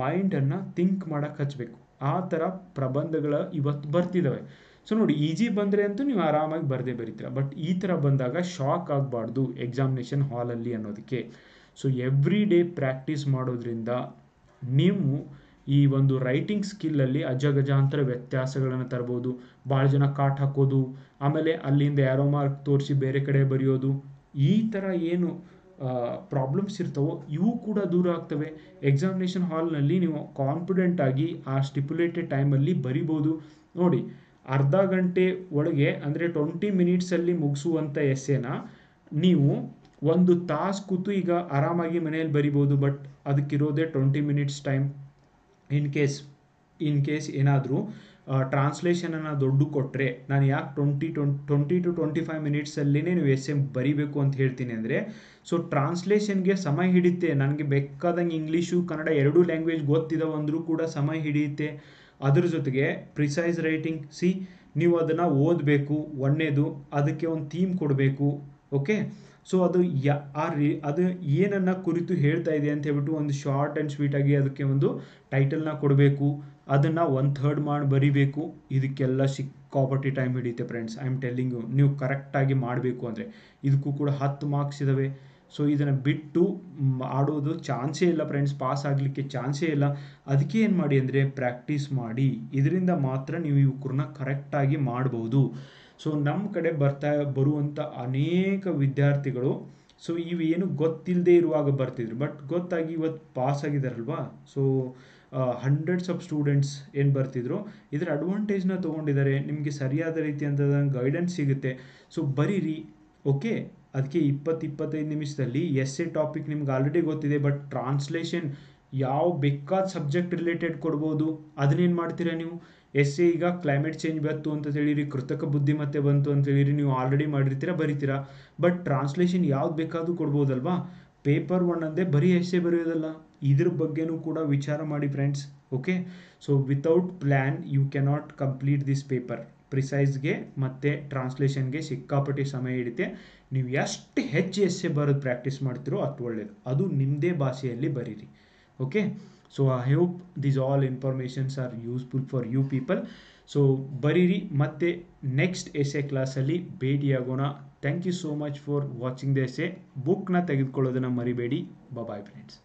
ಮೈಂಡನ್ನು ಥಿಂಕ್ ಮಾಡೋಕ್ಕೆ ಹಚ್ಚಬೇಕು. ಆ ಥರ ಪ್ರಬಂಧಗಳು ಇವತ್ತು ಬರ್ತಿದ್ದಾವೆ. ಸೊ ನೋಡಿ, ಈಜಿ ಬಂದರೆ ಅಂತೂ ನೀವು ಆರಾಮಾಗಿ ಬರೀತೀರ. ಬಟ್ ಈ ಥರ ಬಂದಾಗ ಶಾಕ್ ಆಗಬಾರ್ದು ಎಕ್ಸಾಮಿನೇಷನ್ ಹಾಲಲ್ಲಿ ಅನ್ನೋದಕ್ಕೆ. ಸೊ ಎವ್ರಿ ಡೇ ಪ್ರಾಕ್ಟೀಸ್ ಮಾಡೋದ್ರಿಂದ ನೀವು ಈ ಒಂದು ರೈಟಿಂಗ್ ಸ್ಕಿಲ್ಲಲ್ಲಿ ಅಜಗಜಾಂತರ ವ್ಯತ್ಯಾಸಗಳನ್ನು ತರ್ಬೋದು. ಭಾಳ ಜನ ಕಾಟ್ ಹಾಕೋದು, ಆಮೇಲೆ ಅಲ್ಲಿಂದ ಆರೋ ಮಾರ್ಕ್ ತೋರಿಸಿ ಬೇರೆ ಕಡೆ ಬರೆಯೋದು, ಈ ಥರ ಏನು ಪ್ರಾಬ್ಲಮ್ಸ್ ಇರ್ತವೋ ಇವು ಕೂಡ ದೂರ ಆಗ್ತವೆ. ಎಕ್ಸಾಮಿನೇಷನ್ ಹಾಲ್ನಲ್ಲಿ ನೀವು ಕಾನ್ಫಿಡೆಂಟಾಗಿ ಆ ಸ್ಟಿಪ್ಯುಲೇಟೆಡ್ ಟೈಮಲ್ಲಿ ಬರಿಬೋದು. ನೋಡಿ, ಅರ್ಧ ಗಂಟೆ ಒಳಗೆ ಅಂದರೆ 20 ಮಿನಿಟ್ಸಲ್ಲಿ ಮುಗಿಸುವಂಥ ಎಸ್ಸೆನ ನೀವು 1 ತಾಸು ಕೂತು ಈಗ ಆರಾಮಾಗಿ ಮನೆಯಲ್ಲಿ ಬರಿಬೋದು. ಬಟ್ ಅದಕ್ಕಿರೋದೇ 20 ಮಿನಿಟ್ಸ್ ಟೈಮ್. ಇನ್ ಕೇಸ್ ಏನಾದರೂ ಟ್ರಾನ್ಸ್ಲೇಷನನ್ನು ದೊಡ್ಡ ಕೊಟ್ಟರೆ ನಾನು ಯಾಕೆ 20 to 25 ಮಿನಿಟ್ಸಲ್ಲೇ ನೀವು ಎಸ್ಸೆ ಬರಿಬೇಕು ಅಂತ ಹೇಳ್ತೀನಿ ಅಂದರೆ, ಸೊ ಟ್ರಾನ್ಸ್ಲೇಷನ್ಗೆ ಸಮಯ ಹಿಡಿಯುತ್ತೆ. ನನಗೆ ಬೇಕಾದಂಗೆ ಇಂಗ್ಲೀಷು ಕನ್ನಡ 2 ಲ್ಯಾಂಗ್ವೇಜ್ ಗೊತ್ತಿದ್ದಾವೆ ಅಂದರೂ ಕೂಡ ಸಮಯ ಹಿಡಿಯುತ್ತೆ. ಅದ್ರ ಜೊತೆಗೆ ಪ್ರಿಸೈಸ್ ರೈಟಿಂಗ್, ನೀವು ಅದನ್ನು ಓದಬೇಕು. ಒಂದನೇದು ಅದಕ್ಕೆ ಒಂದು ಥೀಮ್ ಕೊಡಬೇಕು. ಓಕೆ, ಸೊ ಅದು ಅದು ಏನನ್ನು ಕುರಿತು ಹೇಳ್ತಾ ಇದೆ ಅಂತ ಹೇಳ್ಬಿಟ್ಟು ಒಂದು ಶಾರ್ಟ್ ಆ್ಯಂಡ್ ಸ್ವೀಟಾಗಿ ಅದಕ್ಕೆ ಒಂದು ಟೈಟಲ್ನ ಕೊಡಬೇಕು. ಅದನ್ನು 1/3 ಮಾಡಿ ಬರಿಬೇಕು. ಇದಕ್ಕೆಲ್ಲ ಸಿಕ್ಕಾಪಟ್ಟಿ ಟೈಮ್ ಹಿಡಿಯುತ್ತೆ friends. I am telling you, ನೀವು ಕರೆಕ್ಟಾಗಿ ಮಾಡಬೇಕು ಅಂದರೆ ಇದಕ್ಕೂ ಕೂಡ 10 ಮಾರ್ಕ್ಸ್ ಇದ್ದಾವೆ. ಸೊ ಇದನ್ನು ಬಿಟ್ಟು ಆಡೋದು ಚಾನ್ಸೇ ಇಲ್ಲ ಫ್ರೆಂಡ್ಸ್, ಪಾಸ್ ಆಗಲಿಕ್ಕೆ ಚಾನ್ಸೇ ಇಲ್ಲ. ಅದಕ್ಕೆ ಏನು ಮಾಡಿ ಅಂದರೆ ಪ್ರಾಕ್ಟೀಸ್ ಮಾಡಿ. ಇದರಿಂದ ಮಾತ್ರ ನೀವು ಇವ್ರನ್ನ ಕರೆಕ್ಟಾಗಿ ಮಾಡ್ಬೋದು. ಸೊ ನಮ್ಮ ಕಡೆ ಬರುವಂಥ ಅನೇಕ ವಿದ್ಯಾರ್ಥಿಗಳು ಸೊ ಇವೇನು ಗೊತ್ತಿಲ್ಲದೆ ಇರುವಾಗ ಬರ್ತಿದ್ರು, ಬಟ್ ಗೊತ್ತಾಗಿ ಇವತ್ತು ಪಾಸ್ ಆಗಿದ್ದಾರಲ್ವಾ. ಸೊ ಹಂಡ್ರೆಡ್ಸ್ ಆಫ್ ಸ್ಟೂಡೆಂಟ್ಸ್ ಏನು ಬರ್ತಿದ್ರು, ಇದರ ಅಡ್ವಾಂಟೇಜ್ನ ತೊಗೊಂಡಿದ್ದಾರೆ. ನಿಮಗೆ ಸರಿಯಾದ ರೀತಿಯಂಥ ಗೈಡೆನ್ಸ್ ಸಿಗುತ್ತೆ. ಸೊ ಬರೀರಿ. ಓಕೆ, ಅದಕ್ಕೆ 20-25 ನಿಮಿಷದಲ್ಲಿ ಎಸ್ಸೆ ಟಾಪಿಕ್ ನಿಮ್ಗೆ ಆಲ್ರೆಡಿ ಗೊತ್ತಿದೆ. ಬಟ್ ಟ್ರಾನ್ಸ್ಲೇಷನ್ ಯಾವ ಬೇಕಾದ ಸಬ್ಜೆಕ್ಟ್ ರಿಲೇಟೆಡ್ ಕೊಡ್ಬೋದು. ಅದನ್ನೇನು ಮಾಡ್ತೀರಾ ನೀವು, ಎಸ್ಸೆ ಈಗ ಕ್ಲೈಮೇಟ್ ಚೇಂಜ್ ಬಂತು ಅಂತ ಹೇಳಿರಿ, ಕೃತಕ ಬುದ್ಧಿಮತ್ತೆ ಬಂತು ಅಂತ ಹೇಳಿರಿ, ನೀವು ಆಲ್ರೆಡಿ ಮಾಡಿರ್ತೀರಾ, ಬರೀತೀರಾ. ಬಟ್ ಟ್ರಾನ್ಸ್ಲೇಷನ್ ಯಾವ್ದು ಬೇಕಾದರೂ ಕೊಡ್ಬೋದಲ್ವಾ. ಪೇಪರ್ 1 ಅಂದೇ ಬರೀ ಎಸ್ಸೆ ಬರೆಯೋದಲ್ಲ, ಇದ್ರ ಬಗ್ಗೆನೂ ಕೂಡ ವಿಚಾರ ಮಾಡಿ friends. Okay, so without plan you cannot complete this paper. ಪ್ರಿಸೈಸ್ಗೆ ಮತ್ತು ಟ್ರಾನ್ಸ್ಲೇಷನ್ಗೆ ಸಿಕ್ಕಾಪಟ್ಟೆ ಸಮಯ ಹಿಡಿತೆ. ನೀವು ಎಷ್ಟು ಹೆಚ್ಚು ಎಸ್ಸೆ ಬರೋದು ಪ್ರಾಕ್ಟೀಸ್ ಮಾಡ್ತೀರೋ ಅಷ್ಟು ಒಳ್ಳೆಯದು. ಅದು ನಿಮ್ಮದೇ ಭಾಷೆಯಲ್ಲಿ ಬರೀರಿ. Okay, so I hope this all informations are useful for you people. So ಬರೀರಿ, ಮತ್ತೆ ನೆಕ್ಸ್ಟ್ ಎಸ್ಸೆ ಕ್ಲಾಸಲ್ಲಿ ಭೇಟಿಯಾಗೋಣ. Thank you so much for watching the essay. ಬುಕ್ನ ತೆಗೆದುಕೊಳ್ಳೋದನ್ನು ಮರಿಬೇಡಿ. Bye friends.